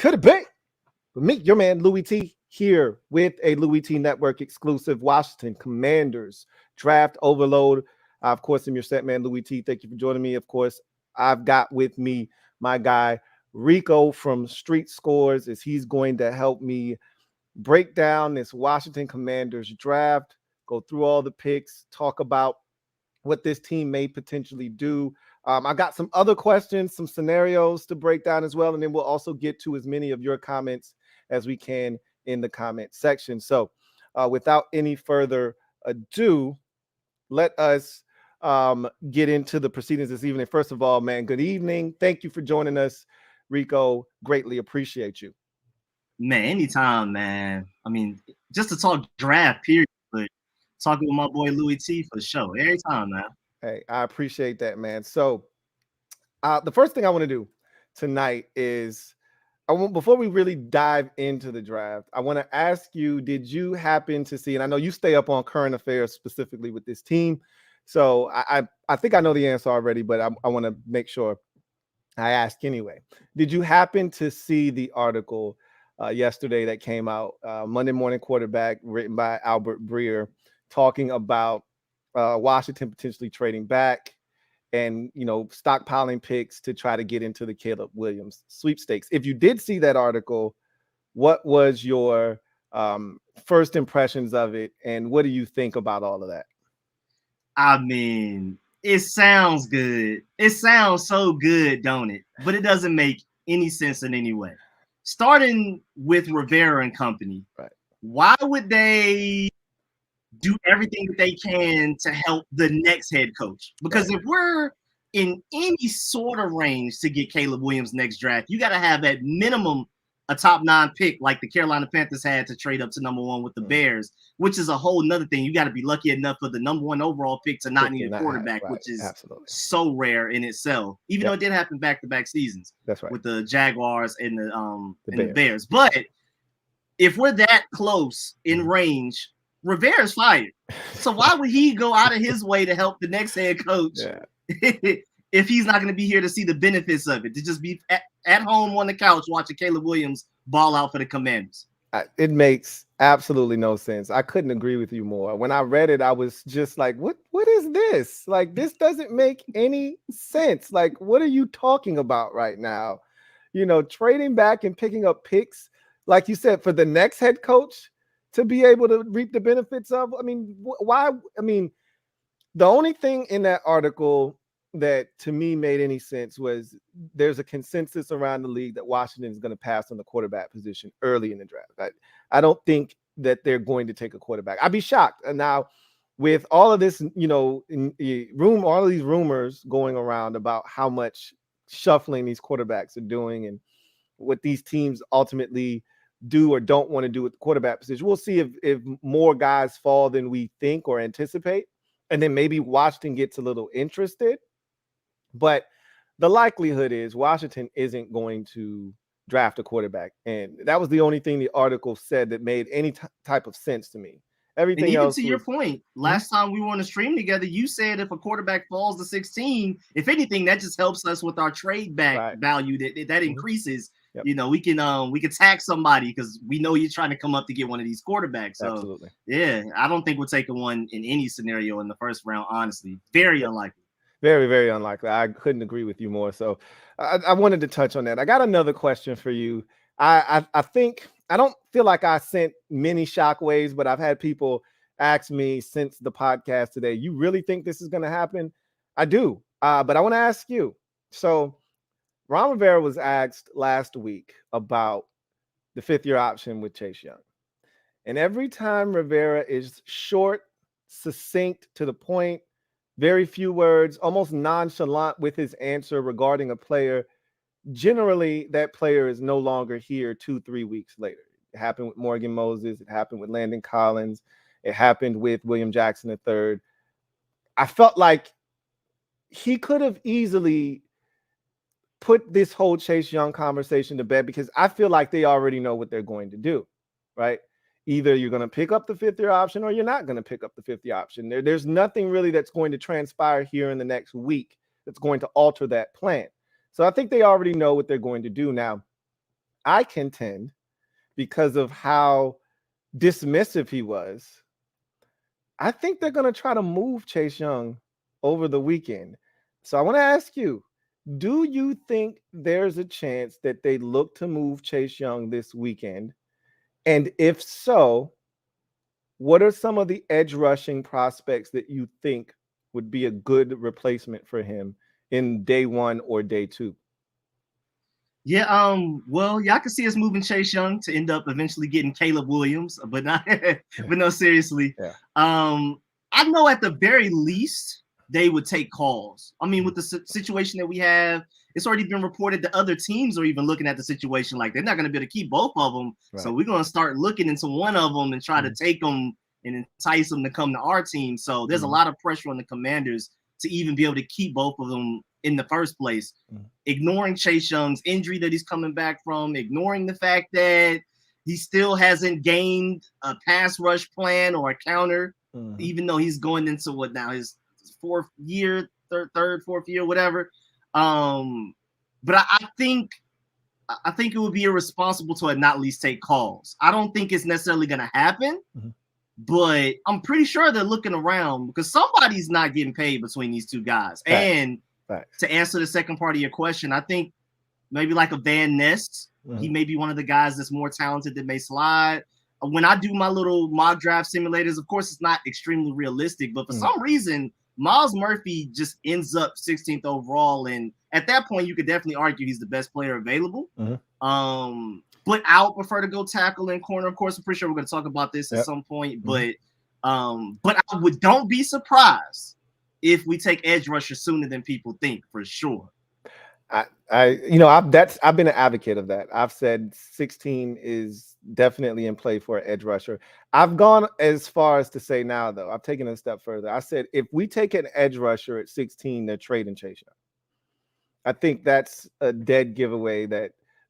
Could have been. But me, your man, Louie Tee, here with a Louie Tee Network exclusive Washington Commanders draft overload. Of course, I'm your set man, Louie Tee. Thank you for joining me. Of course, I've got with me my guy, Rico from Street Scores, as he's going to help me break down this Washington Commanders draft, go through all the picks, talk about what this team may potentially do. I got some other questions, some scenarios to break down as well, and then we'll also get to as many of your comments as we can in the comment section. So without any further ado, let us get into the proceedings this evening. First of all, man, good evening. Thank you for joining us, Rico. Greatly appreciate you. Man, anytime, man. I mean, just to talk draft, period. But talking with my boy Louie Tee for the show. Every time, man. Hey, I appreciate that, man. So the first thing I want to do tonight is before we really dive into the draft, I want to ask you, did you happen to see, and I know you stay up on current affairs specifically with this team, so I think I know the answer already, but I want to make sure I ask anyway. Did you happen to see the article yesterday that came out, Monday Morning Quarterback, written by Albert Breer, talking about Washington potentially trading back and, you know, stockpiling picks to try to get into the Caleb Williams sweepstakes? If you did see that article, what was your first impressions of it, and what do you think about all of that? I mean, it sounds good. It sounds so good, don't it? But it doesn't make any sense in any way. Starting with Rivera and company, right? Why would they do everything that they can to help the next head coach? Because if we're in any sort of range to get Caleb Williams next draft, you got to have at minimum a top 9 pick like the Carolina Panthers had to trade up to number 1 with the Bears, which is a whole nother thing. You got to be lucky enough for the number 1 overall pick to not need a quarterback, which is so rare in itself, even though it did happen back-to-back seasons. That's right. With the Jaguars and the Bears. But if we're that close in range, Rivera's fired. So why would he go out of his way to help the next head coach if he's not going to be here to see the benefits of it, to just be at home on the couch watching Caleb Williams ball out for the Commanders? It makes absolutely no sense. I couldn't agree with you more. When I read it, I was just like, what is this? Like, this doesn't make any sense. Like, what are you talking about right now? You know, trading back and picking up picks, like you said, for the next head coach to be able to reap the benefits of. I mean, why? I mean, the only thing in that article that to me made any sense was there's a consensus around the league that Washington is going to pass on the quarterback position early in the draft. I don't think that they're going to take a quarterback. I'd be shocked. And now with all of this, you know, all of these rumors going around about how much shuffling these quarterbacks are doing and what these teams ultimately do or don't want to do with the quarterback position, we'll see if more guys fall than we think or anticipate. And then maybe Washington gets a little interested. But the likelihood is Washington isn't going to draft a quarterback. And that was the only thing the article said that made any type of sense to me. Everything and even else to your point, last time we were on the stream together, you said if a quarterback falls to 16, if anything, that just helps us with our trade back value. That increases. Yep. You know, we can tag somebody because we know you're trying to come up to get one of these quarterbacks. So absolutely. Yeah, I don't think we're taking one in any scenario in the first round, honestly. Very unlikely. Very, very unlikely. I couldn't agree with you more. So I wanted to touch on that. I got another question for you. I think I don't feel like I sent many shockwaves, but I've had people ask me since the podcast today, you really think this is going to happen? I do. But I want to ask you. So Ron Rivera was asked last week about the 5th-year option with Chase Young. And every time Rivera is short, succinct, to the point, very few words, almost nonchalant with his answer regarding a player, generally that player is no longer here 2-3 weeks later. It happened with Morgan Moses. It happened with Landon Collins. It happened with William Jackson III. I felt like he could have easily put this whole Chase Young conversation to bed because I feel like they already know what they're going to do, right? Either you're going to pick up the 5th-year option or you're not going to pick up the 5th-year option. There's nothing really that's going to transpire here in the next week that's going to alter that plan. So I think they already know what they're going to do. Now, I contend, because of how dismissive he was, I think they're going to try to move Chase Young over the weekend. So I want to ask you, do you think there's a chance that they look to move Chase Young this weekend? And if so, what are some of the edge rushing prospects that you think would be a good replacement for him in day one or day two? Yeah, well, y'all can see us moving Chase Young to end up eventually getting Caleb Williams, but not, but no, seriously. Yeah. I know at the very least they would take calls. I mean, with the situation that we have, it's already been reported that other teams are even looking at the situation like they're not going to be able to keep both of them. Right. So we're going to start looking into one of them and try to take them and entice them to come to our team. So there's a lot of pressure on the Commanders to even be able to keep both of them in the first place. Ignoring Chase Young's injury that he's coming back from, ignoring the fact that he still hasn't gained a pass rush plan or a counter, even though he's going into what now, his fourth year, fourth year, whatever. But I think it would be irresponsible to not at least take calls. I don't think it's necessarily going to happen, but I'm pretty sure they're looking around because somebody's not getting paid between these two guys. And to answer the second part of your question, I think maybe like a Van Ness, he may be one of the guys that's more talented that may slide. When I do my little mock draft simulators, of course, it's not extremely realistic, but for some reason, Miles Murphy just ends up 16th overall. And at that point, you could definitely argue he's the best player available. But I would prefer to go tackle and corner. Of course, I'm pretty sure we're going to talk about this at some point. But don't be surprised if we take edge rusher sooner than people think, for sure. I've been an advocate of that. I've said 16 is definitely in play for an edge rusher. I've gone as far as to say now, though, I've taken it a step further. I said if we take an edge rusher at 16, they're trading Chase Young. I think that's a dead giveaway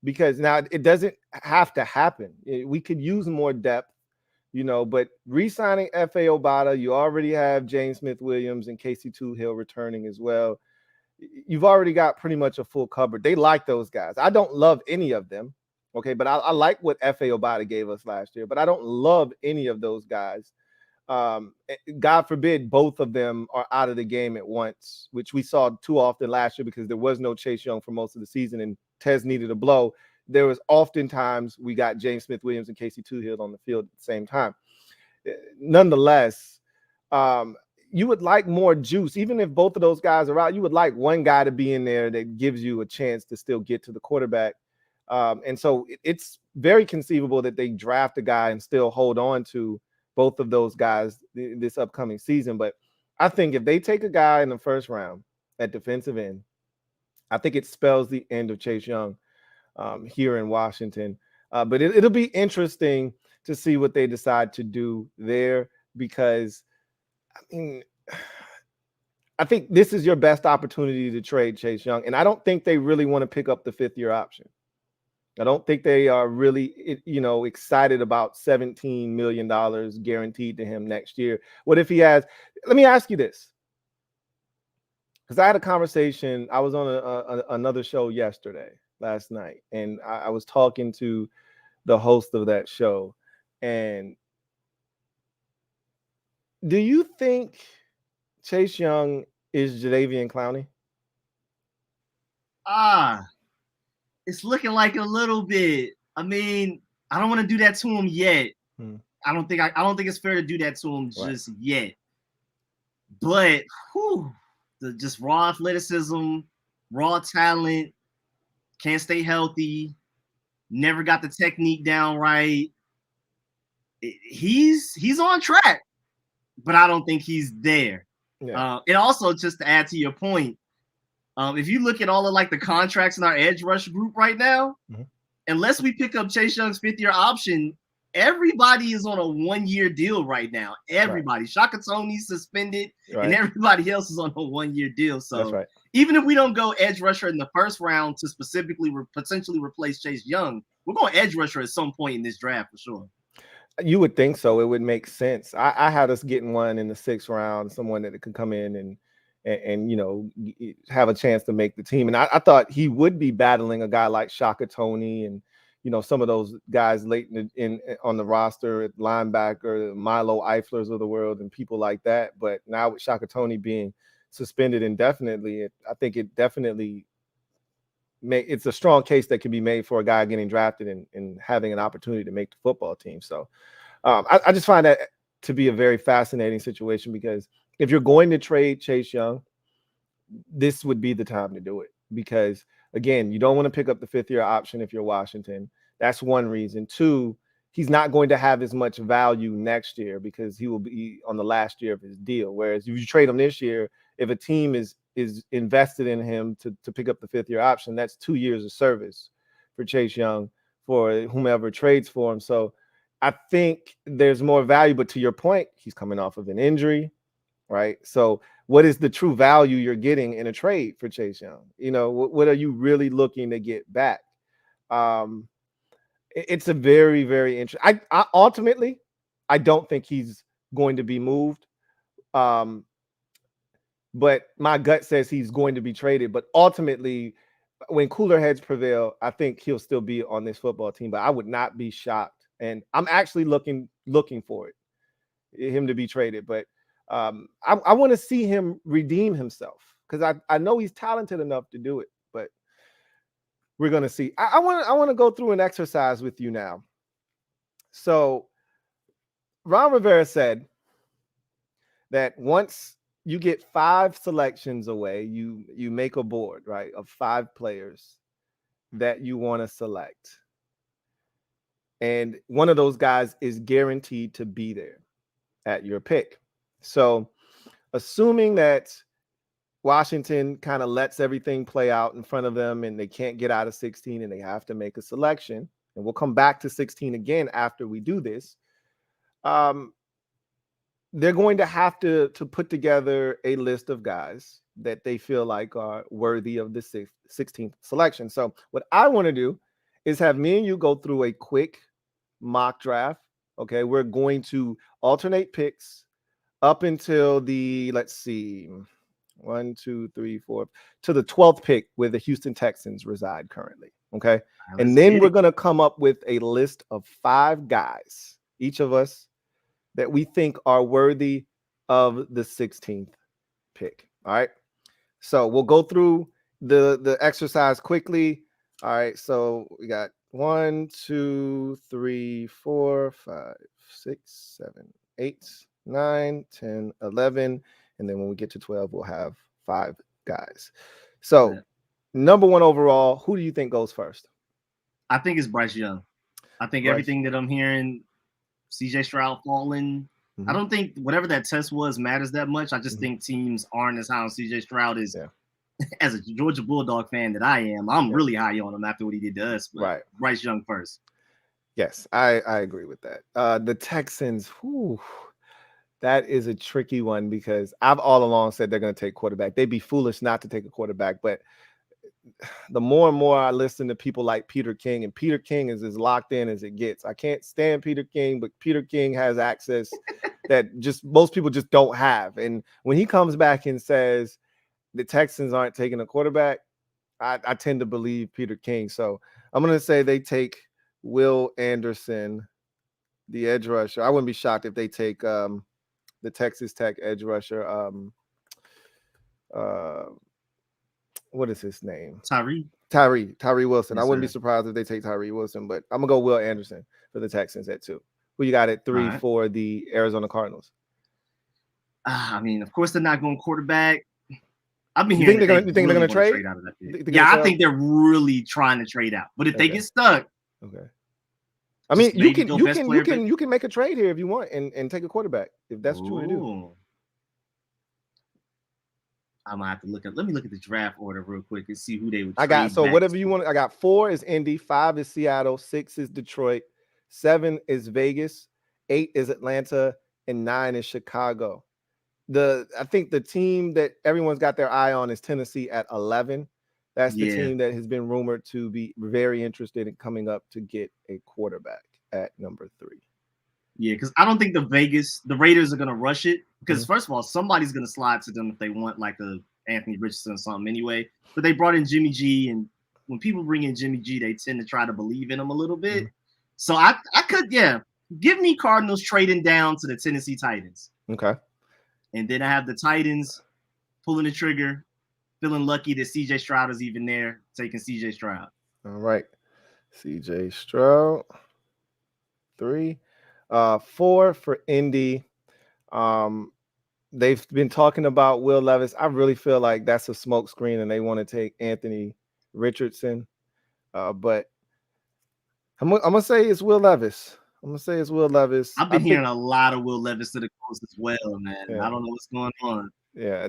because now it doesn't have to happen. We could use more depth, but re-signing F.A. Obata, you already have James Smith-Williams and Casey Toohill returning as well. You've already got pretty much a full cupboard. They like those guys. I don't love any of them, okay, but I like what F.A. Obata gave us last year, but I don't love any of those guys. God forbid both of them are out of the game at once, which we saw too often last year because there was no Chase Young for most of the season and Tez needed a blow. There was oftentimes we got James Smith-Williams and Casey Toohill on the field at the same time. Nonetheless, you would like more juice. Even if both of those guys are out, you would like one guy to be in there that gives you a chance to still get to the quarterback. And so it's very conceivable that they draft a guy and still hold on to both of those guys this upcoming season. But I think if they take a guy in the first round at defensive end, I think it spells the end of Chase Young here in Washington. But it'll be interesting to see what they decide to do there because, I think this is your best opportunity to trade Chase Young. And I don't think they really want to pick up the fifth-year option. I don't think they are really, excited about $17 million guaranteed to him next year. What if he has? Let me ask you this, because I had a conversation. I was on another show last night, and I was talking to the host of that show. And do you think Chase Young is Jadeveon Clowney? It's looking like a little bit. I mean, I don't want to do that to him yet. I don't think it's fair to do that to him just yet. But the just raw athleticism, raw talent, can't stay healthy, never got the technique down right. He's on track, but I don't think he's there. And also, just to add to your point, if you look at all of the contracts in our edge rush group right now, unless we pick up Chase Young's fifth-year option, everybody is on a one-year deal right now. Everybody. Shaka Tony's suspended, and everybody else is on a one-year deal. So even if we don't go edge rusher in the first round to specifically potentially replace Chase Young, we're going edge rusher at some point in this draft for sure. You would think so. It would make sense. I had us getting one in the 6th round, someone that could come in and have a chance to make the team. And I thought he would be battling a guy like Shaka Tony and some of those guys late in on the roster, linebacker, Milo Eiflers of the world, and people like that. But now with Shaka Toney being suspended indefinitely, I think it definitely it's a strong case that can be made for a guy getting drafted and having an opportunity to make the football team. So I just find that to be a very fascinating situation, because if you're going to trade Chase Young, this would be the time to do it, because again, you don't want to pick up the 5th-year option if you're Washington. That's one reason. Two, he's not going to have as much value next year because he will be on the last year of his deal. Whereas if you trade him this year, if a team is invested in him to pick up the 5th-year option, that's 2 years of service for Chase Young for whomever trades for him. So I think there's more value. But to your point, he's coming off of an injury, right? So what is the true value you're getting in a trade for Chase Young? What are you really looking to get back? It's a very, very interesting. I ultimately, I don't think he's going to be moved. But my gut says he's going to be traded. But ultimately, when cooler heads prevail, I think he'll still be on this football team. But I would not be shocked. And I'm actually looking for him to be traded. But I want to see him redeem himself, because I know he's talented enough to do it. But we're going to see. I want to go through an exercise with you now. So Ron Rivera said that once you get 5 selections away, you make a board, right, of 5 players that you want to select. And one of those guys is guaranteed to be there at your pick. So assuming that Washington kind of lets everything play out in front of them and they can't get out of 16 and they have to make a selection, and we'll come back to 16 again after we do this, they're going to have to put together a list of guys that they feel like are worthy of the 16th selection. So what I want to do is have me and you go through a quick mock draft. Okay, we're going to alternate picks up until the, let's see, 1, 2, 3, 4, to the 12th pick where the Houston Texans reside currently. Okay, and then we're going to come up with a list of 5 guys, each of us, that we think are worthy of the 16th pick. All right. So we'll go through the exercise quickly. All right. So we got 1, 2, 3, 4, 5, 6, 7, 8, 9, 10, 11. And then when we get to 12, we'll have 5 guys. So number 1 overall, who do you think goes first? I think it's Bryce Young. I think everything that I'm hearing, CJ Stroud falling. Mm-hmm. I don't think whatever that test was matters that much. I just think teams aren't as high on CJ Stroud as as a Georgia Bulldog fan that I am. I'm really high on him after what he did to us. But Bryce Young first. Yes, I agree with that. The Texans, that is a tricky one, because I've all along said they're going to take quarterback. They'd be foolish not to take a quarterback, but the more and more I listen to people like Peter King, and Peter King is as locked in as it gets. I can't stand Peter King, but Peter King has access that just most people just don't have. And when he comes back and says the Texans aren't taking a quarterback, I tend to believe Peter King. So I'm going to say they take Will Anderson, the edge rusher. I wouldn't be shocked if they take the Texas Tech edge rusher. What is his name? Tyree Wilson. Yes, I wouldn't be surprised if they take Tyree Wilson, but I'm gonna go Will Anderson for the Texans at 2. Who you got at 3 for the Arizona Cardinals? I mean, of course they're not going quarterback. I've been hearing. You think they're gonna trade out of that pick? Yeah, I think they're really trying to trade out. But if they get stuck, I mean, you can make a trade here if you want and take a quarterback if that's what you want to do. I'm gonna have to let me look at the draft order real quick and see who they would. Whatever you want. I got 4 is Indy, 5 is Seattle, 6 is Detroit, 7 is Vegas, 8 is Atlanta, and 9 is Chicago. I think the team that everyone's got their eye on is Tennessee at 11. That's the team that has been rumored to be very interested in coming up to get a quarterback at number 3. Yeah, because I don't think the Raiders are going to rush it. Because first of all, somebody's going to slide to them if they want like a Anthony Richardson or something anyway. But they brought in Jimmy G and when people bring in Jimmy G, they tend to try to believe in him a little bit. So I could, give me Cardinals trading down to the Tennessee Titans. Okay. And then I have the Titans pulling the trigger, feeling lucky that CJ Stroud is even there, taking CJ Stroud. All right. CJ Stroud. 3. 4 for Indy. They've been talking about Will Levis. I really feel like that's a smokescreen and they want to take Anthony Richardson. But I'm going to say it's Will Levis. I've been hearing a lot of Will Levis to the coast as well, man. Yeah. I don't know what's going on. Yeah,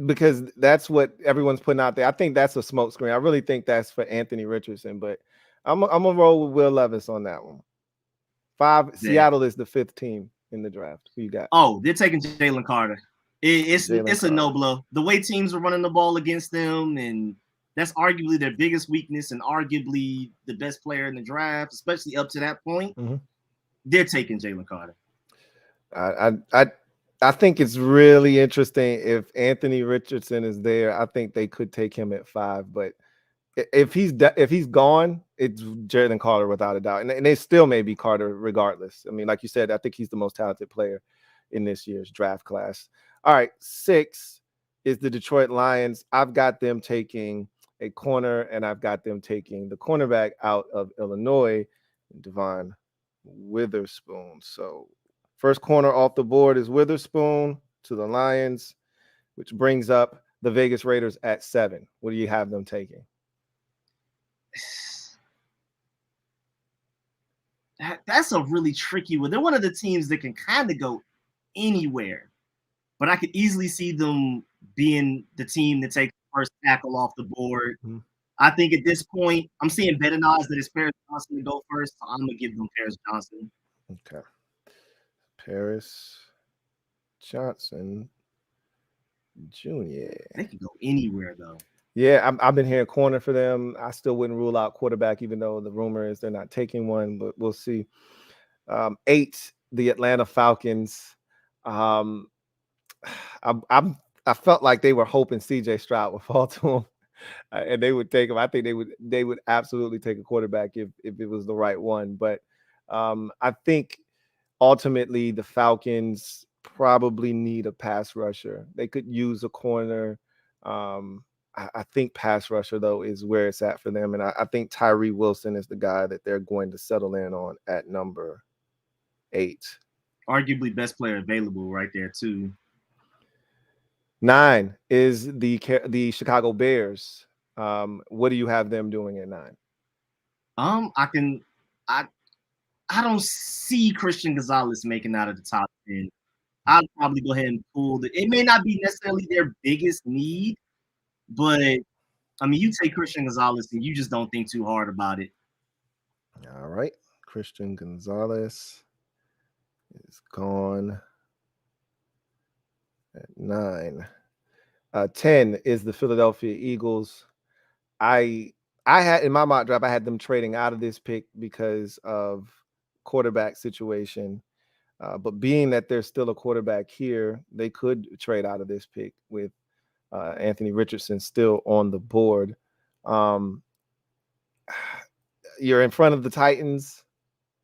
because that's what everyone's putting out there. I think that's a smokescreen. I really think that's for Anthony Richardson, but I'm gonna roll with Will Levis on that one. 5. Seattle is the 5th team in the draft. Who you got? Oh, they're taking Jalen Carter. It's a no blow. The way teams are running the ball against them, and that's arguably their biggest weakness, and arguably the best player in the draft, especially up to that point. They're taking Jalen Carter. I think it's really interesting if Anthony Richardson is there. I think they could take him at 5, but if he's gone, it's Jalen Carter without a doubt, and it still may be Carter regardless. I mean, like you said, I think he's the most talented player in this year's draft class. All right, 6 is the Detroit Lions. I've got them taking a corner, and I've got them taking the cornerback out of Illinois, Devon Witherspoon. So first corner off the board is Witherspoon to the Lions, which brings up the Vegas Raiders at 7. What do you have them taking? That's a really tricky one. They're one of the teams that can kind of go anywhere, but I could easily see them being the team that takes the first tackle off the board. I think at this point, I'm seeing better odds that it's Paris Johnson to go first. So I'm going to give them Paris Johnson. Okay. Paris Johnson Jr. They can go anywhere, though. Yeah, I've been hearing corner for them. I still wouldn't rule out quarterback, even though the rumor is they're not taking one, but we'll see. 8, the Atlanta Falcons. I felt like they were hoping CJ Stroud would fall to them. And they would take him. I think they would absolutely take a quarterback if it was the right one. But I think ultimately the Falcons probably need a pass rusher. They could use a corner. I think pass rusher, though, is where it's at for them. And I think Tyree Wilson is the guy that they're going to settle in on at number 8. Arguably best player available right there, too. 9 is the Chicago Bears. What do you have them doing at 9? I don't see Christian Gonzalez making out of the top 10. I'd probably go ahead and pull it may not be necessarily their biggest need, but I mean, you take Christian Gonzalez and you just don't think too hard about it. All right. Christian Gonzalez is gone at 9. 10 is the Philadelphia Eagles. I had in my mock draft, I had them trading out of this pick because of quarterback situation. But being that there's still a quarterback here, they could trade out of this pick with Anthony Richardson still on the board. You're in front of the Titans.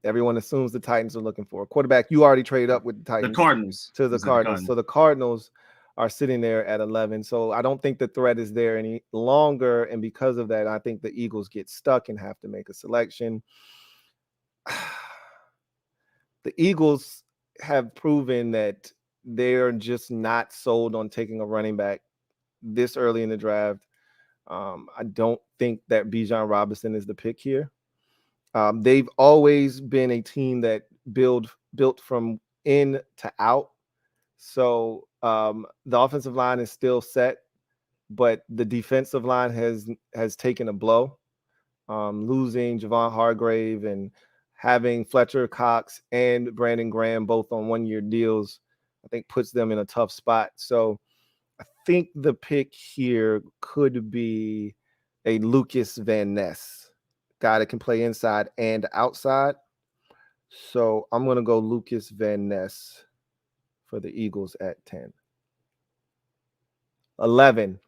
Everyone assumes the Titans are looking for a quarterback. You already traded up with the Titans. The Cardinals. To the Cardinals. So the Cardinals are sitting there at 11. So I don't think the threat is there any longer. And because of that, I think the Eagles get stuck and have to make a selection. The Eagles have proven that they're just not sold on taking a running back this early in the draft. I don't think that Bijan Robinson is the pick here. They've always been a team that built from in to out. So the offensive line is still set, but the defensive line has taken a blow. Losing Javon Hargrave and having Fletcher Cox and Brandon Graham both on 1-year deals, I think puts them in a tough spot. So I think the pick here could be a Lucas Van Ness, guy that can play inside and outside. So I'm going to go Lucas Van Ness for the Eagles at 10. 11.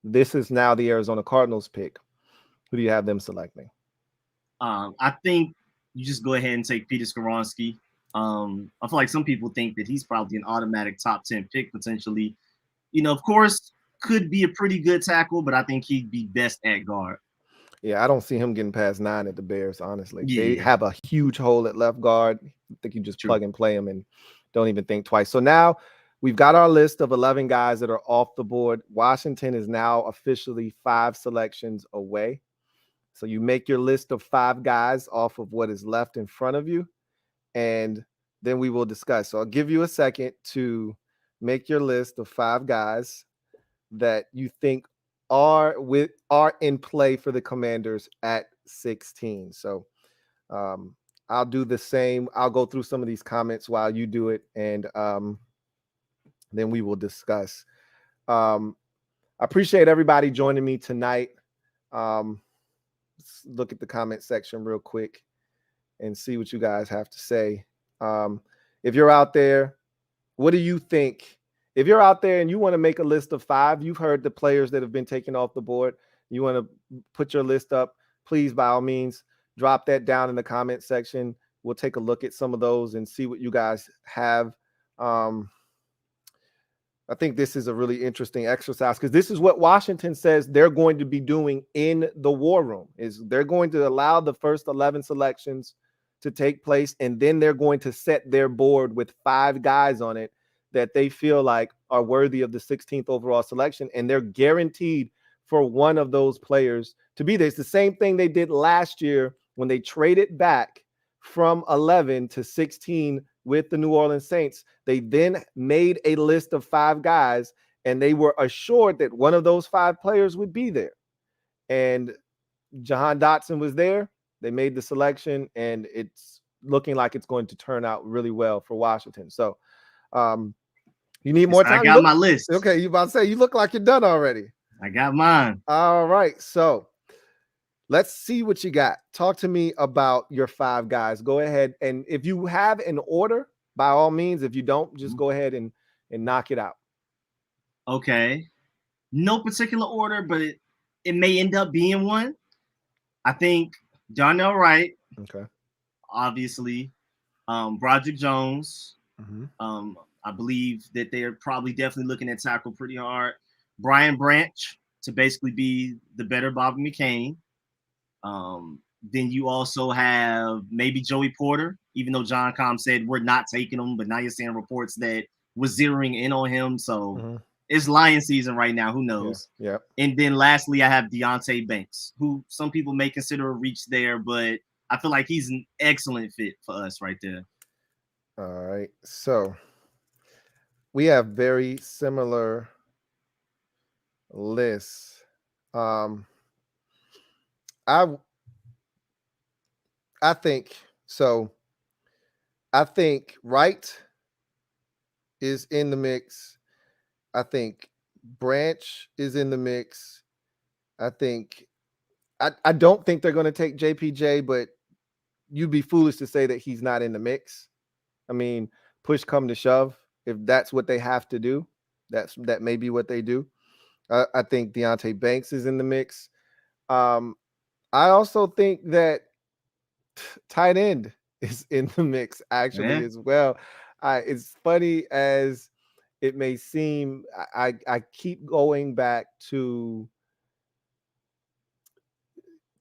This is now the Arizona Cardinals pick. Who do you have them selecting? I think you just go ahead and take Peter Skoronski. I feel like some people think that he's probably an automatic top 10 pick potentially. Of course, could be a pretty good tackle, but I think he'd be best at guard. Yeah, I don't see him getting past 9 at the Bears, honestly. They Yeah, have a huge hole at left guard. I think you just true. plug and play him and don't even think twice. So now we've got our list of 11 guys that are off the board. Washington is now officially 5 selections away. So you make your list of 5 guys off of what is left in front of you, and then we will discuss. So I'll give you a second to make your list of 5 guys that you think are in play for the Commanders at 16. So I'll do the same. I'll go through some of these comments while you do it, and then we will discuss. I appreciate everybody joining me tonight. Let's look at the comment section real quick and see what you guys have to say. If you're out there, what do you think? If you're out there and you want to make a list of 5, you've heard the players that have been taken off the board, you want to put your list up, please, by all means, drop that down in the comment section. We'll take a look at some of those and see what you guys have. I think this is a really interesting exercise because this is what Washington says they're going to be doing in the war room. Is they're going to allow the first 11 selections to take place, and then they're going to set their board with 5 guys on it that they feel like are worthy of the 16th overall selection, and they're guaranteed for one of those players to be there. It's the same thing they did last year when they traded back from 11 to 16 with the New Orleans Saints. They then made a list of 5 guys, and they were assured that one of those 5 players would be there. And Jahan Dotson was there. They made the selection, and it's looking like it's going to turn out really well for Washington. So you need more time? I got my list. Okay, you about to say, you look like you're done already. I got mine. All right, so let's see what you got. Talk to me about your 5 guys. Go ahead, and if you have an order, by all means. If you don't, just go ahead and knock it out. Okay. No particular order, but it may end up being one. I think Darnell Wright. Okay. Obviously. Broderick Jones. Mm-hmm. I believe that they're probably definitely looking at tackle pretty hard. Brian Branch to basically be the better Bobby McCain. Then you also have maybe Joey Porter, even though John Com said we're not taking him, but now you're seeing reports that we're zeroing in on him. So it's lion season right now. Who knows? Yeah. And then lastly, I have Deonte Banks, who some people may consider a reach there, but I feel like he's an excellent fit for us right there. All right. So we have very similar lists. I think so. I think Wright is in the mix. I think Branch is in the mix. I don't think they're going to take JPJ, but you'd be foolish to say that he's not in the mix. I mean, push come to shove, if that's what they have to do, that may be what they do. I think Deonte Banks is in the mix. I also think that tight end is in the mix actually as well. It's funny as it may seem. I keep going back to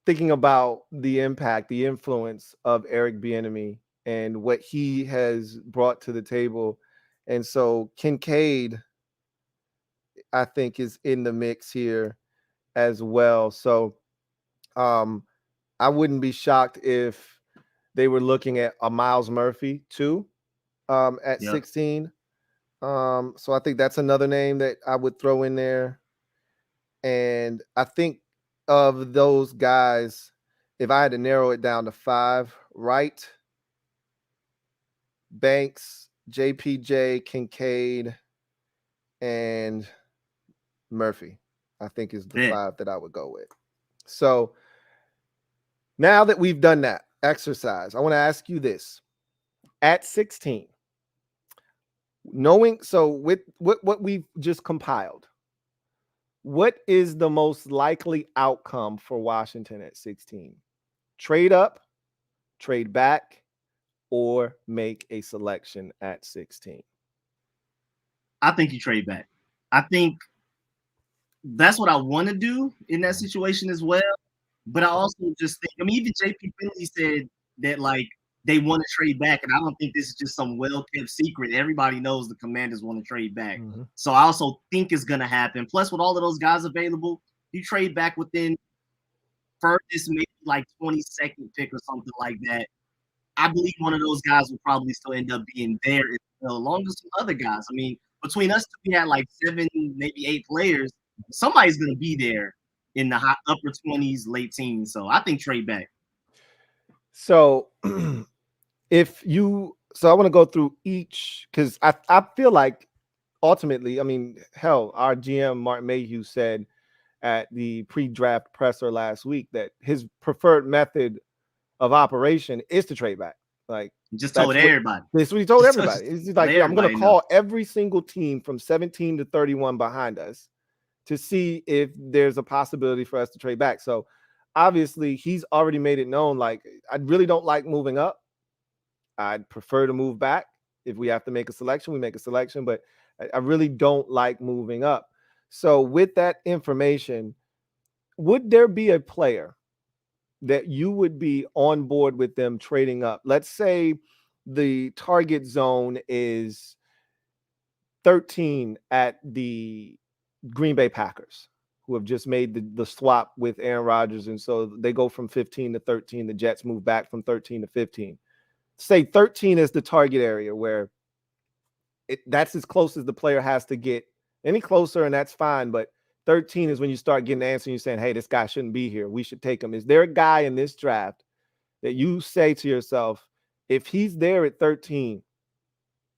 thinking about the impact, the influence of Eric Bieniemy and what he has brought to the table. And so Kincaid, I think, is in the mix here as well. So I wouldn't be shocked if they were looking at a Miles Murphy too at 16. So I think that's another name that I would throw in there. And I think of those guys, if I had to narrow it down to 5, Wright, Banks, JPJ, Kincaid, and Murphy, I think is the 5 that I would go with. So now that we've done that exercise, I want to ask you this. At 16, knowing, so with what we've just compiled, What is the most likely outcome for Washington at 16? Trade up, trade back, or make a selection at 16? I think you trade back. I think that's what I want to do in that situation as well. But I also just think, I mean, even JP Finley said that like they want to trade back, and I don't think this is just some well-kept secret. Everybody knows the Commanders want to trade back. Mm-hmm. So I also think it's gonna happen. Plus, with all of those guys available, you trade back within first, maybe like 22nd pick or something like that. I believe one of those guys will probably still end up being there as well, along with some other guys. I mean, between us two, we had like 7, maybe 8 players. Somebody's gonna be there in the upper 20s, late teens. So I think trade back. So I want to go through each, because I feel like ultimately, I mean, hell, our GM Martin Mayhew said at the pre-draft presser last week that his preferred method of operation is to trade back. Like, just told everybody. That's what he told everybody. He's like, I'm going to call every single team from 17 to 31 behind us to see if there's a possibility for us to trade back. So obviously he's already made it known, like, I really don't like moving up. I'd prefer to move back. If we have to make a selection, we make a selection, but I really don't like moving up. So with that information, would there be a player that you would be on board with them trading up? Let's say the target zone is 13 at the Green Bay Packers, who have just made the swap with Aaron Rodgers. And so they go from 15 to 13. The Jets move back from 13 to 15. Say 13 is the target area where that's as close as the player has to get. Any closer, and that's fine. But 13 is when you start getting the answer and you're saying, hey, this guy shouldn't be here. We should take him. Is there a guy in this draft that you say to yourself, if he's there at 13,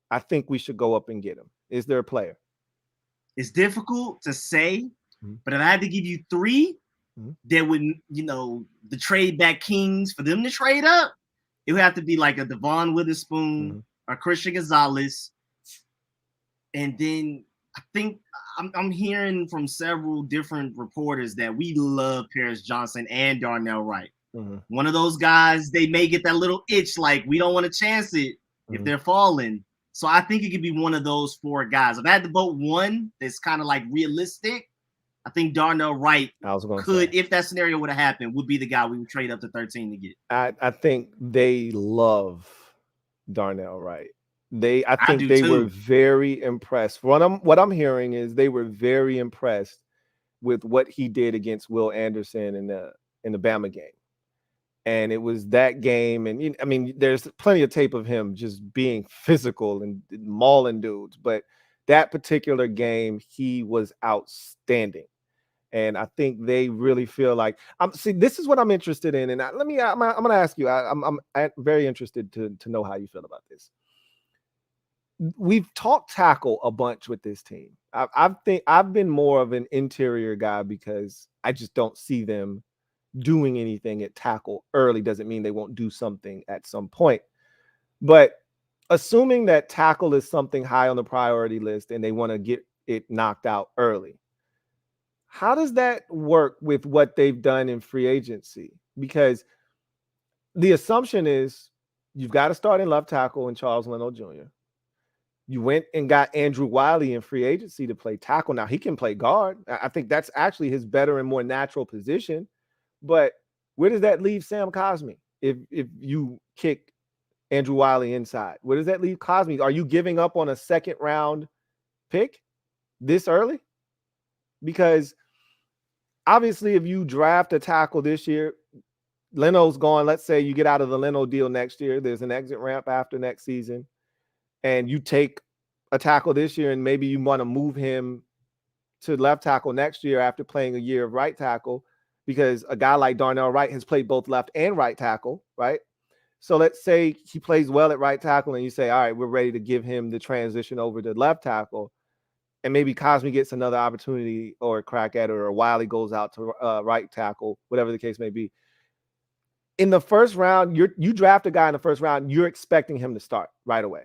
I think we should go up and get him? Is there a player? It's difficult to say, but if I had to give you 3 that would, the trade back kings for them to trade up, it would have to be like a Devon Witherspoon or Christian Gonzalez. And then I think I'm hearing from several different reporters that we love Paris Johnson and Darnell Wright. One of those guys, they may get that little itch, like we don't want to chance it if they're falling. So I think it could be one of those 4 guys. If I had to vote one that's kind of like realistic, I think Darnell Wright could, if that scenario would have happened, would be the guy we would trade up to 13 to get. I think they love Darnell Wright. I think they were very impressed. What I'm hearing is they were very impressed with what he did against Will Anderson in the Bama game. And it was that game. And I mean, there's plenty of tape of him just being physical and mauling dudes. But that particular game, he was outstanding. And I think they really feel like, this is what I'm interested in. And I'm going to ask you, I'm very interested to know how you feel about this. We've talked tackle a bunch with this team. I've been more of an interior guy because I just don't see them doing anything at tackle early. Doesn't mean they won't do something at some point. But assuming that tackle is something high on the priority list and they want to get it knocked out early, how does that work with what they've done in free agency? Because the assumption is you've got to start in left tackle in Charles Leno Jr. You went and got Andrew Wiley in free agency to play tackle. Now he can play guard. I think that's actually his better and more natural position. But where does that leave Sam Cosmi if you kick Andrew Wiley inside? Where does that leave Cosmi? Are you giving up on a second round pick this early? Because obviously if you draft a tackle this year, Leno's gone. Let's say you get out of the Leno deal next year. There's an exit ramp after next season. And you take a tackle this year and maybe you want to move him to left tackle next year after playing a year of right tackle, because a guy like Darnell Wright has played both left and right tackle, right? So let's say he plays well at right tackle and you say, all right, we're ready to give him the transition over to left tackle. And maybe Cosmi gets another opportunity or a crack at it, or Wiley goes out to right tackle, whatever the case may be. In the first round, you draft a guy in the first round, you're expecting him to start right away.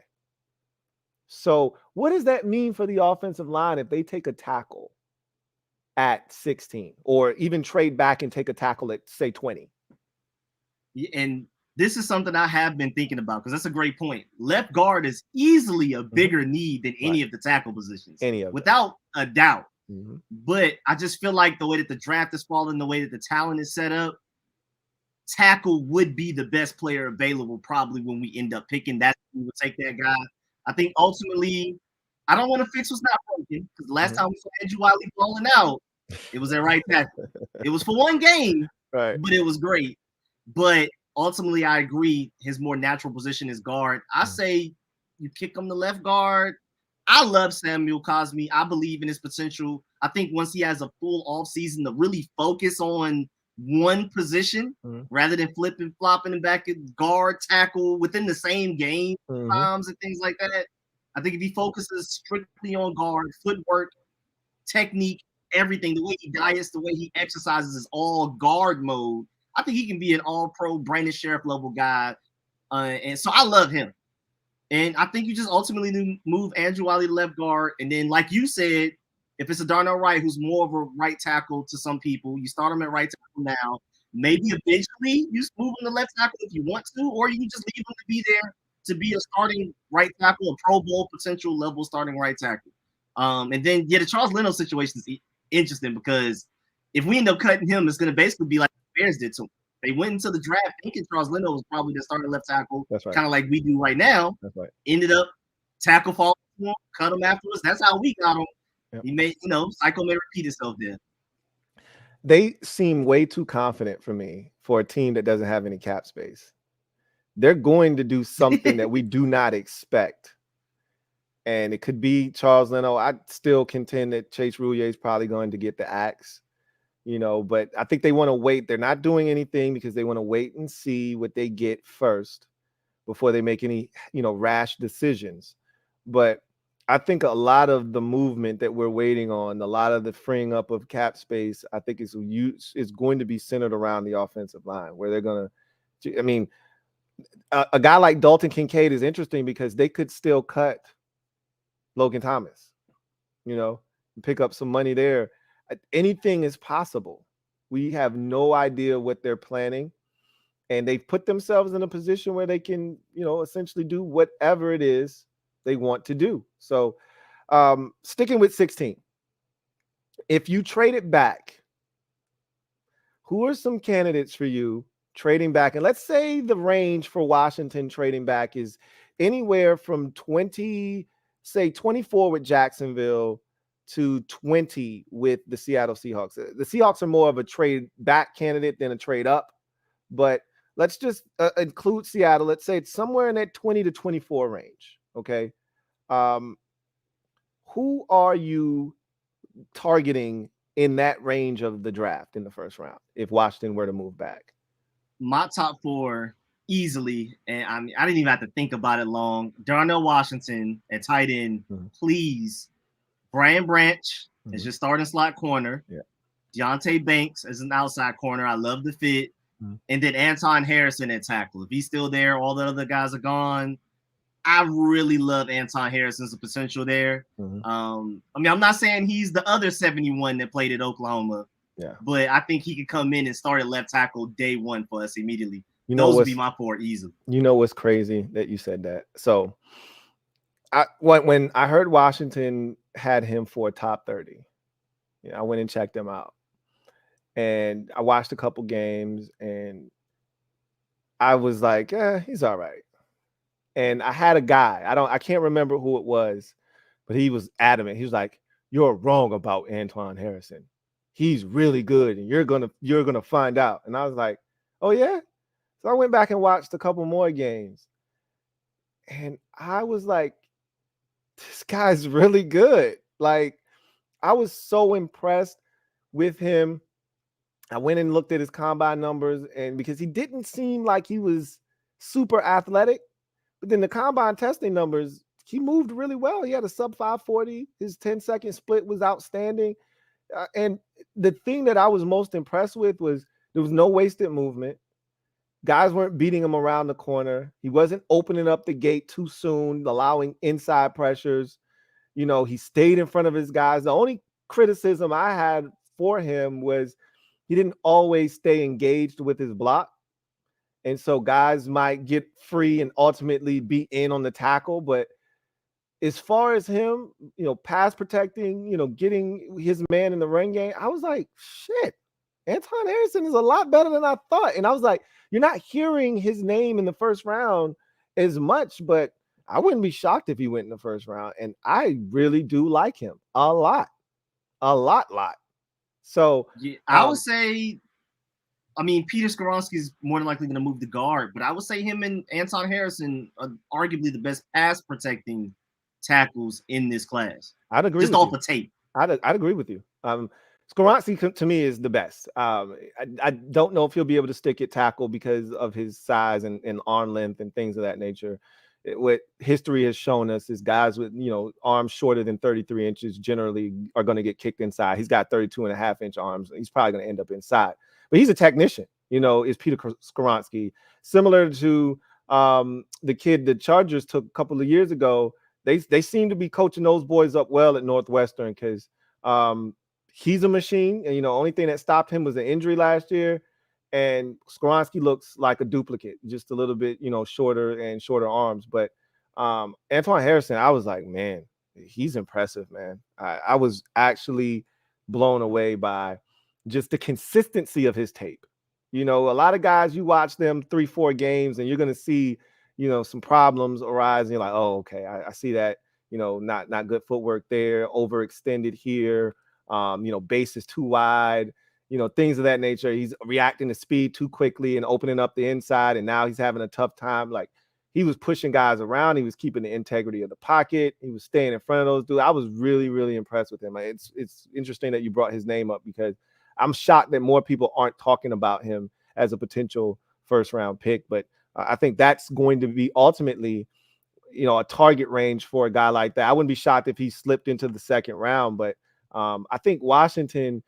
So what does that mean for the offensive line if they take a tackle at 16, or even trade back and take a tackle at, say, 20. And this is something I have been thinking about, because that's a great point. Left guard is easily a bigger need than any of the tackle positions, without a doubt. But I just feel like the way that the draft is falling, the way that the talent is set up, tackle would be the best player available probably when we end up picking. That's we would take that guy. I think ultimately, I don't want to fix what's not broken, because the last time we saw Andrew Wiley balling out, it was at right tackle. It was for one game, but it was great. But ultimately, I agree, his more natural position is guard. I say you kick him to left guard. I love Samuel Cosmi. I believe in his potential. I think once he has a full offseason to really focus on one position rather than flipping, flopping and back at guard, tackle within the same game times and things like that. I think if he focuses strictly on guard, footwork, technique, everything, the way he diets, the way he exercises is all guard mode. I think he can be an all-pro Brandon Sheriff level guy. And so I love him. And I think you just ultimately move Andrew Wiley to left guard. And then, like you said, if it's a Darnell Wright, who's more of a right tackle to some people, you start him at right tackle now. Maybe eventually you move him to left tackle if you want to, or you can just leave him to be there to be a starting right tackle, a Pro Bowl potential level starting right tackle. And then, the Charles Leno situation is interesting, because if we end up cutting him, it's going to basically be like the Bears did to him. They went into the draft thinking Charles Leno was probably the starting left tackle, kind of like we do right now. Ended up tackle fall, cut him afterwards. That's how we got him. He made, cycle may repeat itself there. They seem way too confident for me for a team that doesn't have any cap space. They're going to do something that we do not expect. And it could be Charles Leno. I still contend that Chase Roullier is probably going to get the axe. But I think they want to wait. They're not doing anything because they want to wait and see what they get first before they make any, rash decisions. But I think a lot of the movement that we're waiting on, a lot of the freeing up of cap space, I think is going to be centered around the offensive line, where they're going to, a guy like Dalton Kincaid is interesting because they could still cut Logan Thomas, pick up some money there. Anything is possible. We have no idea what they're planning, and they've put themselves in a position where they can, essentially do whatever it is they want to do. So sticking with 16, if you trade it back, who are some candidates for you trading back? And let's say the range for Washington trading back is anywhere from 24 with Jacksonville to 20 with the Seattle Seahawks. The Seahawks are more of a trade back candidate than a trade up, but let's just include Seattle. Let's say it's somewhere in that 20 to 24 range. Okay. Who are you targeting in that range of the draft in the first round if Washington were to move back? My top four easily, and I didn't even have to think about it long. Darnell Washington at tight end, please. Brian Branch is your starting slot corner. Deontay Banks as an outside corner. I love the fit. And then Anton Harrison at tackle. If he's still there, all the other guys are gone. I really love Anton Harrison's potential there. I'm not saying he's the other 71 that played at Oklahoma. But I think he could come in and start at left tackle day one for us immediately. Those would be my four easily. What's crazy that you said that? So when I heard Washington had him for top 30, I went and checked him out, and I watched a couple games, and I was like, he's all right. And I had a guy, I can't remember who it was, but he was adamant. He was like, "You're wrong about Antoine Harrison. He's really good, and you're gonna find out." And I was like, "Oh yeah." So I went back and watched a couple more games, and I was like, this guy's really good. Like, I was so impressed with him. I went and looked at his combine numbers, and because he didn't seem like he was super athletic, but then the combine testing numbers, he moved really well. He had a sub 540. His 10-second split was outstanding. And the thing that I was most impressed with was there was no wasted movement. Guys weren't beating him around the corner. He wasn't opening up the gate too soon, allowing inside pressures. He stayed in front of his guys. The only criticism I had for him was he didn't always stay engaged with his block. And so guys might get free and ultimately be in on the tackle. But as far as him, pass protecting, getting his man in the run game, I was like, shit, Anton Harrison is a lot better than I thought. And I was like, you're not hearing his name in the first round as much, but I wouldn't be shocked if he went in the first round. And I really do like him a lot. So yeah, I would say, I mean, Peter Skoronski is more than likely going to move the guard, but I would say him and Anton Harrison are arguably the best pass protecting tackles in this class. I'd agree just with off you. of tape. I'd agree with you. Skoronski to me is the best. I don't know if he'll be able to stick at tackle because of his size and arm length and things of that nature. What history has shown us is guys with, arms shorter than 33 inches generally are going to get kicked inside. He's got 32.5-inch arms. He's probably going to end up inside. But he's a technician, is Peter Skoronski. Similar to the kid the Chargers took a couple of years ago. They seem to be coaching those boys up well at Northwestern because he's a machine. And, only thing that stopped him was an injury last year. And Skoronski looks like a duplicate, just a little bit, shorter and shorter arms. But Antoine Harrison, I was like, man, he's impressive, man. I was actually blown away by just the consistency of his tape. A lot of guys, you watch them 3-4 games and you're going to see, some problems arise. And you're like, oh, okay, I see that, not good footwork there, overextended here, base is too wide, things of that nature. He's reacting to speed too quickly and opening up the inside. And now he's having a tough time. Like he was pushing guys around. He was keeping the integrity of the pocket. He was staying in front of those dudes. I was really, really impressed with him. It's interesting that you brought his name up because I'm shocked that more people aren't talking about him as a potential first round pick. But I think that's going to be ultimately, a target range for a guy like that. I wouldn't be shocked if he slipped into the second round. But I think Washington,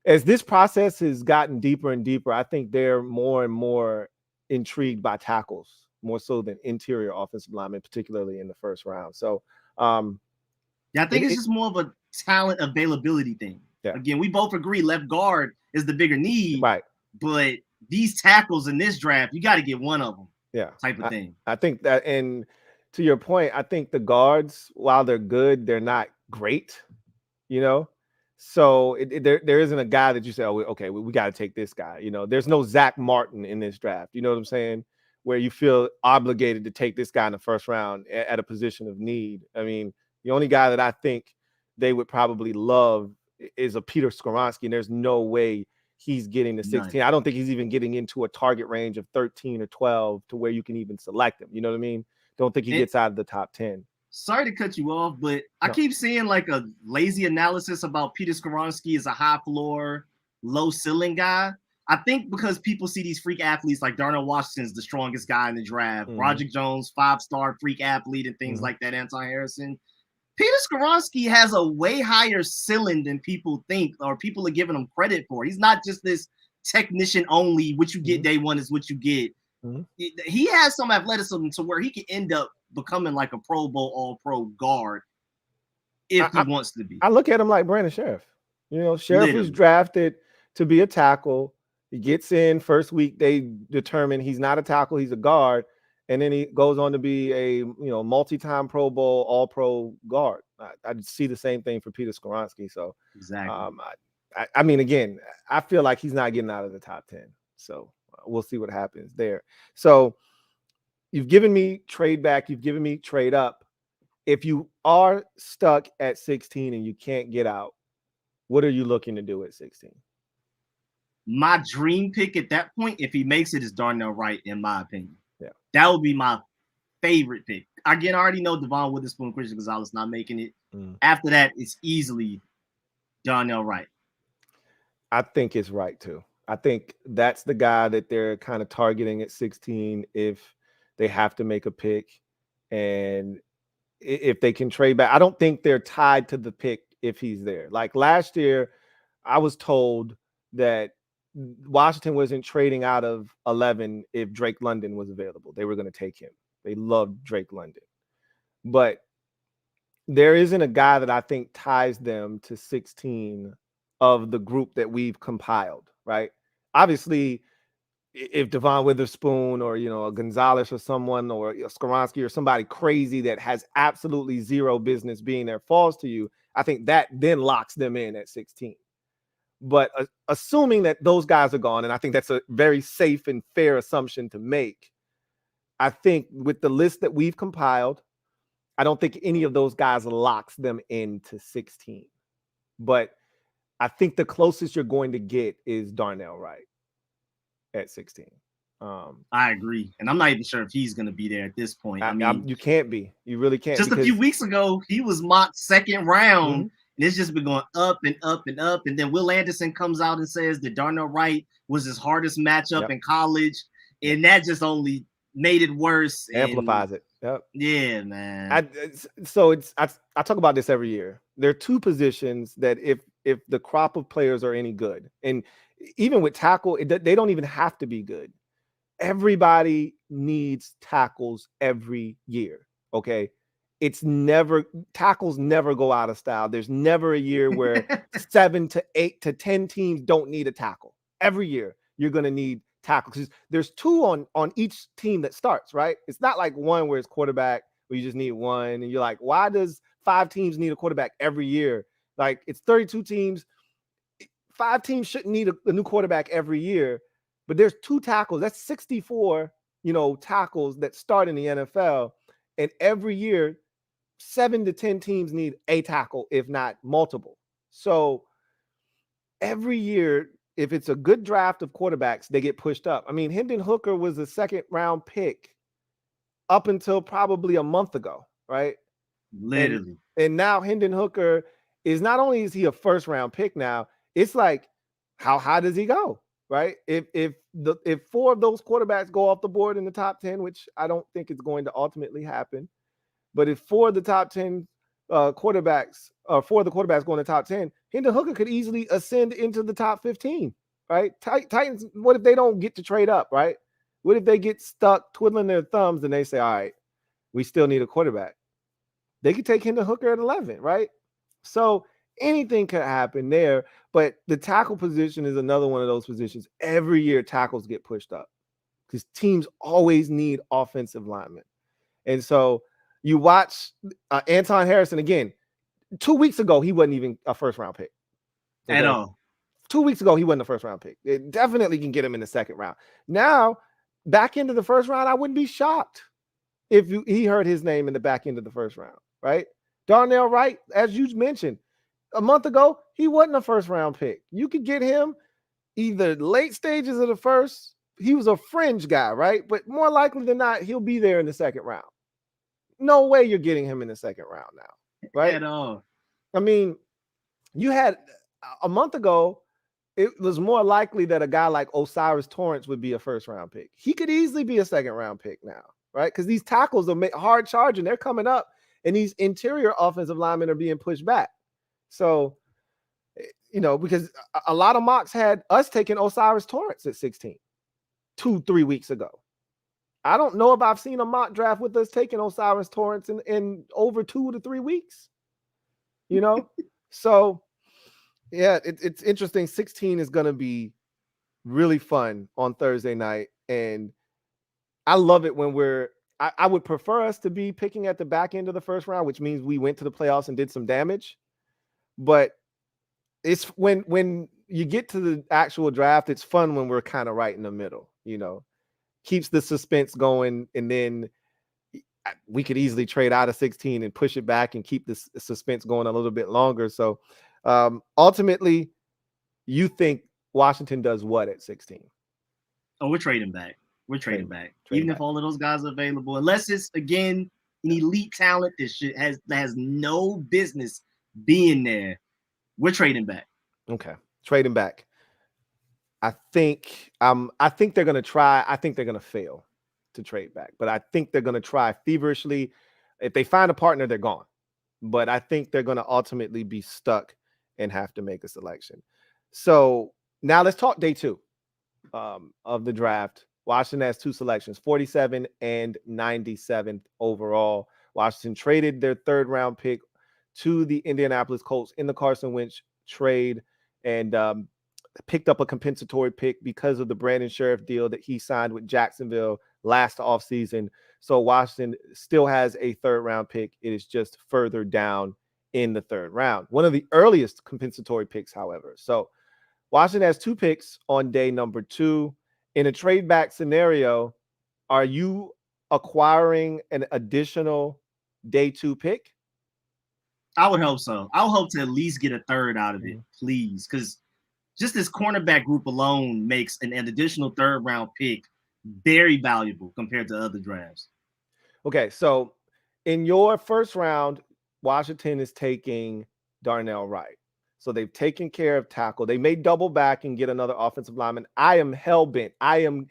as this process has gotten deeper and deeper, I think they're more and more intrigued by tackles, more so than interior offensive linemen, particularly in the first round. So, yeah, I think it's just more of a talent availability thing. Yeah. Again, we both agree left guard is the bigger need, right? But these tackles in this draft, you got to get one of them. Yeah, type of thing. I think that, and to your point, I think the guards, while they're good, they're not great. So there isn't a guy that you say, oh, okay, we got to take this guy. There's no Zach Martin in this draft. You know what I'm saying? Where you feel obligated to take this guy in the first round at a position of need. I mean, the only guy that I think they would probably love is a Peter Skoronski, and there's no way he's getting to 16. I don't think he's even getting into a target range of 13 or 12 to where you can even select him. You know what I mean? Don't think he gets out of the top 10. Sorry to cut you off, but I keep seeing like a lazy analysis about Peter Skoronski as a high floor, low ceiling guy. I think because people see these freak athletes like Darnell Washington's the strongest guy in the draft, Roderick Jones, 5-star freak athlete, and things like that, Anton Harrison. Peter Skoronski has a way higher ceiling than people think or people are giving him credit for. He's not just this technician only, what you get day one is what you get. He has some athleticism to where he can end up becoming like a Pro Bowl All-Pro guard if he wants to be. I look at him like Brandon Sheriff. Sheriff was drafted to be a tackle. He gets in first week. They determine he's not a tackle. He's a guard. And then he goes on to be a multi-time Pro Bowl All-Pro guard. I see the same thing for Peter Skoronski. So exactly. I mean, again, I feel like he's not getting out of the top 10. So we'll see what happens there. So you've given me trade back. You've given me trade up. If you are stuck at 16 and you can't get out, what are you looking to do at 16? My dream pick at that point, if he makes it, is Darnell Wright, in my opinion. Yeah, that would be my favorite pick. Again, I already know Devon Witherspoon, Christian Gonzalez not making it. After that, it's easily Darnell Wright. I think it's right too. I think that's the guy that they're kind of targeting at 16 if they have to make a pick. And if they can trade back, I don't think they're tied to the pick if he's there. Like last year, I was told that Washington wasn't trading out of 11 if Drake London was available. They were going to take him. They loved Drake London. But there isn't a guy that I think ties them to 16 of the group that we've compiled, right? Obviously, if Devon Witherspoon or a Gonzalez or someone or Skoronski or somebody crazy that has absolutely zero business being there falls to you, I think that then locks them in at 16. But assuming that those guys are gone, and I think that's a very safe and fair assumption to make, I think with the list that we've compiled, I don't think any of those guys locks them into 16. But I think the closest you're going to get is Darnell Wright at 16. I agree. And I'm not even sure if he's going to be there at this point. I mean, you can't be. You really can't. Just a few weeks ago, he was mocked second round. Mm-hmm. And it's just been going up and up and up. And then Will Anderson comes out and says that Darnell Wright was his hardest matchup in college. And that just only made it worse. Amplifies it. Yep. Yeah, man. I talk about this every year. There are two positions that if the crop of players are any good, and even with tackle, they don't even have to be good. Everybody needs tackles every year. Okay. Tackles never go out of style. There's never a year where 7 to 8 to 10 teams don't need a tackle. Every year you're going to need tackles because there's two on each team that starts, right? It's not like one where it's quarterback where you just need one. And you're like, why does 5 teams need a quarterback every year? Like it's 32 teams. 5 teams shouldn't need a new quarterback every year. But there's 2 tackles. That's 64, tackles that start in the NFL. And every year, 7 to 10 teams need a tackle, if not multiple. So every year, if it's a good draft of quarterbacks, they get pushed up. I mean, Hendon Hooker was a second-round pick up until probably a month ago, right? Literally. And now Hendon Hooker is not only is he a first-round pick now, it's like, how high does he go? Right? If 4 of those quarterbacks go off the board in the top 10, which I don't think is going to ultimately happen, but if 4 of the top 10 quarterbacks, or 4 of the quarterbacks go in the top 10, Hendon Hooker could easily ascend into the top 15, right? Titans, what if they don't get to trade up, right? What if they get stuck twiddling their thumbs and they say, all right, we still need a quarterback? They could take Hendon Hooker at 11, right? So anything could happen there, but the tackle position is another one of those positions. Every year, tackles get pushed up because teams always need offensive linemen. And so you watch Anton Harrison again. 2 weeks ago, he wasn't even a first-round pick. At all. 2 weeks ago, he wasn't a first-round pick. It definitely can get him in the second round. Now, back into the first round, I wouldn't be shocked if he heard his name in the back end of the first round, right? Darnell Wright, as you mentioned, a month ago, he wasn't a first-round pick. You could get him either late stages of the first. He was a fringe guy, right? But more likely than not, he'll be there in the second round. No way you're getting him in the second round now, right? At all. I mean, you had a month ago, it was more likely that a guy like Osiris Torrance would be a first-round pick. He could easily be a second-round pick now, right? Because these tackles are hard charging. They're coming up, and these interior offensive linemen are being pushed back. So, because a lot of mocks had us taking Osiris Torrance at 16 2-3 weeks ago. I don't know if I've seen a mock draft with us taking Osiris Torrance in over 2 to 3 weeks. So, yeah, it's interesting. 16 is going to be really fun on Thursday night. And I love it when I would prefer us to be picking at the back end of the first round, which means we went to the playoffs and did some damage. But it's when you get to the actual draft, it's fun when we're kind of right in the middle, keeps the suspense going. And then we could easily trade out of 16 and push it back and keep the suspense going a little bit longer. So ultimately, you think Washington does what at 16? Oh, we're trading back. We're trading back. Even if all of those guys are available, unless it's, again, an elite talent that has no business being there, we're trading back. Okay. Trading back. I think they're going to try. I think they're going to fail to trade back, but I think they're going to try feverishly. If they find a partner, they're gone. But I think they're going to ultimately be stuck and have to make a selection. So now let's talk day 2 of the draft. Washington has 2 selections, 47 and 97th overall. Washington traded their 3rd round pick to the Indianapolis Colts in the Carson Wentz trade. and picked up a compensatory pick because of the Brandon Sheriff deal that he signed with Jacksonville last offseason. So Washington still has a 3rd round pick. It is just further down in the 3rd round. One of the earliest compensatory picks, however. So Washington has 2 picks on day number 2. In a trade back scenario, are you acquiring an additional day 2 pick? I would hope so. I would hope to at least get a 3rd out of it, please. Because just this cornerback group alone makes an additional 3rd round pick very valuable compared to other drafts. Okay, so in your 1st round, Washington is taking Darnell Wright. So they've taken care of tackle. They may double back and get another offensive lineman. I am hell-bent. I am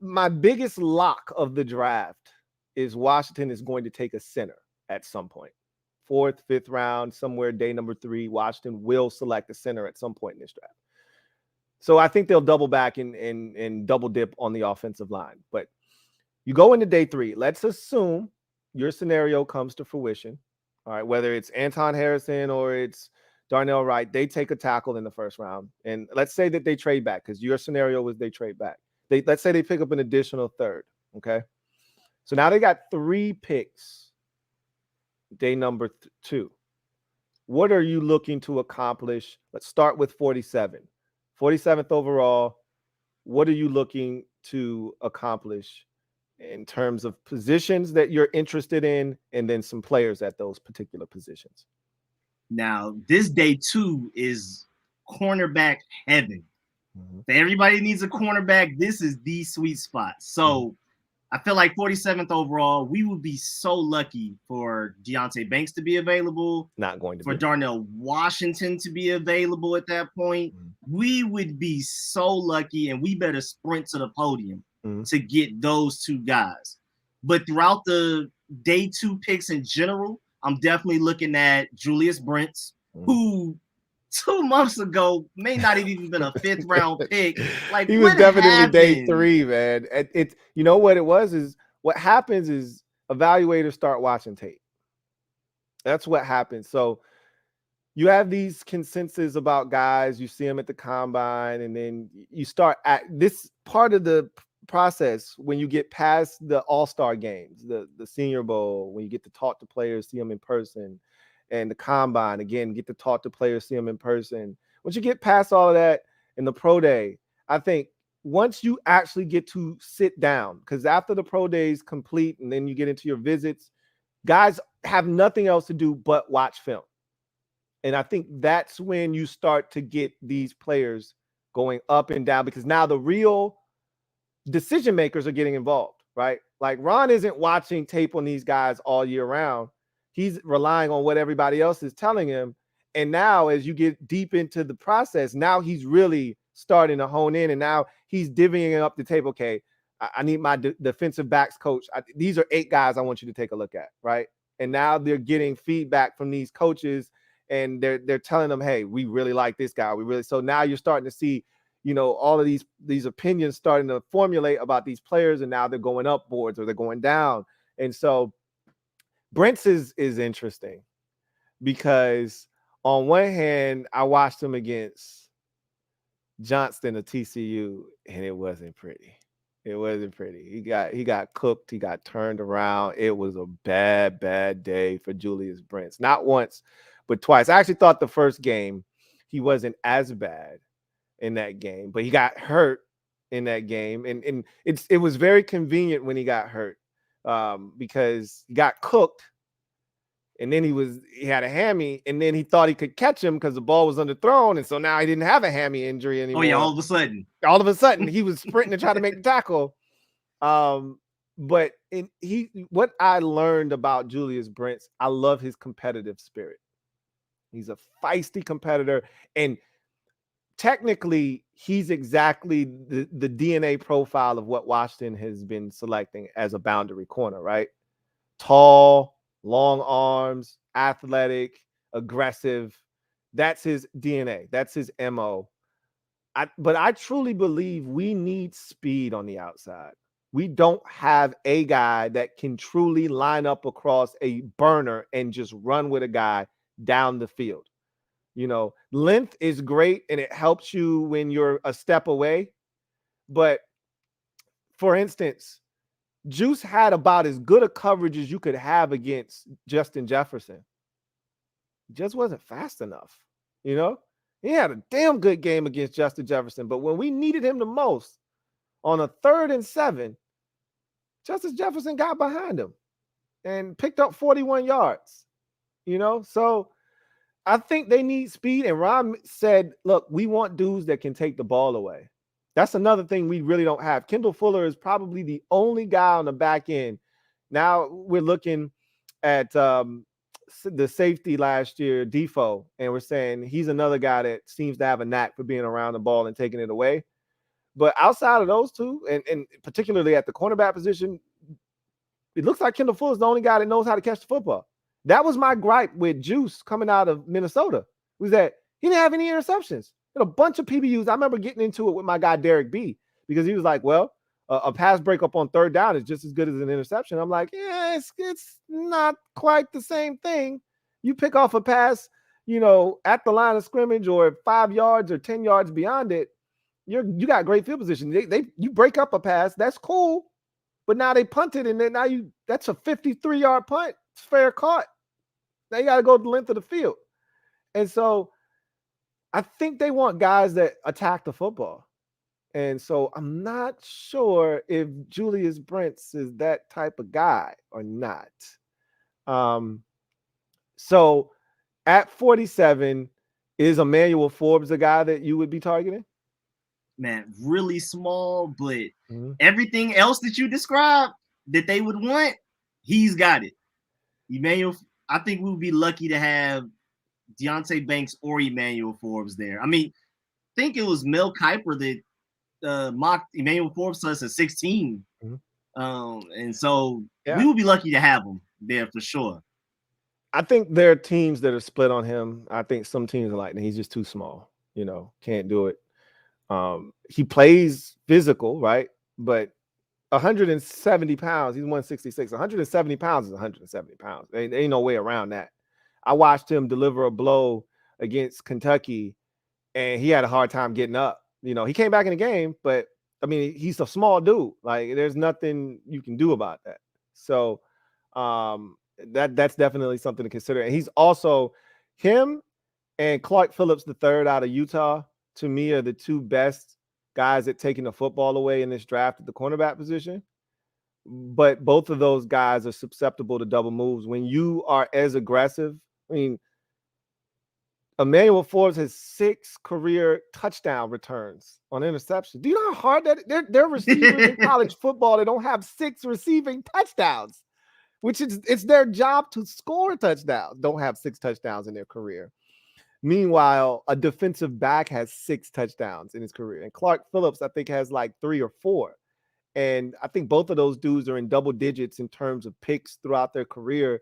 my biggest lock of the draft is Washington is going to take a center at some point. 4th, 5th round, somewhere day number 3, Washington will select a center at some point in this draft. So I think they'll double back and double dip on the offensive line. But you go into day 3. Let's assume your scenario comes to fruition. All right, whether it's Anton Harrison or it's Darnell Wright, they take a tackle in the 1st round. And let's say that they trade back, because your scenario was they trade back. Let's say they pick up an additional 3rd. Okay. So now they got 3 picks. Day number 2. What are you looking to accomplish? Let's start with 47. 47th overall. What are you looking to accomplish in terms of positions that you're interested in, and then some players at those particular positions? Now, this day 2 is cornerback heaven. Everybody needs a cornerback. This is the sweet spot. So I feel like 47th overall, we would be so lucky for Deonte Banks to be available. Not going to for be. Darnell Washington to be available at that point. We would be so lucky, and we better sprint to the podium to get those 2 guys. But throughout the day 2 picks in general, I'm definitely looking at Julius Brents, who 2 months ago may not have even been a 5th round pick. Like, he was definitely happened? day 3, man. It's you know what it was is what happens is evaluators start watching tape. That's what happens. So you have these consensus about guys, you see them at the combine, and then you start at this part of the process when you get past the all-star games, the Senior Bowl, when you get to talk to players, see them in person, and the combine, again, get to talk to players, see them in person. Once you get past all of that in the pro day, I think once you actually get to sit down, because after the pro day is complete and then you get into your visits, guys have nothing else to do but watch film. And I think that's when you start to get these players going up and down, because now the real decision makers are getting involved, right? Like Ron isn't watching tape on these guys all year round. He's relying on what everybody else is telling him. And now as you get deep into the process, now he's really starting to hone in, and now he's divvying up the tape. Okay, I need my defensive backs coach. These are 8 guys I want you to take a look at, right? And now they're getting feedback from these coaches, and they're telling them, hey, we really like this guy. So now you're starting to see, all of these opinions starting to formulate about these players, and now they're going up boards or they're going down. And so Brent's is interesting because on one hand, I watched him against Johnston of TCU, and it wasn't pretty. It wasn't pretty. He got cooked. He got turned around. It was a bad day for Julius Brents. Not once, but twice. I actually thought the first game he wasn't as bad in that game, but he got hurt in that game, and it was very convenient when he got hurt because he got cooked. And then he had a hammy, and then he thought he could catch him because the ball was underthrown. And so now he didn't have a hammy injury anymore. Oh, yeah, all of a sudden he was sprinting to try to make the tackle. But what I learned about Julius Brents, I love his competitive spirit. He's a feisty competitor. And technically, he's exactly the DNA profile of what Washington has been selecting as a boundary corner, right? Tall, long arms, athletic, aggressive. That's his DNA. That's his MO. But I truly believe we need speed on the outside. We don't have a guy that can truly line up across a burner and just run with a guy down the field. You know, length is great and it helps you when you're a step away. But for instance, Juice had about as good a coverage as you could have against Justin Jefferson. He just wasn't fast enough. You know, he had a damn good game against Justin Jefferson, but when we needed him the most on a 3rd and 7, Justin Jefferson got behind him and picked up 41 yards. You know, so I think they need speed. And Ron said, look, we want dudes that can take the ball away. That's another thing we really don't have. Kendall Fuller is probably the only guy on the back end. Now we're looking at the safety last year, Defoe, and we're saying he's another guy that seems to have a knack for being around the ball and taking it away. But outside of those two, and particularly at the cornerback position, it looks like Kendall Fuller is the only guy that knows how to catch the football. That was my gripe with Juice coming out of Minnesota, was that he didn't have any interceptions. He had a bunch of PBUs. I remember getting into it with my guy Derek B, because he was like, well, a pass breakup on 3rd down is just as good as an interception. I'm like, yeah, it's not quite the same thing. You pick off a pass, you know, at the line of scrimmage or 5 yards or 10 yards beyond it, you got great field position. You break up a pass, that's cool. But now they punted, and then that's a 53-yard punt. It's fair caught. Now you got to go the length of the field. And so I think they want guys that attack the football. And so I'm not sure if Julius Brents is that type of guy or not. So at 47, is Emmanuel Forbes a guy that you would be targeting? Man, really small, but everything else that you described that they would want, he's got it. Emmanuel, I think we would be lucky to have Deonte Banks or Emmanuel Forbes there. I mean, I think it was Mel Kiper that mocked Emmanuel Forbes to us at 16. And so we would be lucky to have him there for sure. I think there are teams that are split on him. I think some teams are like, he's just too small, you know, can't do it. He plays physical, right? But 170 pounds, he's 166. 170 pounds is 170 pounds. There ain't no way around that. I watched him deliver a blow against Kentucky, and he had a hard time getting up. You know, he came back in the game, but I mean, he's a small dude. Like, there's nothing you can do about that. So that's definitely something to consider. And he's also, him and Clark Phillips III out of Utah, to me, are the two best guys at taking the football away in this draft at the cornerback position. But both of those guys are susceptible to double moves. When you are as aggressive, I mean, Emmanuel Forbes has 6 career touchdown returns on interceptions. Do you know how hard that they're receivers in college football? They don't have 6 receiving touchdowns, which it's their job to score touchdowns. Don't have 6 touchdowns in their career. Meanwhile, a defensive back has 6 touchdowns in his career. And Clark Phillips, I think, has like 3 or 4. And I think both of those dudes are in double digits in terms of picks throughout their career,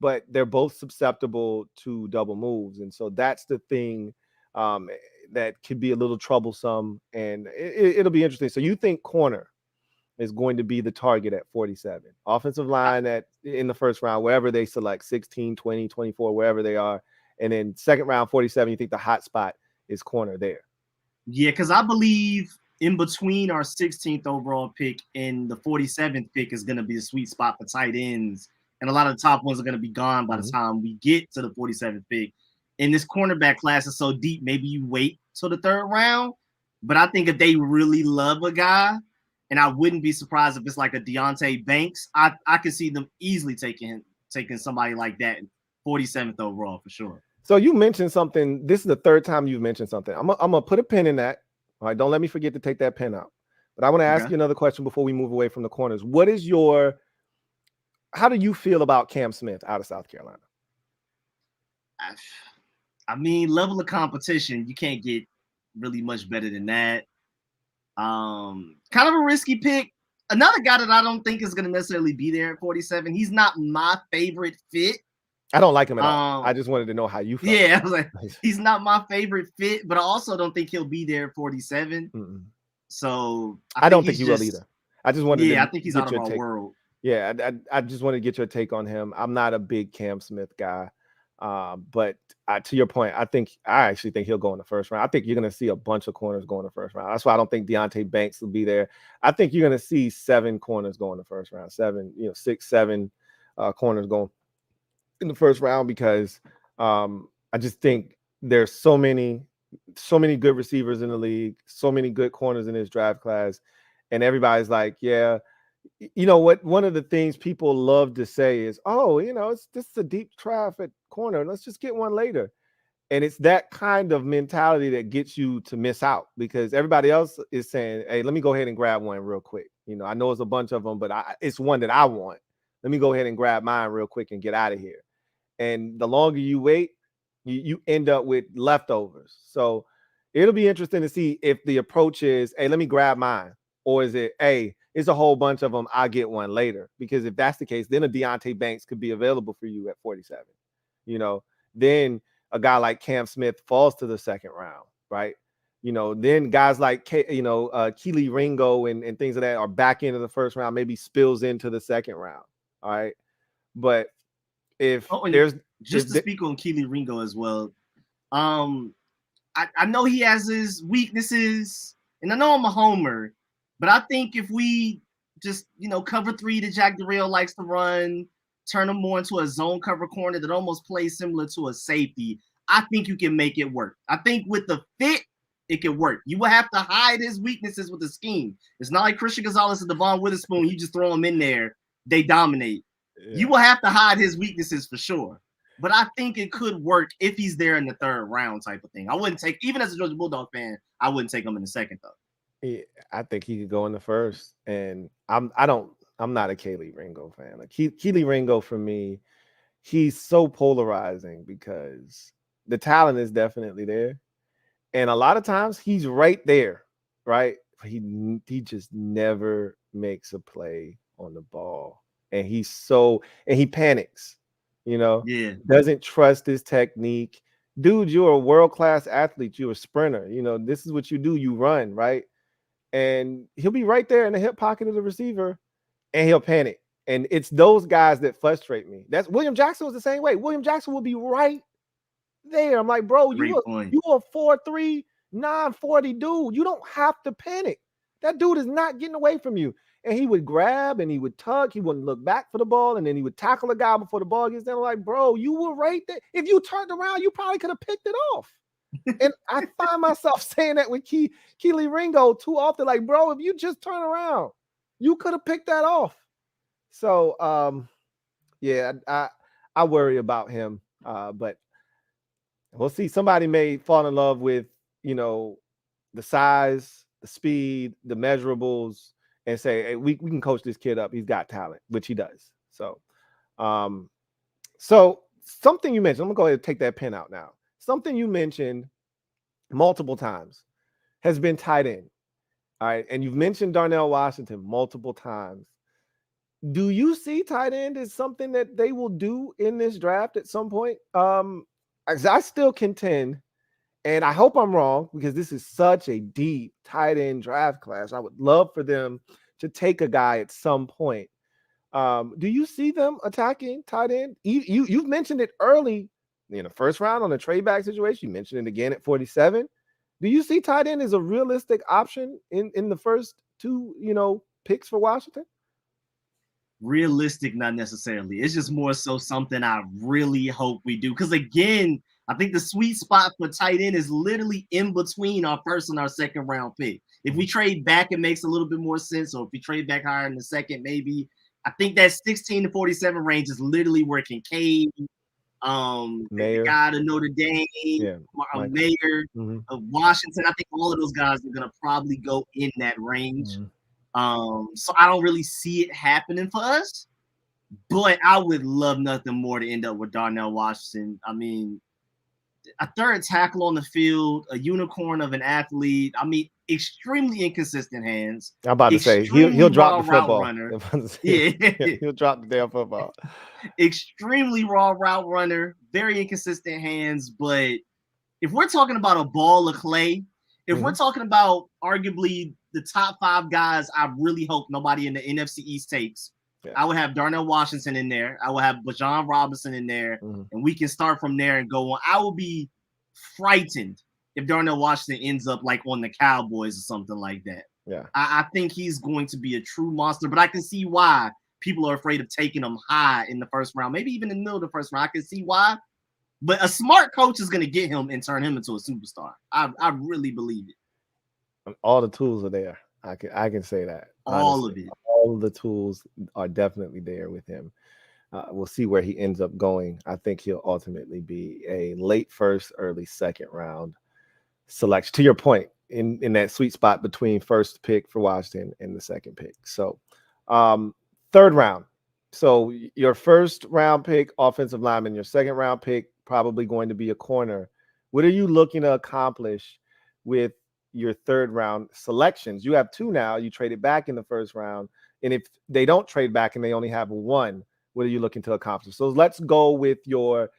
but they're both susceptible to double moves. And so that's the thing that could be a little troublesome, and it'll be interesting. So you think corner is going to be the target at 47? Offensive line in the first round, wherever they select, 16, 20, 24, wherever they are. And then second round, 47, you think the hot spot is corner there? Yeah, because I believe in between our 16th overall pick and the 47th pick is going to be a sweet spot for tight ends. And a lot of the top ones are going to be gone by the time we get to the 47th pick. And this cornerback class is so deep, maybe you wait till the 3rd round. But I think if they really love a guy, and I wouldn't be surprised if it's like a Deonte Banks, I could see them easily taking somebody like that, 47th overall for sure. So you mentioned something. This is the 3rd time you've mentioned something. I'm going to put a pin in that. All right, don't let me forget to take that pin out. But I want to ask you another question before we move away from the corners. How do you feel about Cam Smith out of South Carolina? I mean, level of competition, you can't get really much better than that. Kind of a risky pick. Another guy that I don't think is going to necessarily be there at 47. He's not my favorite fit. I don't like him at all. I just wanted to know how you felt. Yeah, I was like, he's not my favorite fit, but I also don't think he'll be there at 47. So I don't think he will either. I just wanted to I think he's out of our world. Yeah, I just wanted to get your take on him. I'm not a big Cam Smith guy. But to your point, I actually think he'll go in the first round. I think you're going to see a bunch of corners go in the first round. That's why I don't think Deonte Banks will be there. I think you're going to see 7 corners go in the first round, 6, 7 corners going in the first round, because I just think there's so many good receivers in the league, so many good corners in this draft class, and everybody's like, yeah. You know what? One of the things people love to say is, "Oh, it's just a deep draft at corner. Let's just get one later." And it's that kind of mentality that gets you to miss out, because everybody else is saying, "Hey, let me go ahead and grab one real quick." I know it's a bunch of them, but it's one that I want. Let me go ahead and grab mine real quick and get out of here. And the longer you wait, you end up with leftovers. So it'll be interesting to see if the approach is, "Hey, let me grab mine," or is it, "Hey, it's a whole bunch of them, I'll get one later." Because if that's the case, then a Deonte Banks could be available for you at 47. Then a guy like Cam Smith falls to the second round, right? Then guys like Keely Ringo and things of that are back into the first round, maybe spills into the second round. All right. But if there's just to speak on Keely Ringo as well, I know he has his weaknesses, and I know I'm a homer, but I think if we just, cover 3 that Jack Durrell likes to run, turn him more into a zone cover corner that almost plays similar to a safety, I think you can make it work. I think with the fit, it can work. You will have to hide his weaknesses with the scheme. It's not like Christian Gonzalez and Devon Witherspoon. You just throw them in there, they dominate. Yeah. You will have to hide his weaknesses for sure. But I think it could work if he's there in the third round type of thing. I wouldn't take, even as a Georgia Bulldog fan, I wouldn't take him in the second though. Yeah, I think he could go in the first. And I'm not a Keely Ringo fan. Like Keely Ringo, for me, he's so polarizing because the talent is definitely there. And a lot of times he's right there, right? He just never makes a play on the ball. And he panics, doesn't trust his technique. Dude, you're a world-class athlete. You're a sprinter. This is what you do. You run, right? And he'll be right there in the hip pocket of the receiver, and he'll panic. And it's those guys that frustrate me. That's William Jackson was the same way. William Jackson will be right there. I'm like, bro, you a 4'3", 940 dude. You don't have to panic. That dude is not getting away from you. And he would grab and he would tug. He wouldn't look back for the ball, and then he would tackle a guy before the ball gets down. Like, bro, you were right there. If you turned around, you probably could have picked it off. And I find myself saying that with Keely Ringo too often. Like, bro, if you just turn around, you could have picked that off. So, yeah, I worry about him. But we'll see. Somebody may fall in love with, the size, the speed, the measurables, and say, "Hey, we can coach this kid up. He's got talent," which he does. So, something you mentioned, I'm gonna go ahead and take that pen out now. Something you mentioned multiple times has been tight end. All right. And you've mentioned Darnell Washington multiple times. Do you see tight end as something that they will do in this draft at some point? I still contend, and I hope I'm wrong, because this is such a deep tight end draft class. I would love for them to take a guy at some point. Do you see them attacking tight end? You've mentioned it early in the first round on the trade back situation. You mentioned it again at 47. Do you see tight end as a realistic option in the first 2, picks for Washington? Realistic, not necessarily. It's just more so something I really hope we do. Because again, I think the sweet spot for tight end is literally in between our first and our second round pick. If we trade back, it makes a little bit more sense. Or if we trade back higher in the second, maybe. I think that 16 to 47 range is literally where Kincaid, the guy to Notre Dame, Mayer, of Washington. I think all of those guys are going to probably go in that range. So I don't really see it happening for us, but I would love nothing more to end up with Darnell Washington. I mean, a third tackle on the field, a unicorn of an athlete. I mean, extremely inconsistent hands. I'm about to say he'll drop the football. He'll drop the damn football. Extremely raw route runner, very inconsistent hands. But if we're talking about a ball of clay, if we're talking about arguably the top 5 guys, I really hope nobody in the NFC East takes. Yeah. I would have Darnell Washington in there. I would have Bijan Robinson in there, and we can start from there and go on. I will be frightened if Darnell Washington ends up like on the Cowboys or something like that. Yeah. I think he's going to be a true monster, but I can see why people are afraid of taking him high in the first round, maybe even in the middle of the first round. I can see why. But a smart coach is going to get him and turn him into a superstar. I really believe it. All the tools are there. I can say that. All Honestly. of it. All of the tools are definitely there with him. We'll see where he ends up going. I think he'll ultimately be a late first, early second round selection. To your point, in that sweet spot between first pick for Washington and the second pick. So, third round. So your first round pick, offensive lineman. Your second round pick, probably going to be a corner. What are you looking to accomplish with your third round selections? You have two now. You traded back in the first round. And if they don't trade back and they only have one, what are you looking to accomplish? So let's go with your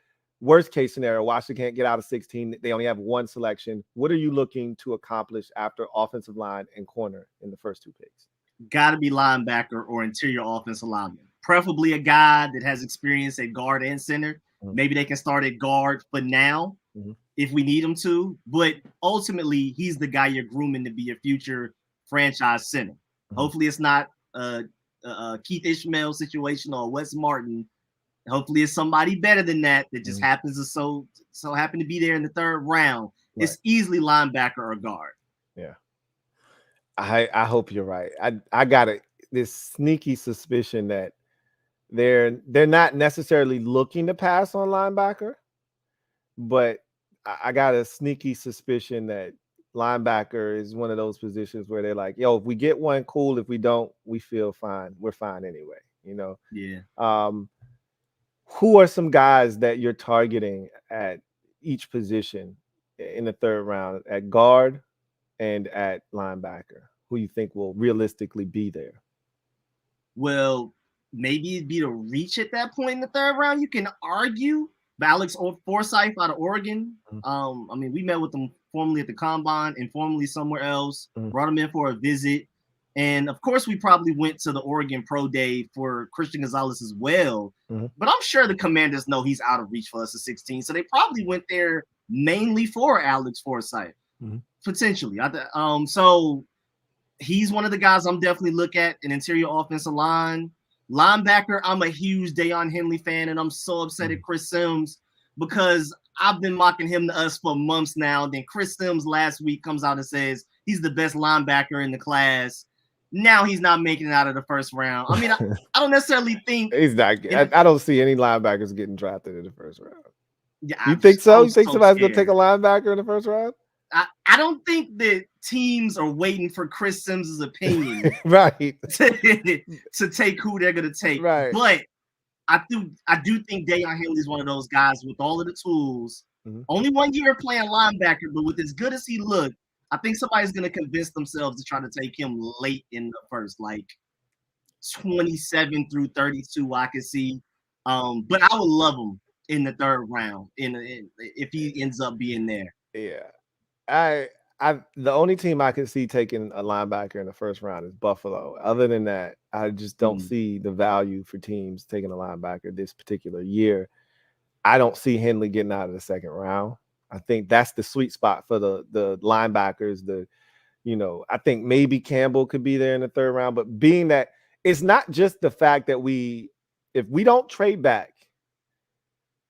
worst case scenario. Washington can't get out of 16. They only have one selection. What are you looking to accomplish after offensive line and corner in the first two picks? Got to be linebacker or interior offensive lineman. Preferably a guy that has experience at guard and center. Maybe they can start at guard for now if we need him to. But ultimately, he's the guy you're grooming to be a future franchise center. Hopefully, it's not a Keith Ishmael situation or Wes Martin. Hopefully, it's somebody better than that just happens to so happen to be there in the third round. Right. It's easily linebacker or guard. Yeah. I hope you're right. I got this sneaky suspicion that they're not necessarily looking to pass on linebacker, but I got a sneaky suspicion that linebacker is one of those positions where they're like, yo, if we get one, cool. If we don't, we feel fine. We're fine anyway, you know? Yeah. Who are some guys that you're targeting at each position in the third round at guard and at linebacker? Who you think will realistically be there? Well, maybe it'd be to reach at that point in the third round. You can argue Alex Forsyth out of Oregon. I mean, we met with him formally at the Combine, informally somewhere else, brought him in for a visit. And of course, we probably went to the Oregon Pro Day for Christian Gonzalez as well. But I'm sure the Commanders know he's out of reach for us at 16. So they probably went there mainly for Alex Forsyth, potentially. So he's one of the guys I'm definitely look at, an interior offensive line. Linebacker, I'm a huge Deion Henley fan, and I'm so upset at Chris Sims because I've been mocking him to us for months now. Then Chris Sims last week comes out and says he's the best linebacker in the class. Now he's not making it out of the first round. I mean, I don't necessarily think he's not. I don't see any linebackers getting drafted in the first round. Yeah, you think so? You think somebody's gonna take a linebacker in the first round? I don't think that teams are waiting for Chris Sims' opinion right to take who they're gonna take. Right. But I do think Deion Henley is one of those guys with all of the tools. Only 1 year playing linebacker, but with as good as he looked, I think somebody's gonna convince themselves to try to take him late in the first, like 27 through 32. I can see, but I would love him in the third round if he ends up being there. Yeah. The only team I could see taking a linebacker in the first round is Buffalo. Other than that, I just don't see the value for teams taking a linebacker this particular year. I don't see Henley getting out of the second round. I think that's the sweet spot for the linebackers. I think maybe Campbell could be there in the third round, but being that it's not just the fact that if we don't trade back,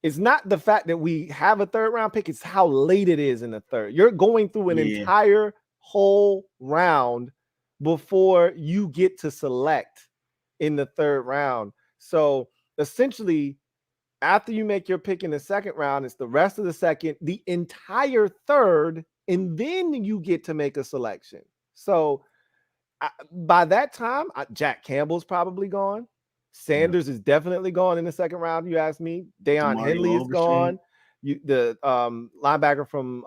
it's not the fact that we have a third round pick. It's how late it is in the third. You're going through an entire whole round before you get to select in the third round. So essentially, after you make your pick in the second round, it's the rest of the second, the entire third, and then you get to make a selection. So by that time, Jack Campbell's probably gone. Sanders is definitely gone in the second round. You ask me. Deion Henley is gone. The linebacker from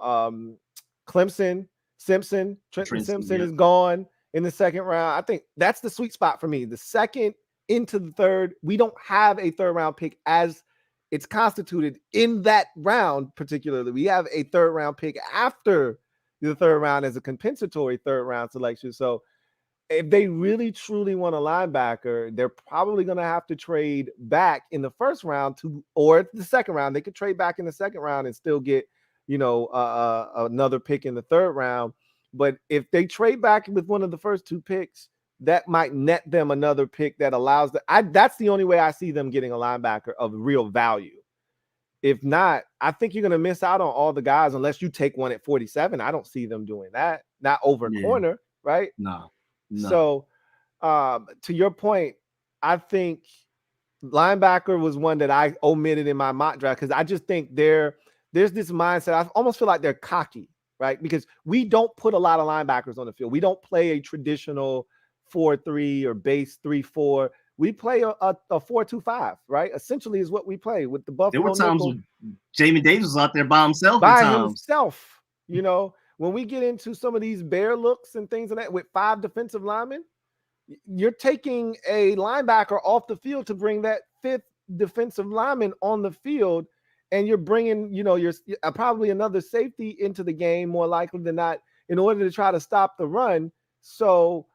Clemson, Trenton Simpson is gone in the second round. I think that's the sweet spot for me. The second into the third, we don't have a third round pick as it's constituted in that round. Particularly, we have a third round pick after the third round as a compensatory third round selection. So if they really truly want a linebacker, they're probably going to have to trade back in the first round or the second round. They could trade back in the second round and still get, another pick in the third round. But if they trade back with one of the first two picks, that might net them another pick that allows that's the only way I see them getting a linebacker of real value. If not, I think you're going to miss out on all the guys unless you take one at 47. I don't see them doing that. Not over corner, right? No. So, to your point, I think linebacker was one that I omitted in my mock draft because I just think there's this mindset. I almost feel like they're cocky, right? Because we don't put a lot of linebackers on the field. We don't play a traditional 4-3 or base 3-4. We play a 4-2-5, right? Essentially is what we play with the Buffalo There were times nickel. when Jamie Davis was out there by himself When we get into some of these bear looks and things like that with 5 defensive linemen, you're taking a linebacker off the field to bring that 5th defensive lineman on the field, and you're bringing, you're probably another safety into the game more likely than not in order to try to stop the run. So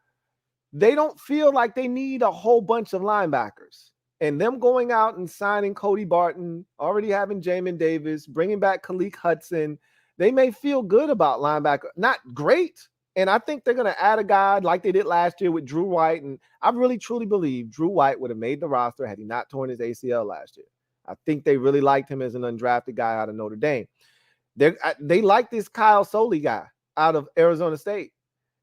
they don't feel like they need a whole bunch of linebackers. And them going out and signing Cody Barton, already having Jamin Davis, bringing back Khaleke Hudson, they may feel good about linebacker. Not great. And I think they're going to add a guy like they did last year with Drew White. And I really, truly believe Drew White would have made the roster had he not torn his ACL last year. I think they really liked him as an undrafted guy out of Notre Dame. They like this Kyle Soley guy out of Arizona State.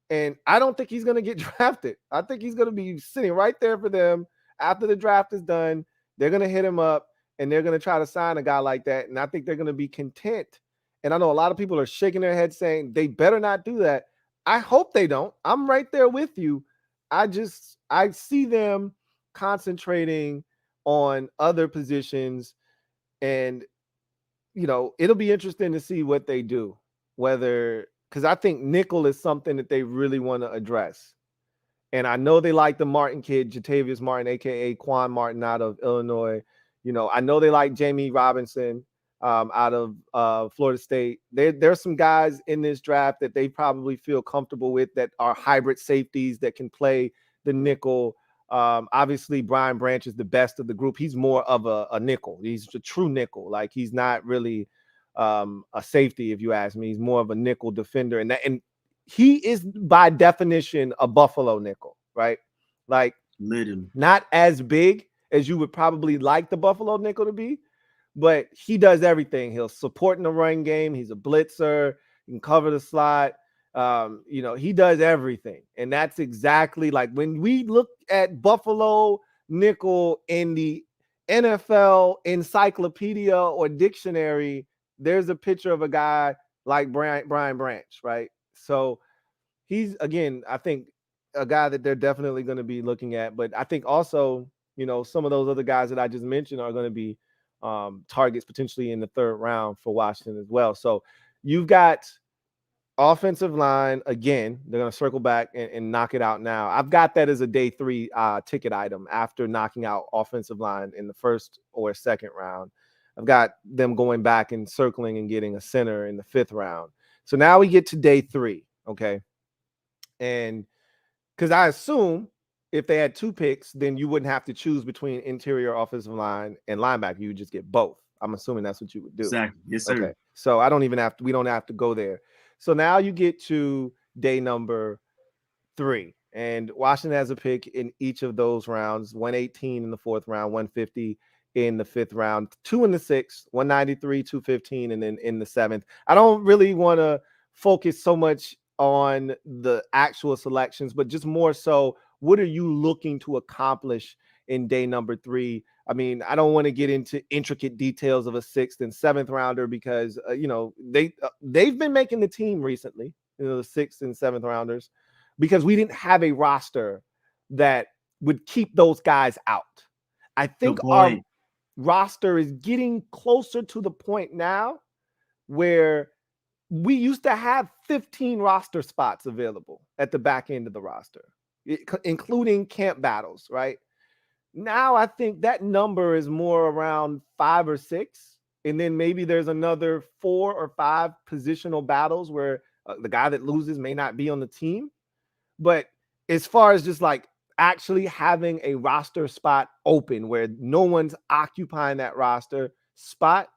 And I don't think he's going to get drafted. I think he's going to be sitting right there for them after the draft is done. They're going to hit him up, and they're going to try to sign a guy like that. And I think they're going to be content. And I know a lot of people are shaking their heads saying they better not do that. I hope they don't. I'm right there with you. I see them concentrating on other positions, and it'll be interesting to see what they do. Because I think nickel is something that they really want to address. And I know they like the Martin kid, Jatavius Martin, a.k.a. Quan Martin out of Illinois. I know they like Jamie Robinson out of Florida State. There's some guys in this draft that they probably feel comfortable with that are hybrid safeties that can play the nickel. Obviously, Brian Branch is the best of the group. He's more of a nickel. He's a true nickel. Like, he's not really a safety, if you ask me. He's more of a nickel defender. And he is, by definition, a Buffalo nickel, right? Like, literally not as big as you would probably like the Buffalo nickel to be, but he does everything. He'll support in the run game. He's a blitzer. He can cover the slot. He does everything. And that's exactly like when we look at Buffalo nickel in the NFL encyclopedia or dictionary, there's a picture of a guy like Brian Branch, right? So he's, again, I think a guy that they're definitely going to be looking at. But I think also, some of those other guys that I just mentioned are going to be targets potentially in the third round for Washington as well. So you've got offensive line. Again, they're going to circle back and knock it out now. I've got that as a day 3 ticket item after knocking out offensive line in the first or second round. I've got them going back and circling and getting a center in the 5th round. So now we get to day 3, okay? And because I assume if they had 2 picks, then you wouldn't have to choose between interior offensive line and linebacker. You would just get both. I'm assuming that's what you would do. Exactly. Yes, sir. Okay. So we don't have to go there. So now you get to day number 3. And Washington has a pick in each of those rounds, 118 in the 4th round, 150 in the 5th round, 2 in the 6th, 193, 215, and then in the 7th. I don't really want to focus so much on the actual selections, but just more so, what are you looking to accomplish in day number 3? I mean, I don't want to get into intricate details of a 6th and 7th rounder because, they've been making the team recently, the 6th and 7th rounders, because we didn't have a roster that would keep those guys out. I think our roster is getting closer to the point now where we used to have 15 roster spots available at the back end of the roster, including camp battles, right? Now I think that number is more around 5 or 6. And then maybe there's another 4 or 5 positional battles where the guy that loses may not be on the team. But as far as just like actually having a roster spot open where no one's occupying that roster spot,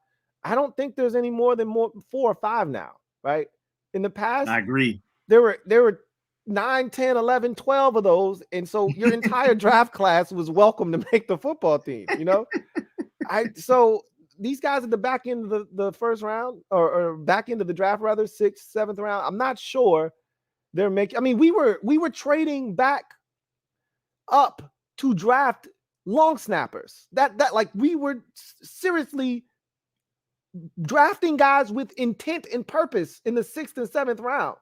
I don't think there's any more than 4 or 5 now, right? In the past, I agree. There were 9, 10, 11, 12 of those. And so your entire draft class was welcome to make the football team, you know? So these guys at the back end of the first round or back end of the draft, rather, 6th, 7th round, I'm not sure they're making. I mean, we were trading back up to draft long snappers. That like we were seriously drafting guys with intent and purpose in the 6th and 7th round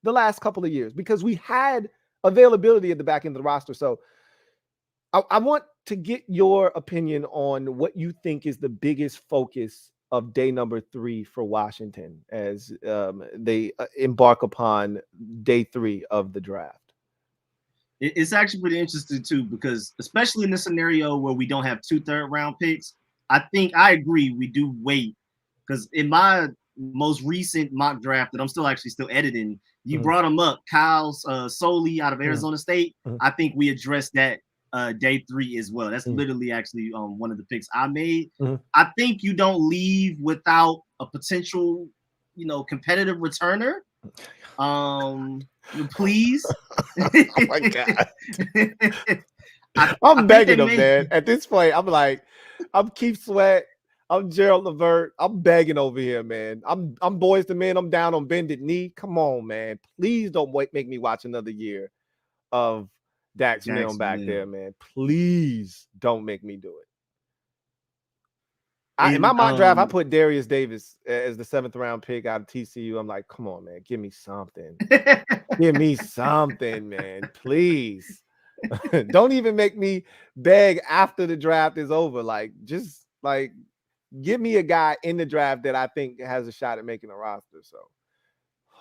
the last couple of years because we had availability at the back end of the roster. So I want to get your opinion on what you think is the biggest focus of day number 3 for Washington as they embark upon day 3 of the draft. It's actually pretty interesting too, because especially in the scenario where we don't have 2 third-round picks, I think I agree we do wait, because in my most recent mock draft that I'm still editing, you brought him up, Kyle Soley out of Arizona State. I think we addressed that day 3 as well. That's literally actually one of the picks I made. I think you don't leave without a potential, competitive returner. Please. Oh my God. I'm begging them, man. At this point, I'm like, I'm Keith Sweat. I'm Gerald Levert. I'm begging over here, man. I'm Boys to Men. I'm down on bended knee. Come on, man. Please don't make me watch another year of Dax Milne back there, man. Please don't make me do it. In my mock draft, I put Darius Davis as the 7th round pick out of TCU. I'm like, come on, man. Give me something. Give me something, man. Please. Don't even make me beg after the draft is over. Like, just like, give me a guy in the draft that I think has a shot at making a roster. So,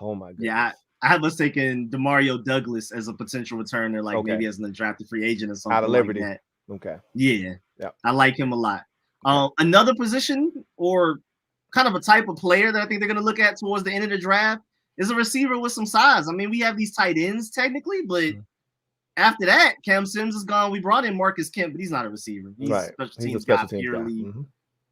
oh my goodness. Yeah, I was thinking DeMario Douglas as a potential returner, like maybe as an undrafted free agent or something out of Liberty. Like that. Okay. Yeah. Yep. I like him a lot. Another position or kind of a type of player that I think they're going to look at towards the end of the draft is a receiver with some size. I mean, we have these tight ends technically, but after that, Cam Sims is gone. We brought in Marcus Kemp, but he's not a receiver. He's a special teams guy purely.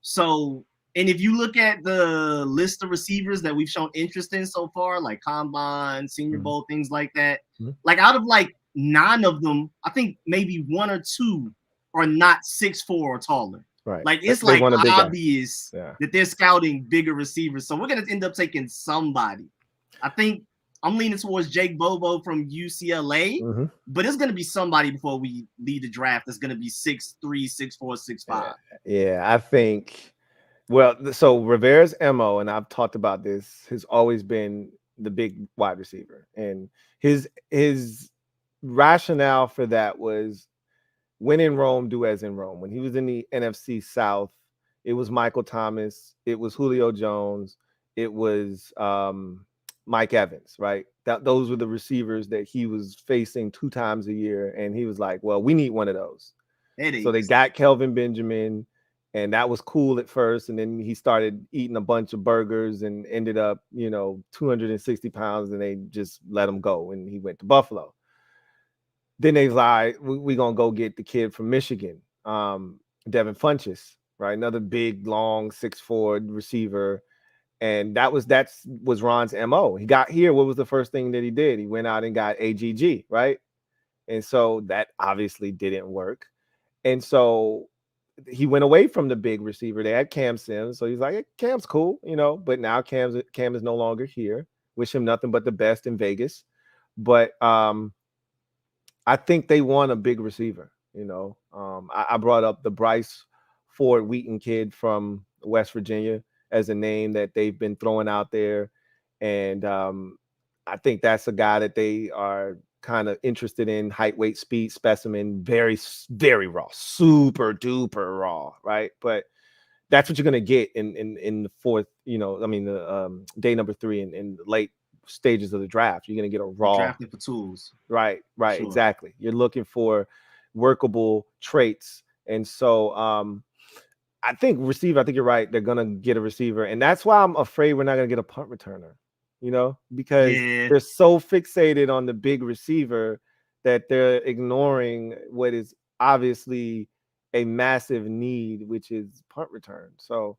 So, and if you look at the list of receivers that we've shown interest in so far, like Combine, Senior Bowl, things like that, like out of like 9 of them, I think maybe 1 or 2 are not 6'4" or taller. Right. Like it's like obvious that they're scouting bigger receivers. So we're gonna end up taking somebody. I think I'm leaning towards Jake Bobo from UCLA, but it's gonna be somebody before we leave the draft that's gonna be 6'3", 6'4", 6'5". Yeah, I think. Well, so Rivera's MO, and I've talked about this, has always been the big wide receiver, and his rationale for that was, when in Rome, do as in Rome. When he was in the NFC South, it was Michael Thomas, it was Julio Jones, it was Mike Evans, right? Those were the receivers that he was facing 2 times a year, and he was like, well, we need one of those. So they got Kelvin Benjamin, and that was cool at first, and then he started eating a bunch of burgers and ended up, 260 pounds, and they just let him go, and he went to Buffalo. Then they like, we're going to go get the kid from Michigan, Devin Funchess, right? Another big, long, 6'4" receiver. And that was Ron's MO. He got here. What was the first thing that he did? He went out and got AGG, right? And so that obviously didn't work. And so he went away from the big receiver. They had Cam Sims. So he's like, hey, Cam's cool, but now Cam is no longer here. Wish him nothing but the best in Vegas. But I think they want a big receiver. I brought up the Bryce Ford Wheaton kid from West Virginia as a name that they've been throwing out there. And I think that's a guy that they are kind of interested in. Height, weight, speed, specimen, very, very raw, super duper raw, right? But that's what you're going to get in the 4th, the day number 3 in the late stages of the draft. You're going to get a raw drafting for tools. Right, sure. Exactly. You're looking for workable traits. And so I think you're right. They're going to get a receiver. And that's why I'm afraid we're not going to get a punt returner, because they're so fixated on the big receiver that they're ignoring what is obviously a massive need, which is punt return. So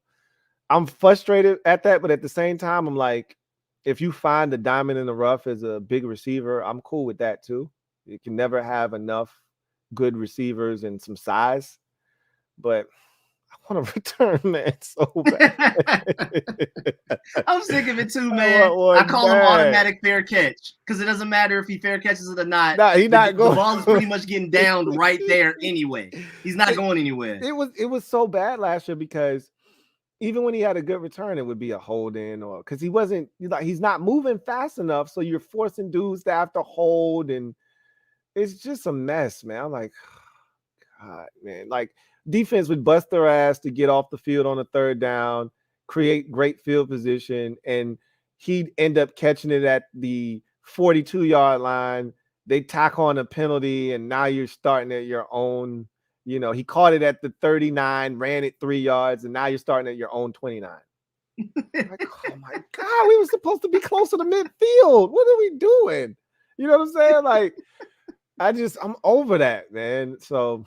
I'm frustrated at that, but at the same time, I'm like, if you find the diamond in the rough as a big receiver, I'm cool with that too. You can never have enough good receivers and some size, but I want to return man so bad. I'm sick of it too, I man. want I one call him bad. automatic fair catch because it doesn't matter if he fair catches it or not. Nah, he not The going. ball is pretty much getting downed right there anyway. He's not going anywhere. It was so bad last year because even when he had a good return, it would be a hold in, or because he wasn't like he's not moving fast enough, so you're forcing dudes to have to hold, and it's just a mess, man. I'm like, God, man, like defense would bust their ass to get off the field on a third down, create great field position, and he'd end up catching it at the 42-yard line. They tack on a penalty, and now you're starting at your own. You know, he caught it at the 39, ran it 3 yards, and now you're starting at your own 29. Like, oh my God, we were supposed to be closer to midfield. What are we doing? You know what I'm saying? Like, I'm over that, man. So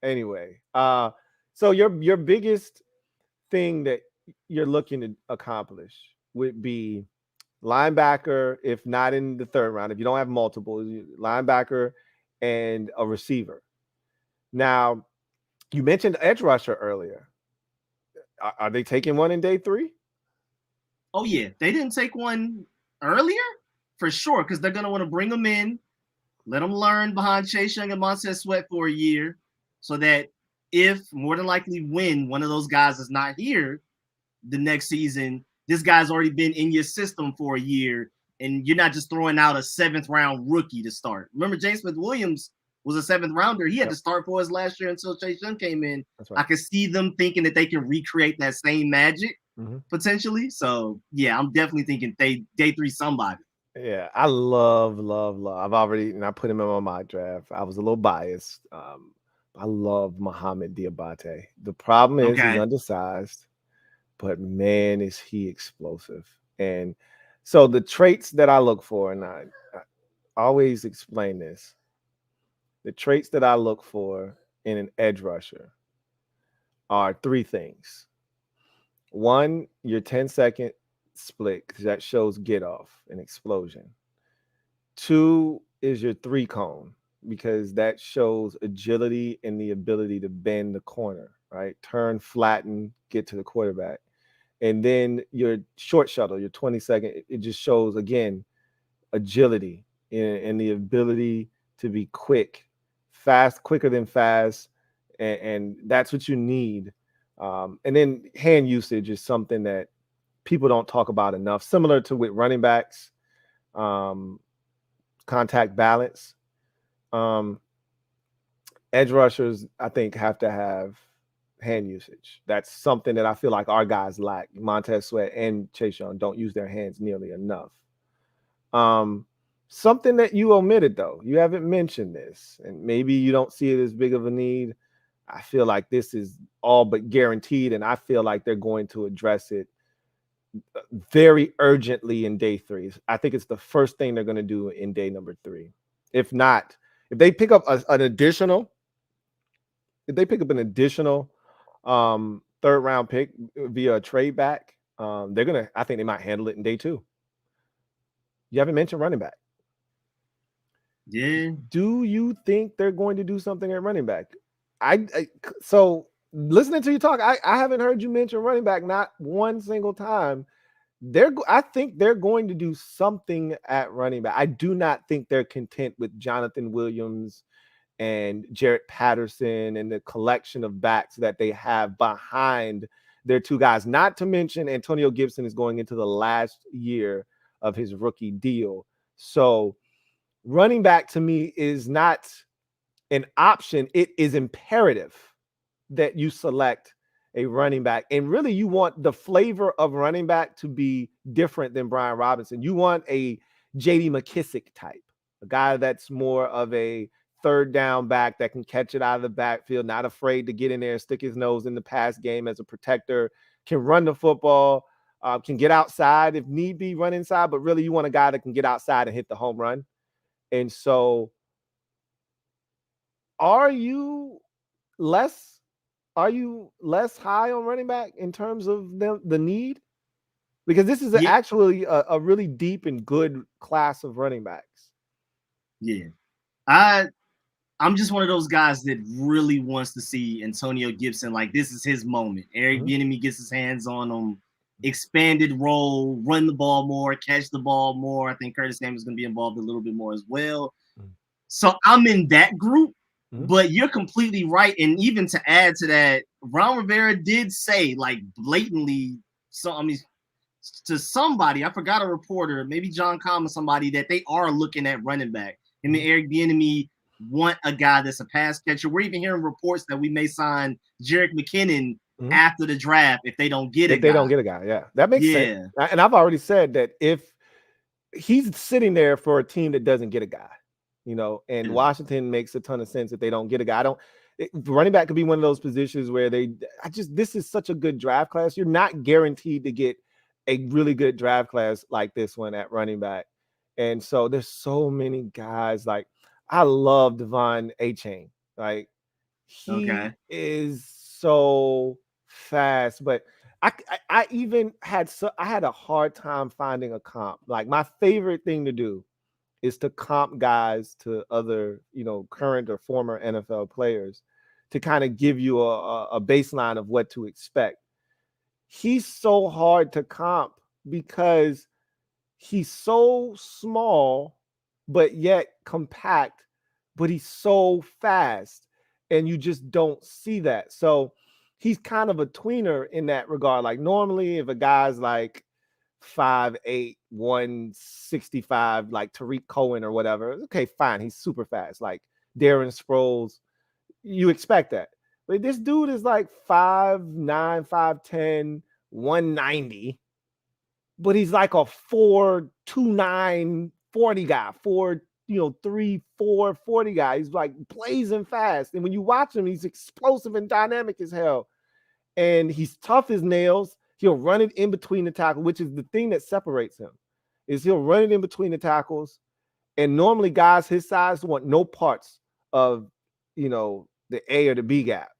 anyway, so your biggest thing that you're looking to accomplish would be linebacker, if not in the third round, if you don't have multiple, linebacker and a receiver. Now, you mentioned edge rusher earlier. Are they taking one in day 3? Oh yeah, they didn't take one earlier for sure because they're gonna want to bring them in, let them learn behind Chase Young and Montez Sweat for a year, so that if more than likely when one of those guys is not here the next season, this guy's already been in your system for a year, and you're not just throwing out a 7th round rookie to start. Remember, James Smith-Williams was a 7th rounder. He had to start for us last year until Chase Young came in. That's right. I could see them thinking that they can recreate that same magic potentially. So yeah, I'm definitely thinking day 3 somebody. Yeah, I love. I've already, and I put him in my mock draft. I was a little biased. I love Mohamed Diabate. The problem is he's undersized, but man, is he explosive. And so the traits that I look for, and I always explain this, the traits that I look for in an edge rusher are 3 things. 1, your 10-second split, because that shows get off and explosion. 2 is your 3 cone, because that shows agility and the ability to bend the corner, right? Turn, flatten, get to the quarterback. And then your short shuttle, your 20-second, it just shows, again, agility and the ability to be quick, fast, quicker than fast. And that's what you need. And then hand usage is something that people don't talk about enough, similar to with running backs, contact balance. Edge rushers, I think, have to have hand usage. That's something that I feel like our guys lack. Montez Sweat and Chase Young don't use their hands nearly enough. Something that you omitted, though, you haven't mentioned this, and maybe you don't see it as big of a need. I feel like this is all but guaranteed, and I feel like they're going to address it very urgently in day 3. I think it's the first thing they're going to do in day number 3. If not, if they pick up an additional third round pick via a trade back, I think they might handle it in day 2. You haven't mentioned running back. Yeah. Do you think they're going to do something at running back? So listening to you talk, I haven't heard you mention running back not one single time. I think they're going to do something at running back. I do not think they're content with Jonathan Williams and Jarrett Patterson and the collection of backs that they have behind their 2 guys. Not to mention Antonio Gibson is going into the last year of his rookie deal. So running back to me is not an option. It is imperative that you select a running back. And really, you want the flavor of running back to be different than Brian Robinson. You want a J.D. McKissick type, a guy that's more of a third down back that can catch it out of the backfield, not afraid to get in there and stick his nose in the pass game as a protector, can run the football, can get outside if need be, run inside. But really, you want a guy that can get outside and hit the home run. And so are you less high on running back in terms of the need? Because this is Yeah, actually a really deep and good class of running backs. yeah. I'm just one of those guys that really wants to see Antonio Gibson like this is his moment. Eric Bieniemy gets his hands on him, expanded role, run the ball more, catch the ball more. I think Curtis Samuel is going to be involved a little bit more as well. So I'm in that group, but you're completely right. And even to add to that, Ron Rivera did say like blatantly, so I mean, to somebody, I forgot a reporter, maybe John Com or somebody, that they are looking at running back. And the Eric Bieniemy want a guy that's a pass catcher. We're even hearing reports that we may sign Jerick McKinnon after the draft if they don't get a guy. If they don't get a guy, yeah, that makes sense. And I've already said that if he's sitting there for a team that doesn't get a guy, and Washington makes a ton of sense if they don't get a guy. Running back could be one of those positions where this is such a good draft class. You're not guaranteed to get a really good draft class like this one at running back. And so there's so many guys. Like, I love Devon A-Chain. Like, he is so fast, but I even had a hard time finding a comp. Like, my favorite thing to do is to comp guys to other, current or former NFL players to kind of give you a baseline of what to expect. He's so hard to comp because he's so small, but yet compact, but he's so fast, and you just don't see that. So he's kind of a tweener in that regard. Like, normally if a guy's like 5'8", 165, like Tariq Cohen or whatever, okay, fine, he's super fast. Like Darren Sproles, you expect that. But this dude is like 5'9", 5'10", 190, but he's like a 4'2'9", 40 guy, 4'3", 4", 40 guy. He's like blazing fast. And when you watch him, he's explosive and dynamic as hell. And he's tough as nails. He'll run it in between the tackles, which is the thing that separates him, is he'll run it in between the tackles. And normally guys his size want no parts of, the A or the B gap.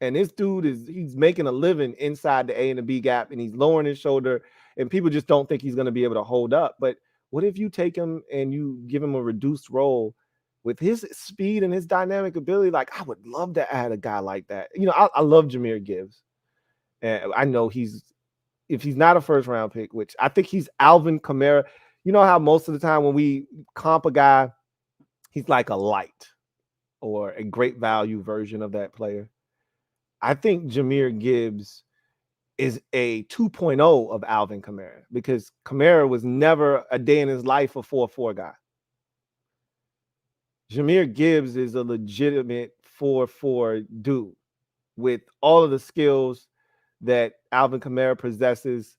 And this dude he's making a living inside the A and the B gap, and he's lowering his shoulder, and people just don't think he's going to be able to hold up. But what if you take him and you give him a reduced role with his speed and his dynamic ability? Like, I would love to add a guy like that. I love Jahmyr Gibbs. And I know if he's not a first round pick, which I think he's Alvin Kamara. You know how most of the time when we comp a guy, he's like a light or a great value version of that player. I think Jahmyr Gibbs is a 2.0 of Alvin Kamara, because Kamara was never a day in his life a 4-4 guy. Jahmyr Gibbs is a legitimate 4-4 dude with all of the skills that Alvin Kamara possesses.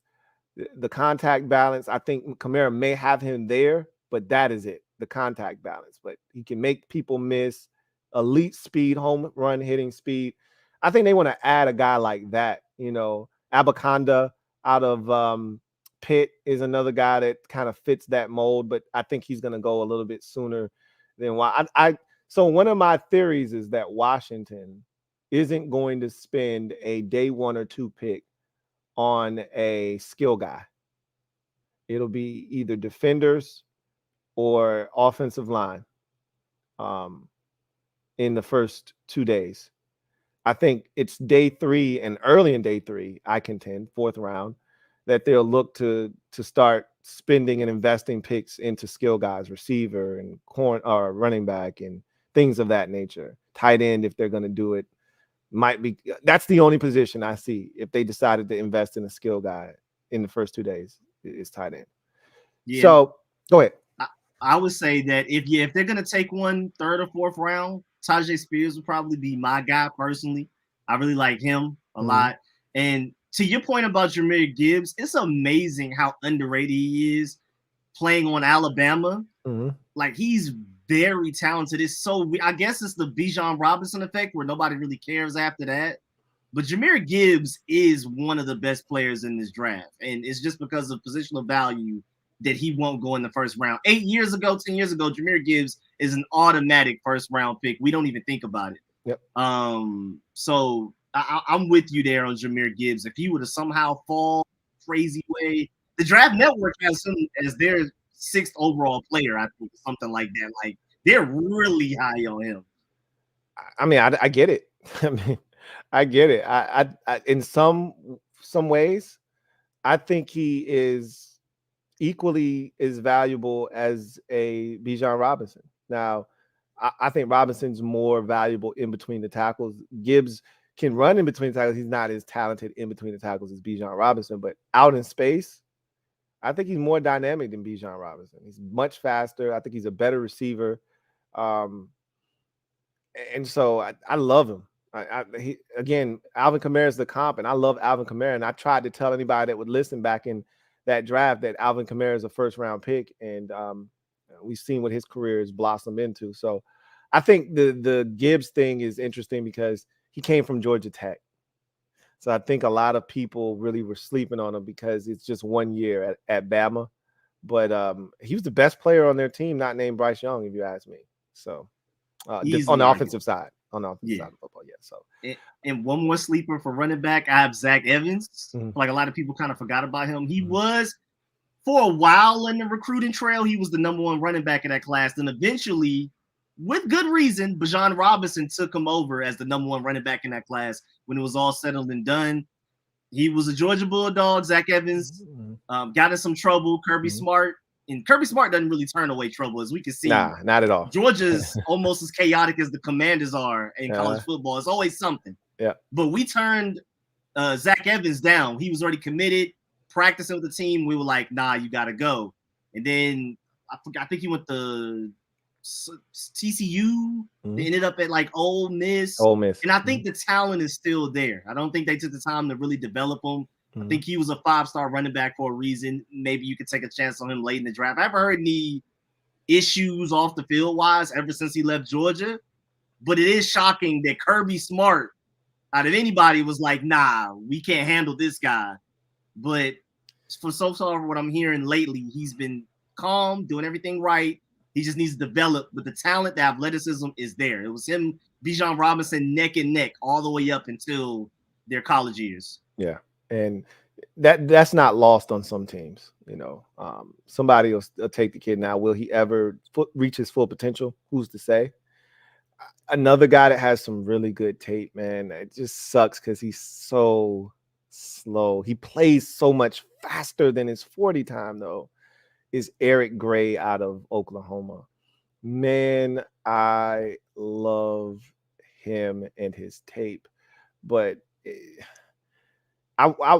The contact balance, I think Kamara may have him there, but that is it, the contact balance. But he can make people miss, elite speed, home run hitting speed. I think they want to add a guy like that. Abaconda out of Pitt is another guy that kind of fits that mold, but I think he's going to go a little bit sooner than why. So one of my theories is that Washington isn't going to spend a day 1 or 2 pick on a skill guy. It'll be either defenders or offensive line in the first 2 days. I think it's day 3 and early in day 3, I contend, 4th round, that they'll look to start spending and investing picks into skill guys, receiver and running back and things of that nature. Tight end, if they're going to do it, that's the only position I see if they decided to invest in a skill guy in the first 2 days, is tight end. Yeah. So go ahead. I would say that if they're going to take one 3rd or 4th round, Tyjae Spears would probably be my guy personally. I really like him a lot. And to your point about Jahmyr Gibbs, it's amazing how underrated he is playing on Alabama. Like, he's very talented. I guess it's the Bijan Robinson effect where nobody really cares after that. But Jahmyr Gibbs is one of the best players in this draft. And it's just because of positional value that he won't go in the first round. 8 years ago, 10 years ago, Jahmyr Gibbs is an automatic first round pick. We don't even think about it. Yep. So I'm with you there on Jahmyr Gibbs. If he would have somehow fall crazy way, the Draft Network has him as their 6th overall player, I think, something like that. Like, they're really high on him. I mean, I get it. I mean, I get it. I in some ways, I think he is equally as valuable as a Bijan Robinson. Now, I think Robinson's more valuable in between the tackles. Gibbs can run in between the tackles. He's not as talented in between the tackles as Bijan Robinson, but out in space, I think he's more dynamic than Bijan Robinson. He's much faster. I think he's a better receiver. And so I love him. Again, Alvin Kamara is the comp, and I love Alvin Kamara. And I tried to tell anybody that would listen back in that draft that Alvin Kamara is a first-round pick, and we've seen what his career has blossomed into. So I think the Gibbs thing is interesting because he came from Georgia Tech. So I think a lot of people really were sleeping on him because it's just 1 year at Bama. But he was the best player on their team, not named Bryce Young, if you ask me. So on the offensive side. On the offensive side of football, yeah. So and one more sleeper for running back, I have Zach Evans. Like, a lot of people kind of forgot about him. He was, for a while in the recruiting trail, he was the #1 running back in that class. Then eventually, with good reason, Bijan Robinson took him over as the #1 running back in that class when it was all settled and done. He was a Georgia Bulldog. Zach Evans got in some trouble. Kirby Smart. And Kirby Smart doesn't really turn away trouble, as we can see. Nah, not at all. Georgia's almost as chaotic as the Commanders are in college football. It's always something. Yeah. But we turned Zach Evans down. He was already committed, practicing with the team. We were like, nah, you got to go. And then I think he went to TCU. They ended up at like Ole Miss. And I think the talent is still there. I don't think they took the time to really develop him. I think he was a 5-star running back for a reason. Maybe you could take a chance on him late in the draft. I haven't heard any issues off the field wise ever since he left Georgia. But it is shocking that Kirby Smart, out of anybody, was like, nah, we can't handle this guy. But for so far, what I'm hearing lately, he's been calm, doing everything right. He just needs to develop. But the talent, the athleticism is there. It was him, Bijan Robinson, neck and neck all the way up until their college years. Yeah. And that's not lost on some teams. You know, somebody will take the kid now. Will he ever reach his full potential? Who's to say? Another guy that has some really good tape, man. It just sucks because he's so slow. He plays so much faster than his 40 time, though, is Eric Gray out of Oklahoma. Man, I love him and his tape. But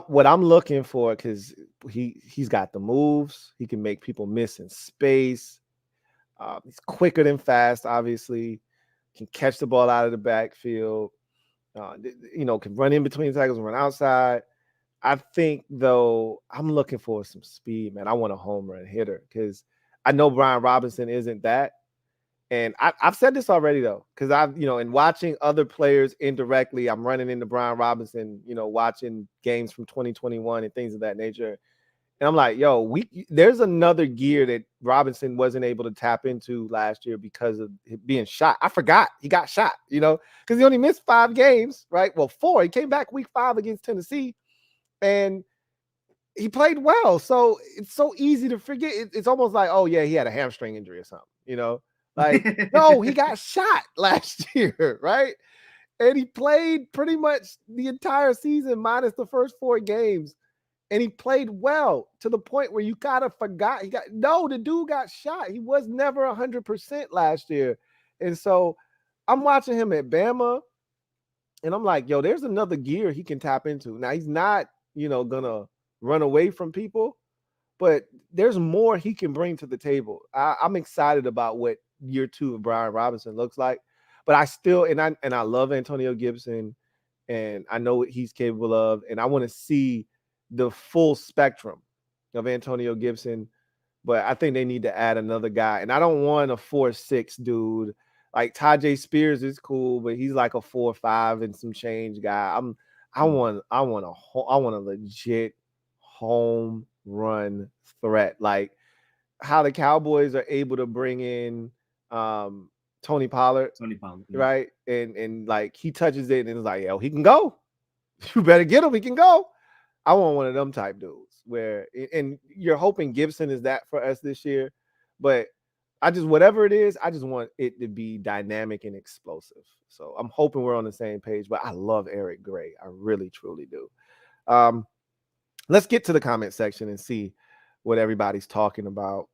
what I'm looking for, because he's got the moves, he can make people miss in space. He's quicker than fast, obviously. Can catch the ball out of the backfield. Can run in between tackles and run outside. I think, though, I'm looking for some speed, man. I want a home run hitter because I know Brian Robinson isn't that. And I've said this already, though, because in watching other players indirectly, I'm running into Brian Robinson, watching games from 2021 and things of that nature. And I'm like, there's another gear that Robinson wasn't able to tap into last year because of being shot. I forgot he got shot, because he only missed 5 games, right? Well, 4. He came back week 5 against Tennessee, and he played well. So it's so easy to forget. It's almost like, oh, yeah, he had a hamstring injury or something, Like, no, he got shot last year, right? And he played pretty much the entire season minus the first 4 games. And he played well to the point where you kind of forgot. The dude got shot. He was never 100% last year. And so I'm watching him at Bama, and I'm like, there's another gear he can tap into. Now, he's not, going to run away from people, but there's more he can bring to the table. I'm excited about what year 2 of Brian Robinson looks like. But I still, and I love Antonio Gibson, and I know what he's capable of, and I want to see the full spectrum of Antonio Gibson, but I think they need to add another guy. And I don't want a 4'6" dude. Like Tajay Spears is cool, but he's like a 4'5" and some change guy. I want a legit home run threat. Like how the Cowboys are able to bring in Tony Pollard, Yeah. right? And like he touches it and it's like, yo, he can go. You better get him. He can go. I want one of them type dudes where, and you're hoping Gibson is that for us this year, but whatever it is, I just want it to be dynamic and explosive. So I'm hoping we're on the same page, but I love Eric Gray. I really, truly do. Let's get to the comment section and see what everybody's talking about.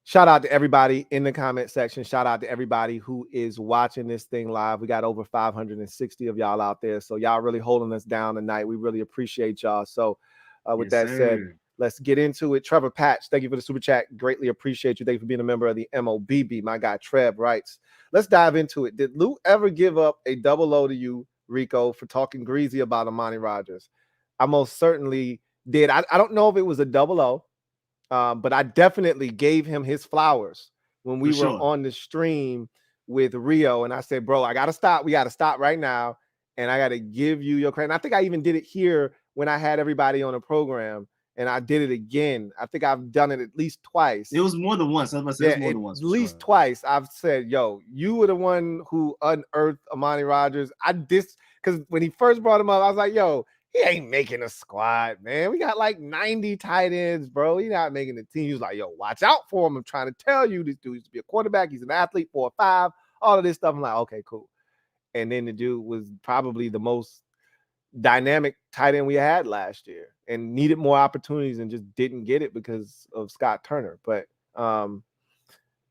Shout out to everybody in the comment section. Shout out to everybody who is watching this thing live. We got over 560 of y'all out there. So y'all really holding us down tonight. We really appreciate y'all. So with that said, let's get into it. Trevor Patch, thank you for the super chat. Greatly appreciate you. Thank you for being a member of the MOBB. My guy Trev writes, let's dive into it. Did Lou ever give up a double O to you, Rico, for talking greasy about Amani Rodgers? I most certainly did. I don't know if it was a double O. But I definitely gave him his flowers when we were on the stream with Rio. And I said, bro, I got to stop. We got to stop right now. And I got to give you your credit. And I think I even did it here when I had everybody on the program. And I did it again. I think I've done it at least twice. It was more than once. I was about to say it was more than once. At least twice. I've said, yo, you were the one who unearthed Amani Rodgers. Because when he first brought him up, I was like, yo, he ain't making a squad, man. We got like 90 tight ends, bro. He's not making the team. He was like, yo, watch out for him. I'm trying to tell you, this dude used to be a quarterback. He's an athlete, 4'5", all of this stuff. I'm like, okay, cool. And then the dude was probably the most dynamic tight end we had last year and needed more opportunities and just didn't get it because of Scott Turner. But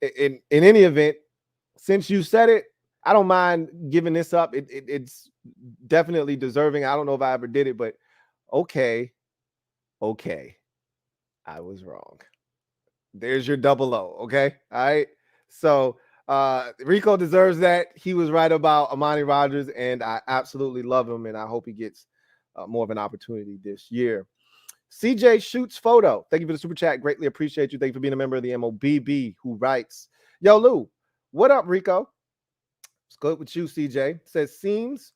in any event, since you said it, I don't mind giving this up. It's definitely deserving. I don't know if I ever did it, but okay. I was wrong. There's your double O, okay? All right. So Rico deserves that. He was right about Amani Rodgers, and I absolutely love him, and I hope he gets more of an opportunity this year. CJ Shoots Photo. Thank you for the super chat. Greatly appreciate you. Thank you for being a member of the MOBB, who writes, yo, Lou, what up, Rico? It's good with you, CJ. Says, seems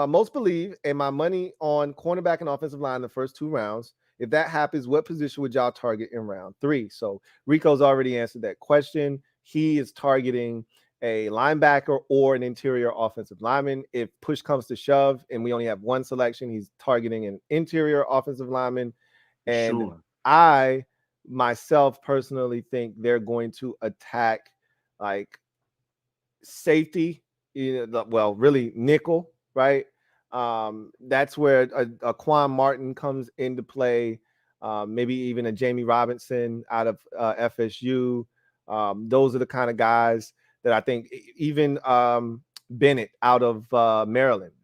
most believe and my money on cornerback and offensive line in the first 2 rounds. If that happens, what position would y'all target in round 3? So Rico's already answered that question. He is targeting a linebacker or an interior offensive lineman. If push comes to shove and we only have one selection, he's targeting an interior offensive lineman. And I myself personally think they're going to attack like safety, really nickel, right? That's where a Quan Martin comes into play. Maybe even a Jamie Robinson out of FSU. Those are the kind of guys that I think. Even Bennett out of Maryland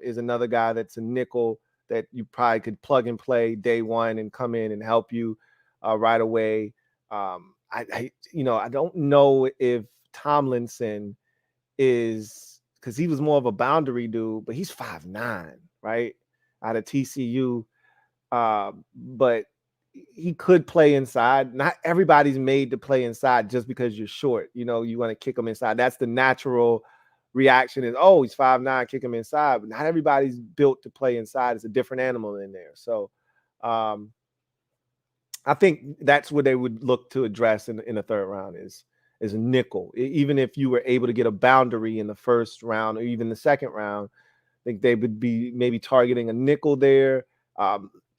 is another guy that's a nickel that you probably could plug and play day one and come in and help you right away. I don't know if Tomlinson is, because he was more of a boundary dude, but he's 5'9", right? Out of TCU. But he could play inside. Not everybody's made to play inside just because you're short. You want to kick him inside. That's the natural reaction is, oh, he's 5'9", kick him inside. But not everybody's built to play inside. It's a different animal in there. So I think that's what they would look to address in the 3rd round is a nickel. Even if you were able to get a boundary in the 1st round or even the 2nd round, I think they would be maybe targeting a nickel there.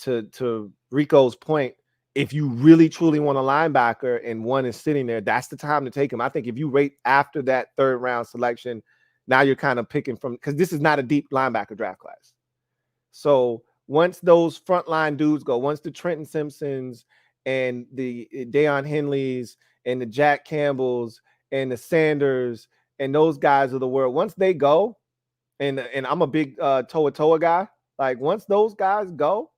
To Rico's point, if you really truly want a linebacker and one is sitting there, that's the time to take him. I think if you rate after that 3rd round selection, now you're kind of picking from, because this is not a deep linebacker draft class. So once those frontline dudes go, once the Trenton Simpsons and the Deion Henleys and the Jack Campbells and the Sanders and those guys of the world, once they go, and I'm a big Toa guy, like once those guys go,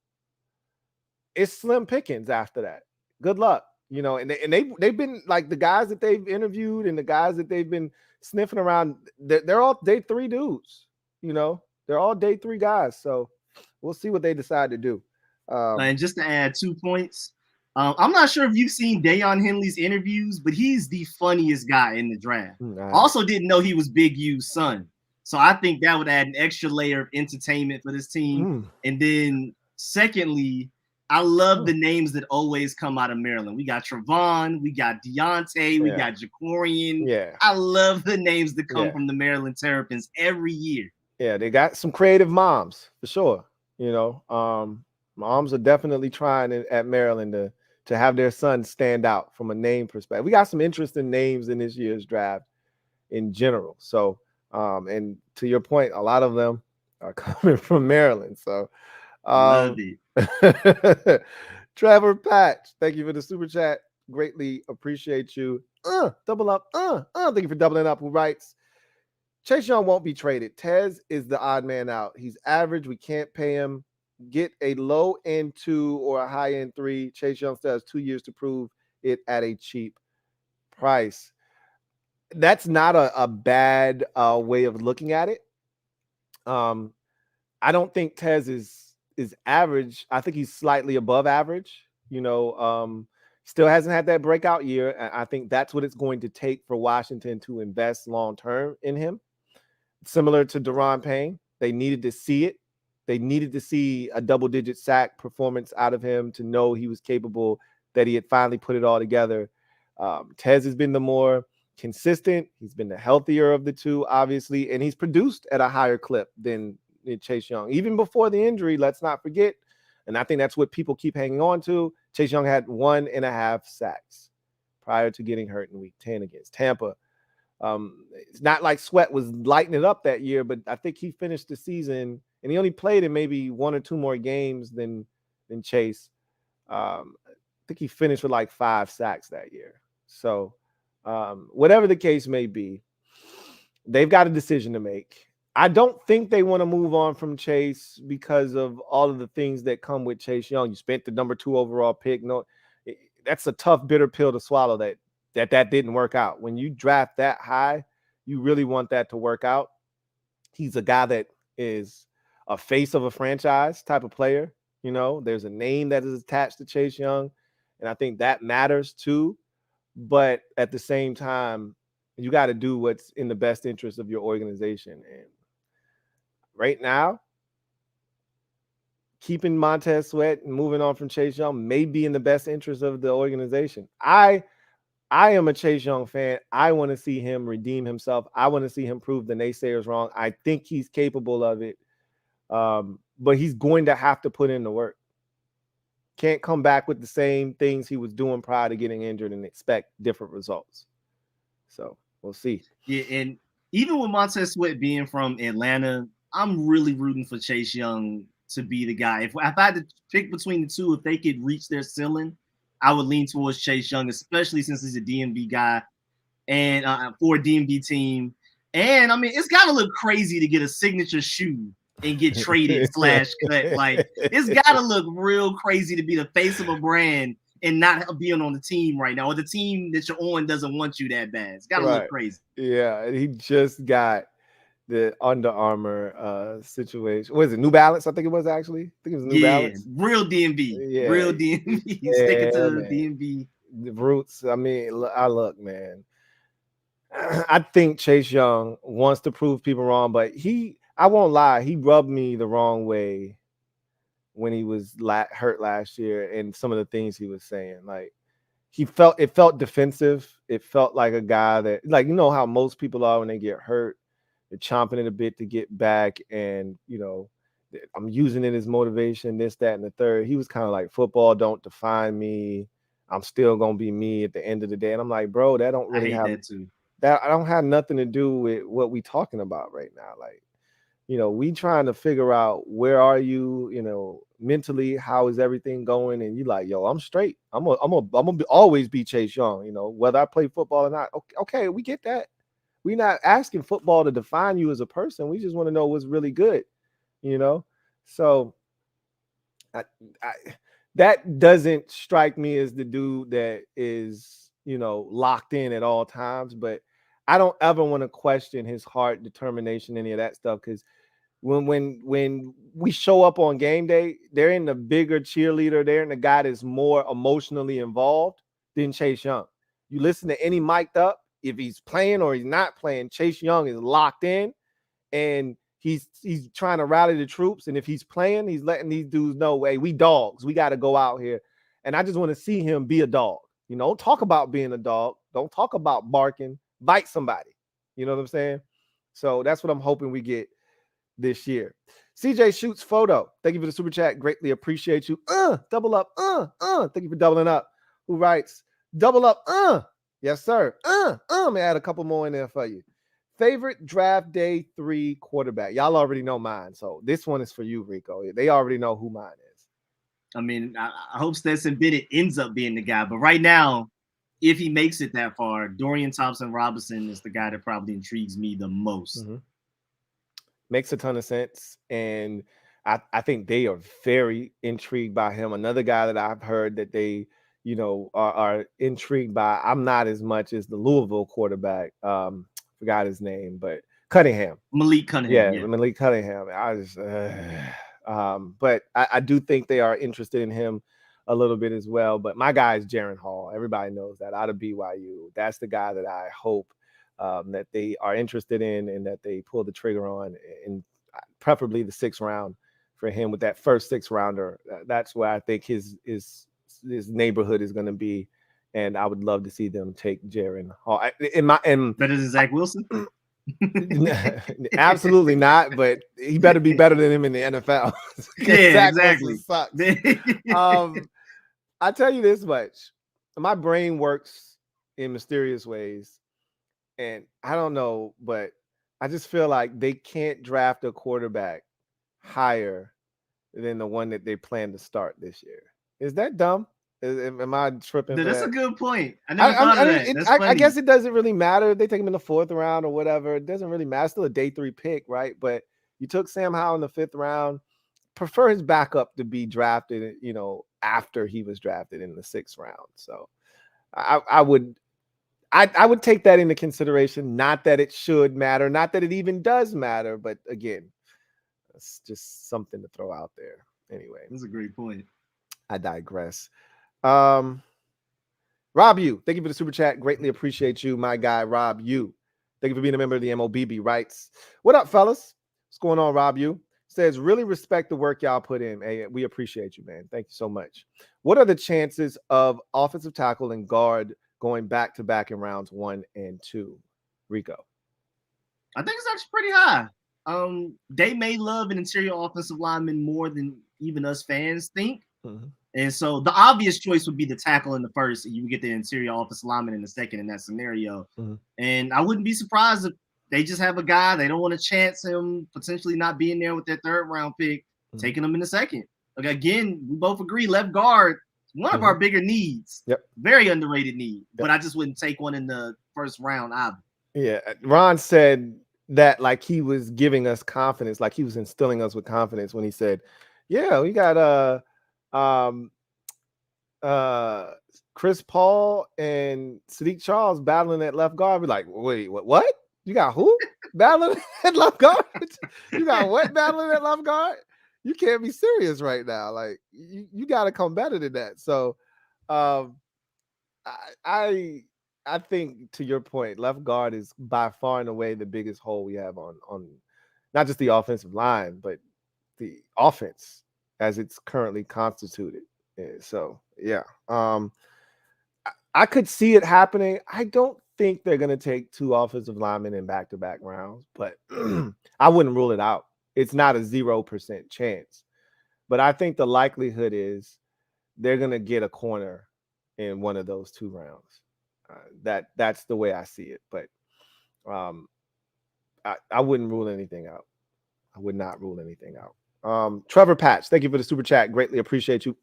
it's slim pickings after that. Good luck. And they've been like the guys that they've interviewed and the guys that they've been sniffing around, they're all day 3 dudes. They're all day 3 guys. So we'll see what they decide to do. And just to add 2 points, I'm not sure if you've seen Deion Henley's interviews, but he's the funniest guy in the draft. Nice. Also didn't know he was Big U's son. So I think that would add an extra layer of entertainment for this team. And then secondly, I love the names that always come out of Maryland. We got Trevon, we got Deontay, we got Jacorian. Yeah. I love the names that come Yeah. from the Maryland Terrapins every year. Yeah, they got some creative moms for sure. You know, moms are definitely trying at Maryland to have their sons stand out from a name perspective. We got some interesting names in this year's draft in general. So, and to your point, a lot of them are coming from Maryland. So, Love it. Trevor Patch, thank you for the super chat. Greatly appreciate you. Double up. Thank you for doubling up. Who writes? Chase Young won't be traded. Tez is the odd man out. He's average. We can't pay him. Get a low end 2 or a high end 3. Chase Young still has 2 years to prove it at a cheap price. That's not a bad way of looking at it. I don't think Tez is average. I think he's slightly above average. You know, still hasn't had that breakout year. I think that's what it's going to take for Washington to invest long term in him. Similar to Deron Payne, they needed to see it. They needed to see a double-digit sack performance out of him to know he was capable, that he had finally put it all together. Tez has been the more consistent. He's been the healthier of the two, obviously, and he's produced at a higher clip than Chase Young. Even before the injury, let's not forget, and I think that's what people keep hanging on to, Chase Young had 1.5 sacks prior to getting hurt in Week 10 against Tampa. It's not like Sweat was lighting it up that year, but I think he finished the season, and he only played in maybe 1 or 2 more games than Chase. I think he finished with like 5 sacks that year. So whatever the case may be, they've got a decision to make. I don't think they want to move on from Chase because of all of the things that come with Chase Young. You spent the number 2 overall pick. No, that's a tough, bitter pill to swallow that didn't work out. When you draft that high, you really want that to work out. He's a guy that is a face of a franchise type of player. You know, there's a name that is attached to Chase Young, and I think that matters too. But at the same time, you got to do what's in the best interest of your organization. And right now, keeping Montez Sweat and moving on from Chase Young may be in the best interest of the organization. I am a Chase Young fan. I want to see him redeem himself. I want to see him prove the naysayers wrong. I think he's capable of it, but he's going to have to put in the work. Can't come back with the same things he was doing prior to getting injured and expect different results. So we'll see. Yeah, and even with Montez Sweat being from Atlanta, I'm really rooting for Chase Young to be the guy. If I had to pick between the two, if they could reach their ceiling, I would lean towards Chase Young, especially since he's a DMV guy and for a DMV team. And I mean, it's got to look crazy to get a signature shoe and get traded / cut. Like, it's got to look real crazy to be the face of a brand and not being on the team right now, or the team that you're on doesn't want you that bad. It's got to look crazy. Yeah, he just got the Under Armour situation. What is it? New Balance? I think it was actually. I think it was New Balance. Real DMV. Yeah. Real DMV. Sticking to the DMV. The roots. I mean, look, man. I think Chase Young wants to prove people wrong, but I won't lie, he rubbed me the wrong way when he was hurt last year and some of the things he was saying. Like, it felt defensive. It felt like a guy that, like, you know how most people are when they get hurt, they're chomping it a bit to get back, and you know, I'm using it as motivation, this, that, and the third. He was kind of like, football don't define me. I'm still gonna be me at the end of the day. And I'm like, bro, that don't really have that. I don't have nothing to do with what we talking about right now. Like, you know, we trying to figure out where are you, you know, mentally, how is everything going? And you like, yo, I'm straight. I'm gonna always be Chase Young, you know, whether I play football or not. Okay, we get that. We're not asking football to define you as a person. We just want to know what's really good, you know? So that doesn't strike me as the dude that is, you know, locked in at all times, but I don't ever want to question his heart, determination, any of that stuff. Because when we show up on game day, they're in the bigger cheerleader. They're in the guy that's more emotionally involved than Chase Young. You listen to any mic'd up, if he's playing or he's not playing, Chase Young is locked in, and he's trying to rally the troops, and if he's playing, he's letting these dudes know, hey, we dogs, we got to go out here. And I just want to see him be a dog. You know, talk about being a dog. Don't talk about barking. Bite somebody. You know what I'm saying? So that's what I'm hoping we get this year. CJ Shoots Photo. Thank you for the super chat. Greatly appreciate you. Double up. Thank you for doubling up. Who writes, double up. Yes, sir. May add a couple more in there for you. Favorite draft day 3 quarterback. Y'all already know mine. So this one is for you, Rico. They already know who mine is. I mean, I hope Stetson Bennett ends up being the guy. But right now, if he makes it that far, Dorian Thompson-Robinson is the guy that probably intrigues me the most. Mm-hmm. Makes a ton of sense. And I think they are very intrigued by him. Another guy that I've heard that they, are intrigued by. I'm not as much as the Louisville quarterback. Forgot his name, but Cunningham. Malik Cunningham. Yeah. Malik Cunningham. But I do think they are interested in him a little bit as well. But my guy is Jaren Hall. Everybody knows that out of BYU. That's the guy that I hope that they are interested in and that they pull the trigger on, and preferably the 6th round for him with that first 6th rounder. That's where I think his neighborhood is going to be. And I would love to see them take Jaren Hall. Better than Zach Wilson? Absolutely not, but he better be better than him in the NFL. Yeah, exactly. Sucks. I tell you this much. My brain works in mysterious ways. And I don't know, but I just feel like they can't draft a quarterback higher than the one that they plan to start this year. Is that dumb? Am I tripping? That's a good point. I never thought of that. I guess it doesn't really matter if they take him in the 4th round or whatever. It doesn't really matter. It's still a day 3 pick, right? But you took Sam Howell in the 5th round. Prefer his backup to be drafted, after he was drafted in the 6th round. So I would take that into consideration. Not that it should matter, not that it even does matter, but again, it's just something to throw out there. Anyway, that's a great point. I digress. Rob U, thank you for the super chat. Greatly appreciate you, my guy, Rob U. Thank you for being a member of the MOBB. Writes, what up, fellas? What's going on, Rob U? Says, really respect the work y'all put in. Hey, we appreciate you, man. Thank you so much. What are the chances of offensive tackle and guard going back-to-back in rounds 1 and 2? Rico. I think it's actually pretty high. They may love an interior offensive lineman more than even us fans think. Mm-hmm. And so the obvious choice would be the tackle in the 1st, and you would get the interior offensive lineman in the 2nd in that scenario. Mm-hmm. And I wouldn't be surprised if they just have a guy, they don't want to chance him potentially not being there with their 3rd round pick, mm-hmm. taking him in the 2nd. Like, again, we both agree, left guard, one of our bigger needs. Yep. Very underrated need. Yep. But I just wouldn't take one in the 1st round either. Yeah. Ron said that like he was giving us confidence, like he was instilling us with confidence when he said, yeah, we got Chris Paul and Sadiq Charles battling at left guard. We're like, wait, what? You got who battling at left guard? You got what battling at left guard? You can't be serious right now. Like you got to come better than that. So, I think to your point, left guard is by far and away the biggest hole we have on not just the offensive line, but the offense as it's currently constituted. So yeah, I could see it happening. I don't think they're going to take 2 offensive linemen in back-to-back rounds, but I wouldn't rule it out. It's not a 0% chance, but I think the likelihood is they're going to get a corner in one of those 2 rounds. That's the way I see it, but I wouldn't rule anything out. I would not rule anything out. Trevor Patch, thank you for the super chat. Greatly appreciate you.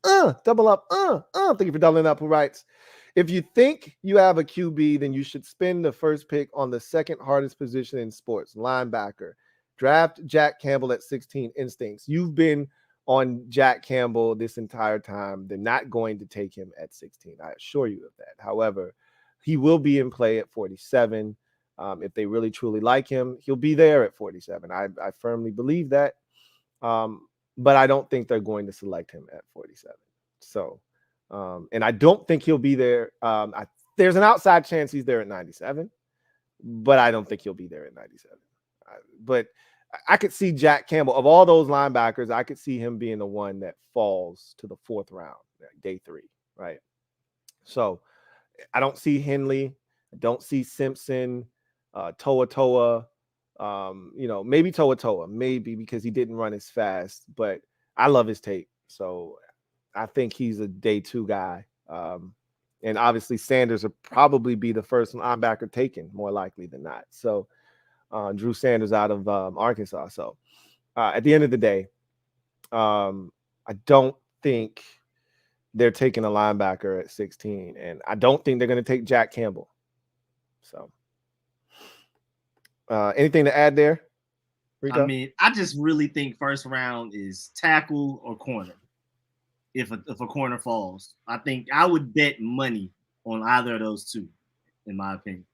Double up. Thank you for doubling up. Who writes, if you think you have a QB, then you should spend the 1st pick on the 2nd hardest position in sports, linebacker. Draft Jack Campbell at 16. Instincts. You've been on Jack Campbell this entire time. They're not going to take him at 16. I assure you of that. However, he will be in play at 47. If they really truly like him, he'll be there at 47. I firmly believe that. But I don't think they're going to select him at 47. So, and I don't think he'll be there. There's an outside chance he's there at 97, but I don't think he'll be there at 97. But I could see Jack Campbell, of all those linebackers, I could see him being the one that falls to the 4th round, day 3, right? So I don't see Henley. I don't see Simpson, Toa Toa. Maybe Toa Toa, maybe because he didn't run as fast, but I love his tape. So I think he's a day 2 guy. And obviously Sanders will probably be the first linebacker taken, more likely than not. So Drew Sanders out of Arkansas. So at the end of the day, I don't think they're taking a linebacker at 16, and I don't think they're going to take Jack Campbell. So anything to add there, Rico? I mean, I just really think first round is tackle or corner. If a corner falls, I think I would bet money on either of those two, in my opinion.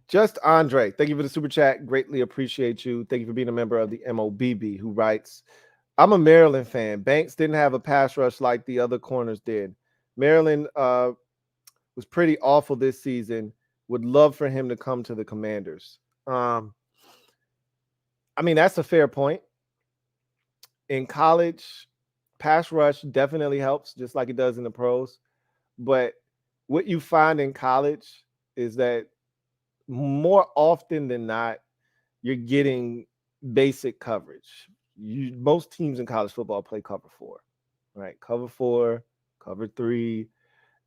Just Andre, thank you for the super chat. Greatly appreciate you. Thank you for being a member of the MOBB, who writes, I'm a Maryland fan. Banks didn't have a pass rush like the other corners did. Maryland was pretty awful this season. Would love for him to come to the Commanders. I mean, that's a fair point. In college, pass rush definitely helps, just like it does in the pros. But what you find in college is that more often than not, you're getting basic coverage. Most teams in college football play cover 4, right? Cover 4, cover 3,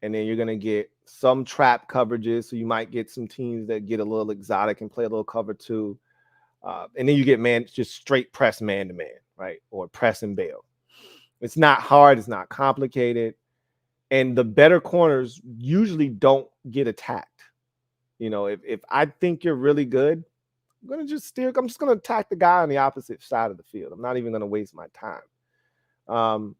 and then you're going to get some trap coverages. So you might get some teams that get a little exotic and play a little cover 2. And then you get just straight press man-to-man, right? Or press and bail. It's not hard. It's not complicated. And the better corners usually don't get attacked. If I think you're really good, I'm just going to attack the guy on the opposite side of the field. I'm not even going to waste my time.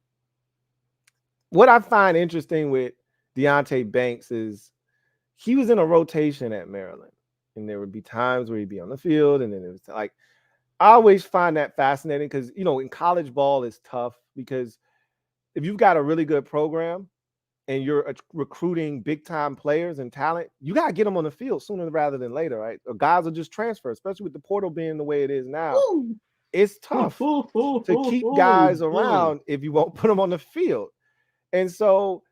What I find interesting with Deonte Banks is he was in a rotation at Maryland, and there would be times where he'd be on the field, and then it was like, I always find that fascinating because, in college ball it's tough because if you've got a really good program and you're recruiting big time players and talent, you got to get them on the field sooner rather than later, right? Or guys will just transfer, especially with the portal being the way it is now. Ooh. It's tough to keep guys around if you won't put them on the field. And so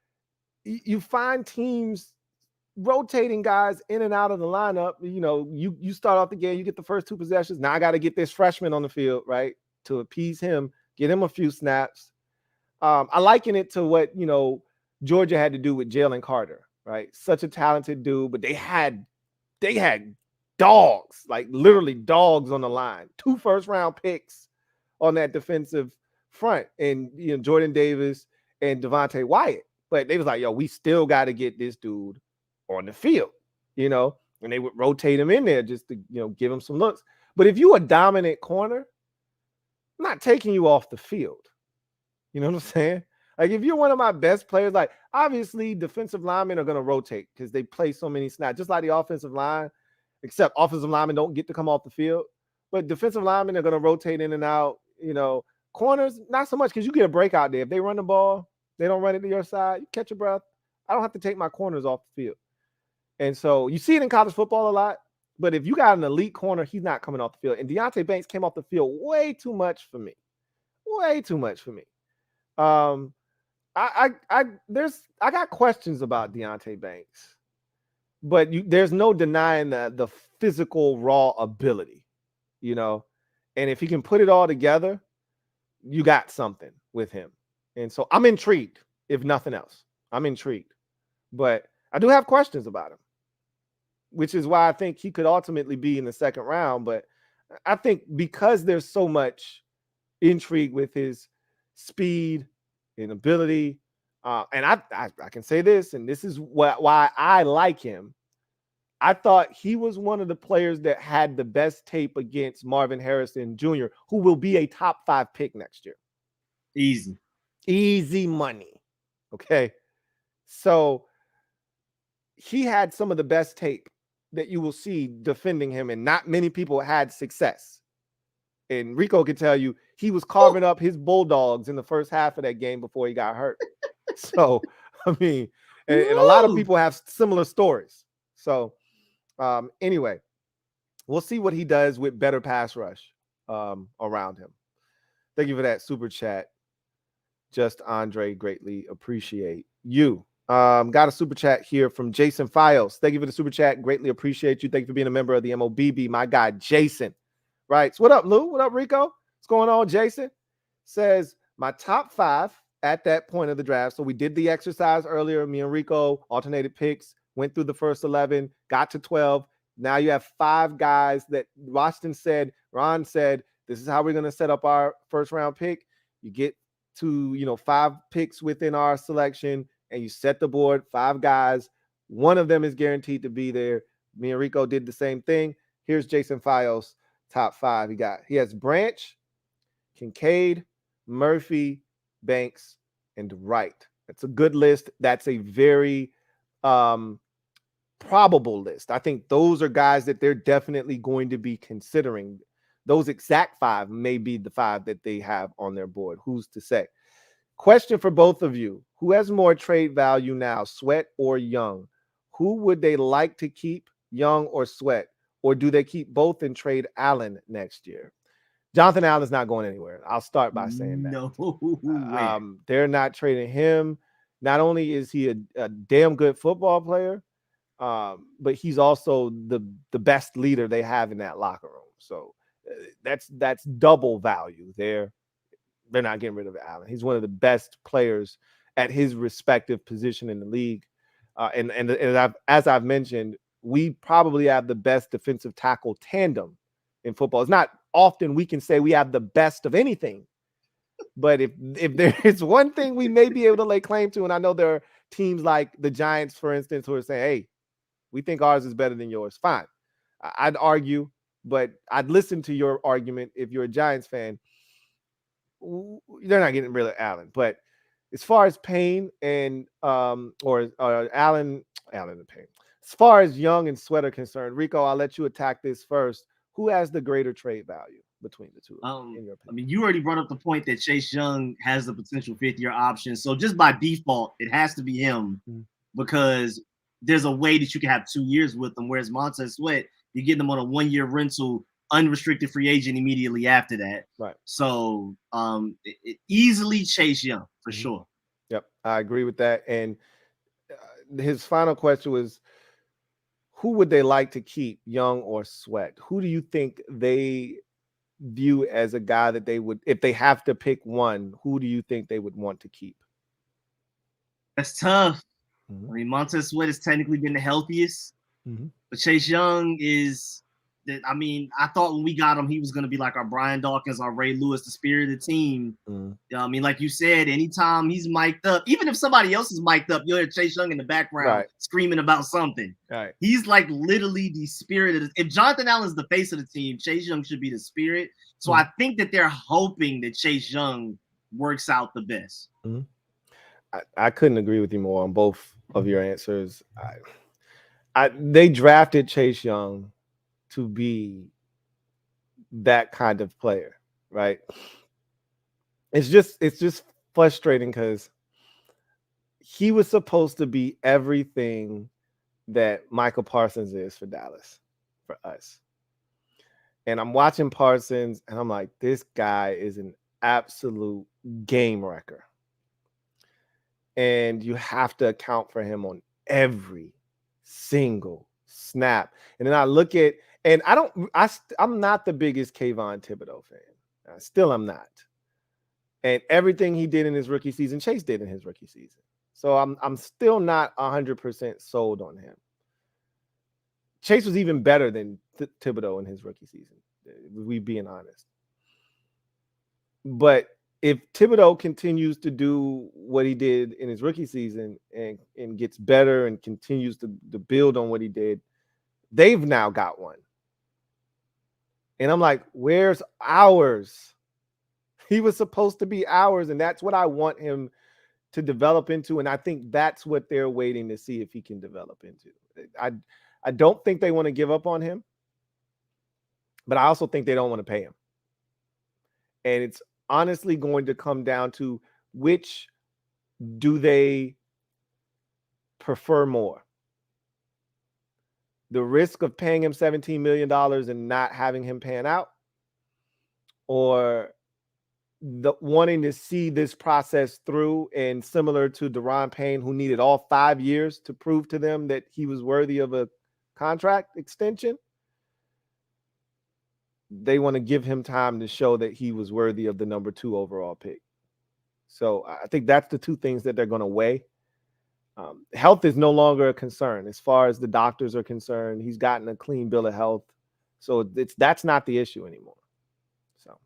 you find teams rotating guys in and out of the lineup. You start off the game, you get the first 2 possessions. Now I got to get this freshman on the field, right? To appease him, get him a few snaps. I liken it to what, Georgia had to do with Jalen Carter, right? Such a talented dude, but they had dogs, like literally dogs on the line. 2 first-round picks on that defensive front, and Jordan Davis and Devontae Wyatt. But they was like, yo, we still got to get this dude on the field, and they would rotate him in there just to, give him some looks. But if you a dominant corner, I'm not taking you off the field. You know what I'm saying? Like, if you're one of my best players, like, obviously defensive linemen are going to rotate because they play so many snaps, just like the offensive line, except offensive linemen don't get to come off the field. But defensive linemen are going to rotate in and out. Corners, not so much because you get a break out there. If they run the ball, they don't run it to your side, you catch your breath. I don't have to take my corners off the field. And so you see it in college football a lot. But if you got an elite corner, he's not coming off the field. And Deonte Banks came off the field way too much for me. Way too much for me. I got questions about Deonte Banks, but there's no denying the physical raw ability, and if he can put it all together, you got something with him. And so I'm intrigued, if nothing else. I'm intrigued, but I do have questions about him, which is why I think he could ultimately be in the 2nd round. But I think because there's so much intrigue with his speed and ability, and I can say this, and this is why I like him. I thought he was one of the players that had the best tape against Marvin Harrison Jr., who will be a top 5 pick next year. Easy money. Okay. So he had some of the best tape that you will see defending him, and not many people had success. And Rico can tell you he was carving up his Bulldogs in the first half of that game before he got hurt. So, I mean, and a lot of people have similar stories. So, anyway, We'll see what he does with better pass rush around him. Thank you for that super chat. Just Andre, greatly appreciate you. Got a super chat here from Jason Files. Thank you for the super chat. Greatly appreciate you. Thank you for being a member of the MOBB. My guy, Jason. Right. So what up, Lou? What up, Rico? What's going on, Jason? Says my top 5 at that point of the draft. So we did the exercise earlier. Me and Rico alternated picks, went through the first 11, got to 12. Now you have 5 guys that Ron said, this is how we're going to set up our first round pick. You get to, 5 picks within our selection and you set the board, 5 guys. One of them is guaranteed to be there. Me and Rico did the same thing. Here's Jason Files' top 5. He has Branch, Kincaid, Murphy, Banks, and Wright. That's a good list. That's a very probable list. I think those are guys that they're definitely going to be considering. Those exact 5 may be the 5 that they have on their board. Who's to say? Question for both of you. Who has more trade value now, Sweat or Young? Who would they like to keep, Young or Sweat? Or do they keep both and trade Allen next year? Jonathan Allen's not going anywhere. I'll start by saying that. No, they're not trading him. Not only is he a damn good football player, but he's also the best leader they have in that locker room. So that's double value there. They're not getting rid of Allen. He's one of the best players at his respective position in the league. And as I've mentioned, we probably have the best defensive tackle tandem in football. It's not often we can say we have the best of anything. But if there is one thing we may be able to lay claim to, and I know there are teams like the Giants, for instance, who are saying, hey, we think ours is better than yours. Fine. I'd argue, but I'd listen to your argument if you're a Giants fan. They're not getting rid of Allen. But as far as Payne and or Allen and Payne, as far as Young and Sweat are concerned, Rico, I'll let you attack this first. Who has the greater trade value between the two? I mean, you already brought up the point that Chase Young has the potential 5th-year option. So just by default, it has to be him because there's a way that you can have 2 years with them. Whereas Montez Sweat, you get them on a 1-year rental, unrestricted free agent immediately after that. Right. So it easily Chase Young for sure. Yep, I agree with that. And his final question was, who would they like to keep, Young or Sweat? Who do you think they view as a guy that they would, if they have to pick one, who do you think they would want to keep? That's tough. I mean, Montez Sweat has technically been the healthiest, but Chase Young is. I mean, I thought when we got him, he was going to be like our Brian Dawkins, our Ray Lewis, the spirit of the team. I mean, like you said, anytime he's mic'd up, even if somebody else is mic'd up, you'll hear Chase Young in the background screaming about something. Right. He's like literally the spirit of the. If Jonathan Allen's the face of the team, Chase Young should be the spirit. So I think that they're hoping that Chase Young works out the best. I couldn't agree with you more on both of your answers. They drafted Chase Young to be that kind of player, right? It's just frustrating because he was supposed to be everything that Michael Parsons is for Dallas, for us. And I'm watching Parsons and I'm like, this guy is an absolute game wrecker. And you have to account for him on every single snap. And then I look at, and I'm not the biggest Kayvon Thibodeau fan. Still I'm not. And everything he did in his rookie season, Chase did in his rookie season. So I'm still not 100% sold on him. Chase was even better than Thibodeau in his rookie season. We being honest. But if Thibodeau continues to do what he did in his rookie season and gets better and continues to build on what he did, they've now got one. And I'm like, where's ours? He was supposed to be ours, and that's what I want him to develop into. And I think that's what they're waiting to see if he can develop into. I don't think they want to give up on him, but I also think they don't want to pay him. And it's honestly going to come down to which do they prefer more? the risk of paying him $17 million and not having him pan out, or the wanting to see this process through, and similar to Deron Payne, who needed all 5 years to prove to them that he was worthy of a contract extension, they want to give him time to show that he was worthy of the number 2 overall pick. So I think that's the two things that they're going to weigh. Health is no longer a concern as far as the doctors are concerned. He's gotten a clean bill of health, so that's not the issue anymore. So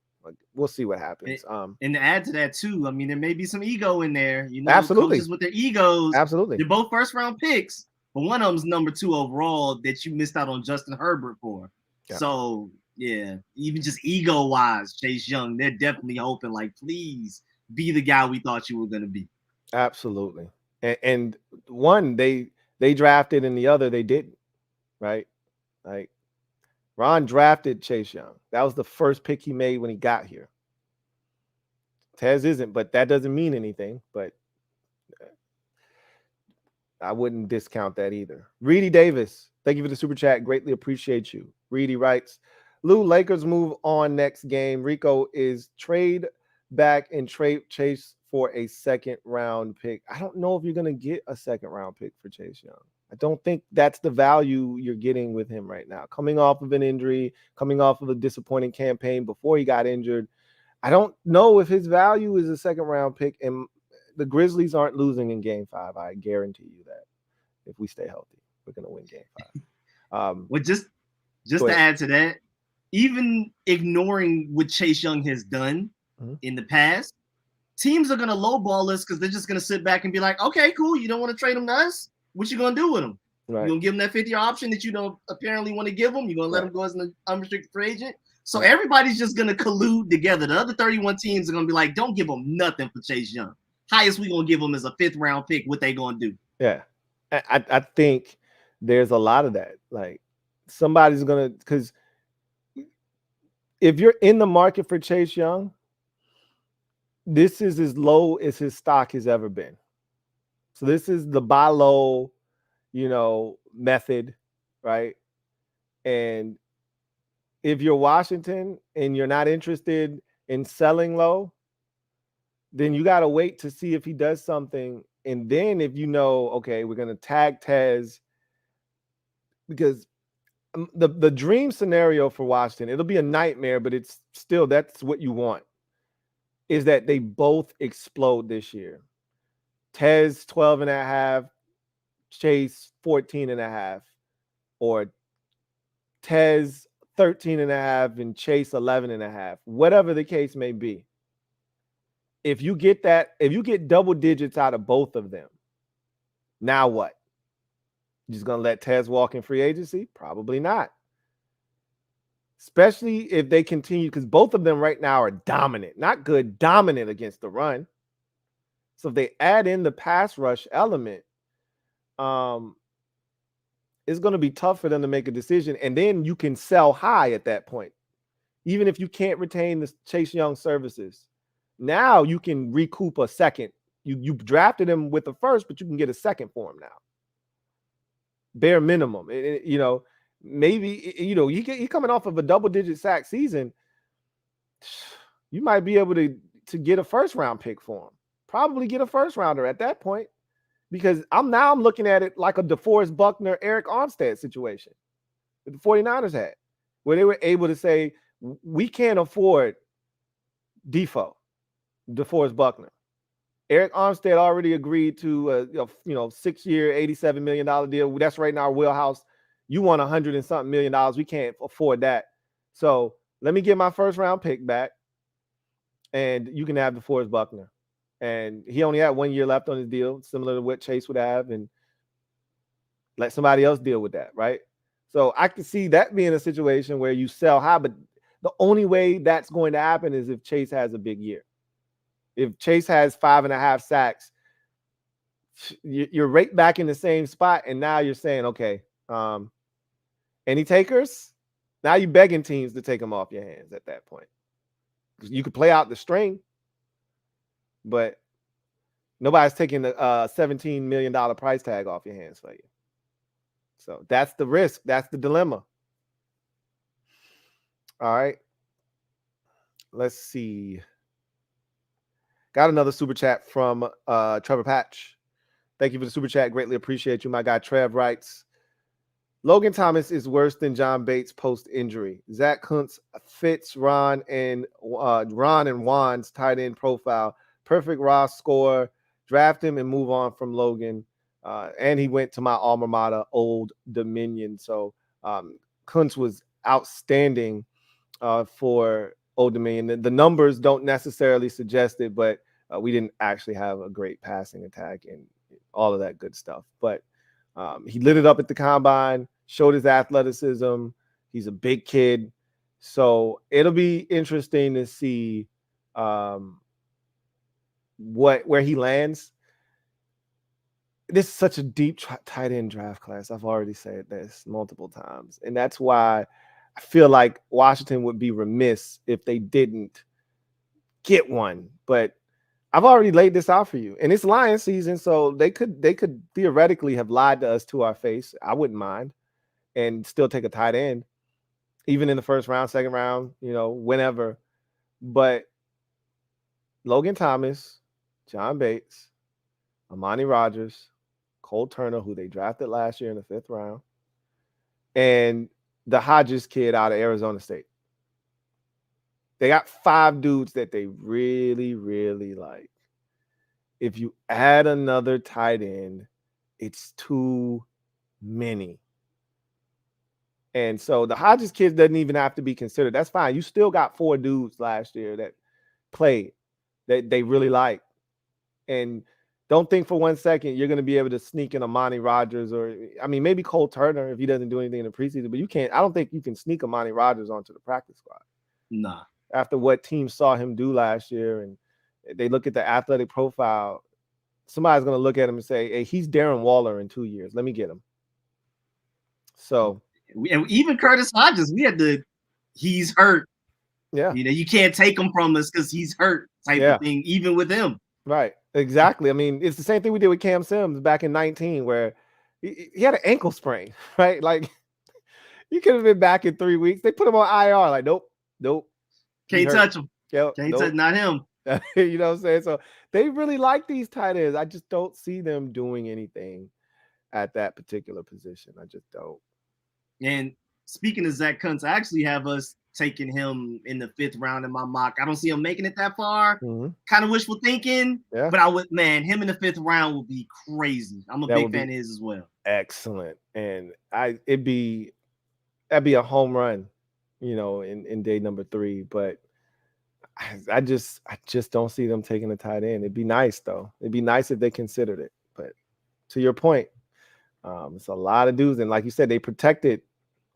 we'll see what happens. And to add to that too, I mean, there may be some ego in there. You know, absolutely. coaches with their egos. Absolutely, they're both first-round picks, but one of them's number 2 overall that you missed out on Justin Herbert for. Yeah. So yeah, even just ego-wise, Chase Young, they're definitely hoping, like, please be the guy we thought you were going to be. Absolutely. And one they drafted and the other they didn't, right? Like Ron drafted Chase Young. That was the first pick he made when he got here. Tez isn't, but that doesn't mean anything. But I wouldn't discount that either. Reedy Davis, thank you for the super chat. Greatly appreciate you. Reedy writes, Lou, Lakers move on next game. Rico is trade back and trade Chase for a second-round pick. I don't know if you're going to get a second-round pick for Chase Young. I don't think that's the value you're getting with him right now. Coming off of an injury, coming off of a disappointing campaign before he got injured, I don't know if his value is a second-round pick, and the Grizzlies aren't losing in Game 5. I guarantee you that. If we stay healthy, we're going to win Game 5. Well, just to add to that, even ignoring what Chase Young has done in the past, teams are going to lowball us because they're just going to sit back and be like, okay, cool. You don't want to trade him to us? What you going to do with him? Right. You're going to give him that 50-year option that you don't apparently want to give him? You're going to let him go as an unrestricted free agent? So everybody's just going to collude together. The other 31 teams are going to be like, don't give him nothing for Chase Young. Highest we going to give him is a 5th-round pick. What they going to do? Yeah. I think there's a lot of that. Like somebody's going to, because if you're in the market for Chase Young, this is as low as his stock has ever been. So this is the buy low, method, right? And if you're Washington and you're not interested in selling low, then you got to wait to see if he does something. And then if okay, we're going to tag Tez, because the dream scenario for Washington, it'll be a nightmare, but it's still, that's what you want, is that they both explode this year. Tez 12.5, Chase 14.5, or Tez 13.5 and Chase 11.5, whatever the case may be. If you get double digits out of both of them, now what? You're just going to let Tez walk in free agency? Probably not. Especially if they continue, because both of them right now are dominant, not good, dominant against the run. So if they add in the pass rush element, it's going to be tough for them to make a decision. And then you can sell high at that point. Even if you can't retain the Chase Young services, now you can recoup a second. You drafted him with the first, but you can get a second for him now. Bare minimum. Maybe, you're coming off of a double-digit sack season. You might be able to get a first-round pick for him. Probably get a first-rounder at that point, because I'm looking at it like a DeForest Buckner, Eric Armstead situation that the 49ers had, where they were able to say, we can't afford DeForest Buckner. Eric Armstead already agreed to a 6-year, $87 million deal. That's right in our wheelhouse. You want $100 and something million. We can't afford that. So let me get my first-round pick back, and you can have DeForest Buckner. And he only had 1 year left on his deal, similar to what Chase would have, and let somebody else deal with that, right? So I can see that being a situation where you sell high, but the only way that's going to happen is if Chase has a big year. If Chase has 5.5 sacks, you're right back in the same spot, and now you're saying, okay, any takers? Now you're begging teams to take them off your hands at that point. You could play out the string, but nobody's taking the $17 million price tag off your hands for you. So that's the risk. That's the dilemma. All right. Let's see. Got another super chat from Trevor Patch. Thank you for the super chat. Greatly appreciate you. My guy Trev writes, Logan Thomas is worse than John Bates post-injury. Zach Kuntz fits Ron and Juan's tight end profile. Perfect raw score. Draft him and move on from Logan. And he went to my alma mater, Old Dominion. So Kuntz was outstanding for Old Dominion. The numbers don't necessarily suggest it, but we didn't actually have a great passing attack and all of that good stuff. But he lit it up at the combine, showed his athleticism. He's a big kid. So it'll be interesting to see where he lands. This is such a deep tight end draft class. I've already said this multiple times. And that's why I feel like Washington would be remiss if they didn't get one. But I've already laid this out for you. And it's Lions season, so they could theoretically have lied to us to our face. I wouldn't mind. And still take a tight end, even in the first round, second round, whenever. But Logan Thomas, John Bates, Amani Rodgers, Cole Turner, who they drafted last year in the 5th round, and the Hodges kid out of Arizona State. They got 5 dudes that they really, really like. If you add another tight end, it's too many. And so the Hodges kids doesn't even have to be considered. That's fine. You still got 4 dudes last year that played that they really like. And don't think for 1 second you're going to be able to sneak in Amani Rodgers or, maybe Cole Turner if he doesn't do anything in the preseason. But you can't. I don't think you can sneak Amani Rodgers onto the practice squad. Nah. After what teams saw him do last year, and they look at the athletic profile, somebody's going to look at him and say, hey, he's Darren Waller in 2 years. Let me get him. So. And even Curtis Hodges, he's hurt. Yeah. You can't take him from us because he's hurt type of thing, even with him. Right. Exactly. It's the same thing we did with Cam Sims back in 2019, where he had an ankle sprain, right? Like, he could have been back in 3 weeks. They put him on IR. Like, nope. Can't touch him. Yep, Can't touch, not him. You know what I'm saying? So they really like these tight ends. I just don't see them doing anything at that particular position. I just don't. And speaking of Zach Kuntz, I actually have us taking him in the 5th round in my mock. I don't see him making it that far. Mm-hmm. Kind of wishful thinking. Yeah. But him in the 5th round would be crazy. I'm a big fan of his as well. Excellent. And that'd be a home run, in day number 3. But I just don't see them taking a tight end. It'd be nice though. It'd be nice if they considered it. But to your point, it's a lot of dudes. And like you said, they protected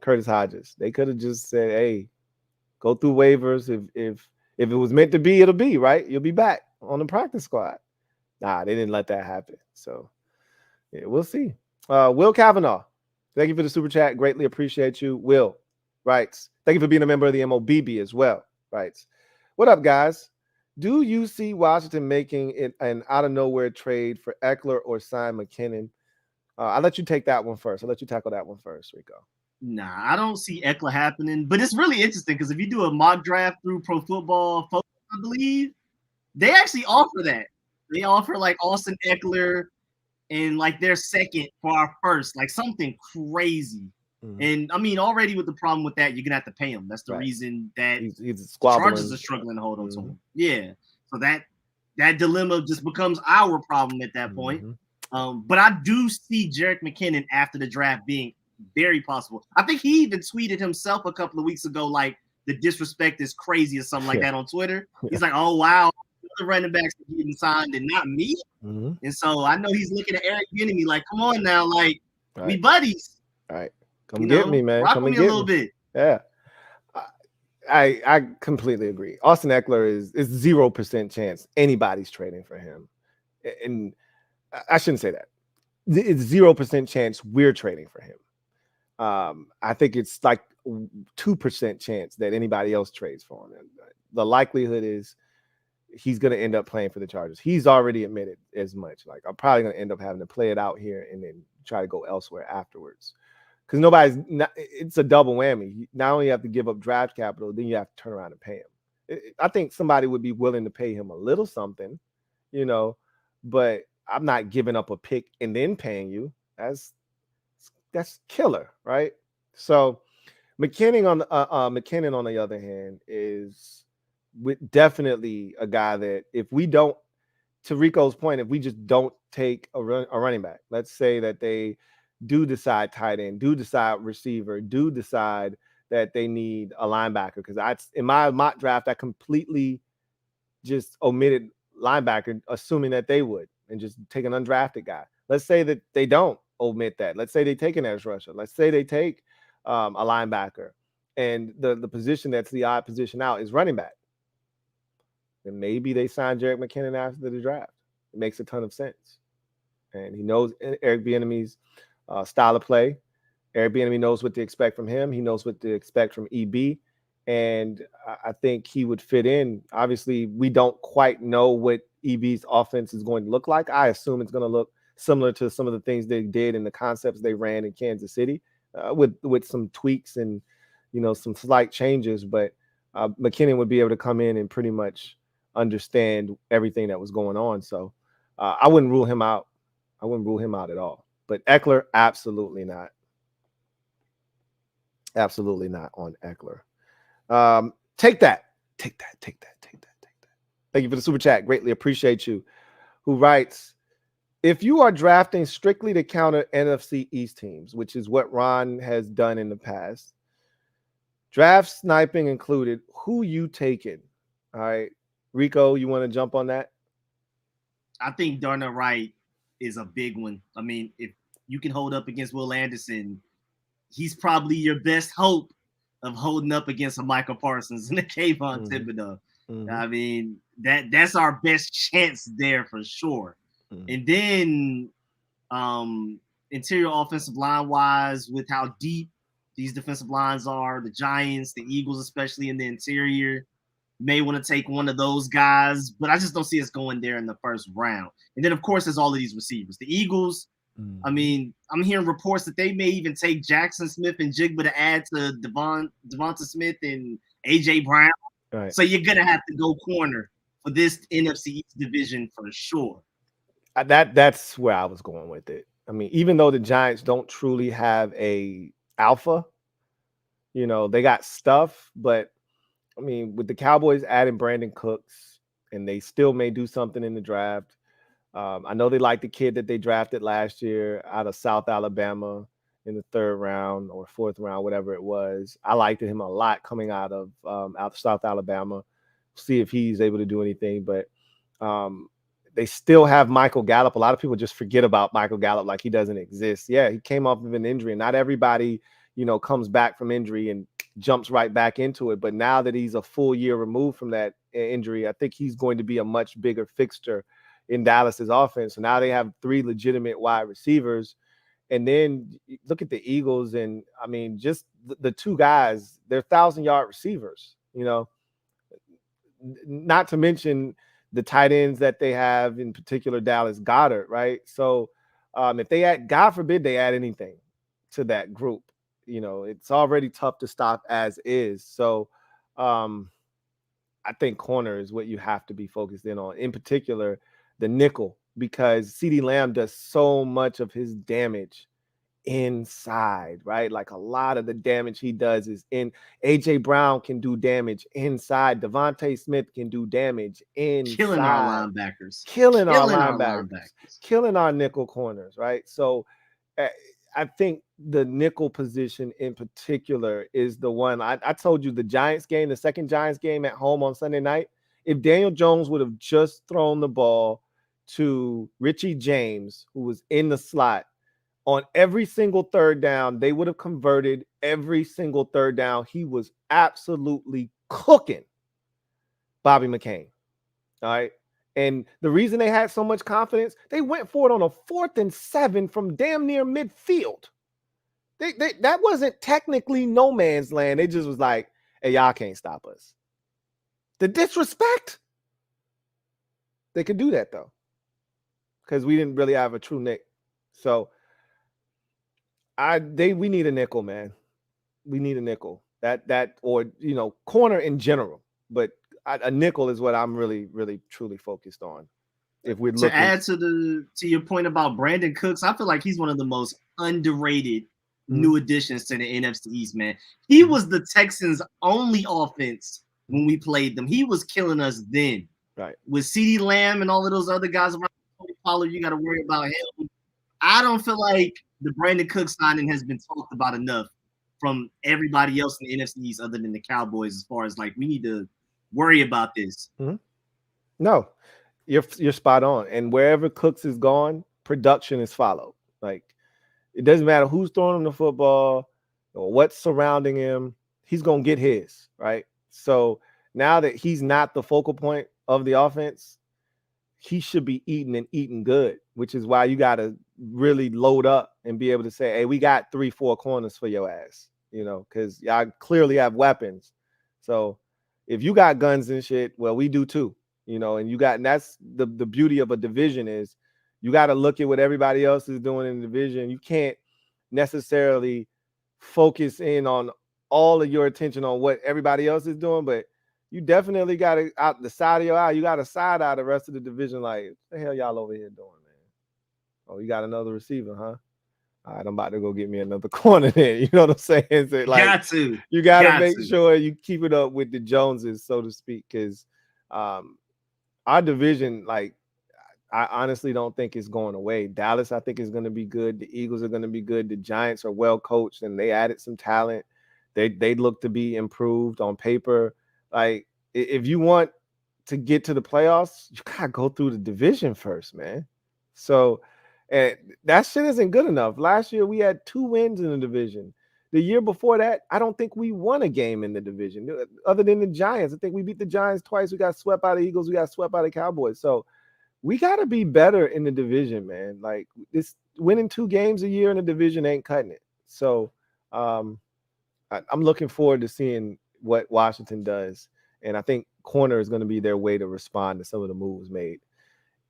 Curtis Hodges. They could have just said, hey, go through waivers. If it was meant to be, it'll be, right? You'll be back on the practice squad. Nah, they didn't let that happen. So yeah, we'll see. Will Kavanaugh, thank you for the super chat. Greatly appreciate you. Will writes, thank you for being a member of the MOBB as well. Writes, what up, guys? Do you see Washington making it an out of nowhere trade for Eckler or sign McKinnon? I'll let you take that one first. I'll let you tackle that one first, Rico. Nah, I don't see Eckler happening. But it's really interesting because if you do a mock draft through Pro Football Focus, I believe, they actually offer that. They offer like Austin Eckler and like their second for our first, like something crazy. Mm-hmm. And already with the problem with that, you're gonna have to pay him. That's the reason that he's Chargers are struggling to hold on to him. Yeah. So that dilemma just becomes our problem at that point. But I do see Jerick McKinnon after the draft being very possible. I think he even tweeted himself a couple of weeks ago, like the disrespect is crazy or something like that on Twitter. He's like, oh, wow, the running backs are getting signed and not me. And so I know he's looking at Eric Bieniemy like, come on now, like we buddies. All right. Come get me, man. Rock with me a little bit. Yeah. I completely agree. Austin Eckler is 0% chance anybody's trading for him. And I shouldn't say that. It's 0% chance we're trading for him. I think it's like 2% chance that anybody else trades for him. The likelihood is he's going to end up playing for the Chargers. He's already admitted as much. Like, I'm probably going to end up having to play it out here and then try to go elsewhere afterwards. because it's a double whammy. Not only you have to give up draft capital, then you have to turn around and pay him. I think somebody would be willing to pay him a little something, but I'm not giving up a pick and then paying you. That's killer, right? So McKinnon on the other hand is definitely a guy that if we don't, to Rico's point, if we just don't take a running back, let's say that they do decide tight end, do decide receiver, do decide that they need a linebacker, because in my mock draft I completely just omitted linebacker, assuming that they would, and just take an undrafted guy. Let's say that they don't omit that. Let's say they take an edge rusher. Let's say they take a linebacker, and the position that's the odd position out is running back. Then maybe they sign Jerick McKinnon after the draft. It makes a ton of sense. And he knows Eric Bieniemy's style of play. Eric Bieniemy knows what to expect from him. He knows what to expect from EB. And I think he would fit in. Obviously, we don't quite know what EB's offense is going to look like. I assume it's going to look similar to some of the things they did and the concepts they ran in Kansas City, with some tweaks and, some slight changes. But McKinnon would be able to come in and pretty much understand everything that was going on. So I wouldn't rule him out. I wouldn't rule him out at all. But Eckler, absolutely not. Absolutely not on Eckler. Take that. Thank you for the super chat. Greatly appreciate you. Who writes, if you are drafting strictly to counter NFC East teams, which is what Ron has done in the past, draft sniping included, who you taking? All right. Rico, you want to jump on that? I think Darnell Wright is a big one. I mean, if you can hold up against Will Anderson, he's probably your best hope of holding up against a Michael Parsons and a Kayvon Thibodeau. I mean, that's our best chance there for sure. And then interior offensive line wise, with how deep these defensive lines are, the Giants, the Eagles, especially in the interior, may want to take one of those guys, but I just don't see us going there in the first round. And then, of course, there's all of these receivers. The Eagles, I mean, I'm hearing reports that they may even take Jackson Smith and Jigba to add to Devonta Smith and A.J. Brown. Right. So you're going to have to go corner for this NFC East division for sure. That's where I was going with it. I mean, even though the Giants don't truly have a alpha, they got stuff, but I mean, with the Cowboys adding Brandon Cooks, and they still may do something in the draft. I know they like the kid that they drafted last year out of South Alabama in the 3rd round or 4th round, whatever it was. I liked him a lot coming out of South Alabama. See if he's able to do anything. But they still have Michael Gallup. A lot of people just forget about Michael Gallup like he doesn't exist. Yeah, he came off of an injury, and not everybody, comes back from injury and jumps right back into it. But now that he's a full year removed from that injury, I think he's going to be a much bigger fixture in Dallas's offense. So now they have 3 legitimate wide receivers. And then look at the Eagles, and I mean, just the 2 guys, they're 1,000-yard receivers, not to mention the tight ends that they have, in particular Dallas Goedert, right? So if they add, God forbid they add anything to that group, it's already tough to stop as is. So I think corner is what you have to be focused in on, in particular the nickel, because CeeDee Lamb does so much of his damage inside, right? Like a lot of the damage he does is in. AJ Brown can do damage inside. Devontae Smith can do damage inside. Killing our linebackers. Killing our nickel corners, right? So I think the nickel position in particular is the one. I told you the Giants game, the second Giants game at home on Sunday night, if Daniel Jones would have just thrown the ball to Richie James, who was in the slot, on every single 3rd down, they would have converted every single 3rd down. He was absolutely cooking Bobby McCain. All right. And the reason they had so much confidence, they went for it on a 4th and 7 from damn near midfield. That wasn't technically no man's land. They just was like, hey, y'all can't stop us. The disrespect. They could do that, though, because we didn't really have a true Nick. So We need a nickel, man. We need a nickel. Or corner in general. But a nickel is what I'm really, really, truly focused on. If we're To looking add to your point about Brandon Cooks, I feel like he's one of the most underrated new additions to the NFC East, man. He was the Texans' only offense when we played them. He was killing us then. Right. With CeeDee Lamb and all of those other guys around Pollard, you got to worry about him. I don't feel like the Brandon Cooks signing has been talked about enough from everybody else in the NFC East other than the Cowboys as far as like we need to worry about this. No, you're spot on. And wherever Cooks is gone, production is followed. Like, it doesn't matter who's throwing him the football or what's surrounding him, he's going to get his, right? So now that he's not the focal point of the offense, he should be eating good, which is why you got to really load up and be able to say, hey, we got 3-4 corners for your ass, because y'all clearly have weapons. So if you got guns and shit, well, we do too, and that's the beauty of a division is you got to look at what everybody else is doing in the division. You can't necessarily focus in on all of your attention on what everybody else is doing, but you definitely got to, out the side of your eye, you got to side eye the rest of the division. Like, what the hell y'all over here doing, man? Oh, you got another receiver, huh? All right, I'm about to go get me another corner then. You know what I'm saying? So, like, you got to make sure you keep it up with the Joneses, so to speak, because our division, like, I honestly don't think it's going away. Dallas, I think, is going to be good. The Eagles are going to be good. The Giants are well coached, and they added some talent. They look to be improved on paper. Like, if you want to get to the playoffs, you got to go through the division first, man. So, and that shit isn't good enough. Last year, we had 2 wins in the division. The year before that, I don't think we won a game in the division other than the Giants. I think we beat the Giants twice. We got swept by the Eagles. We got swept by the Cowboys. So we got to be better in the division, man. Like, this winning 2 games a year in the division ain't cutting it. So I'm looking forward to seeing what Washington does. And I think corner is going to be their way to respond to some of the moves made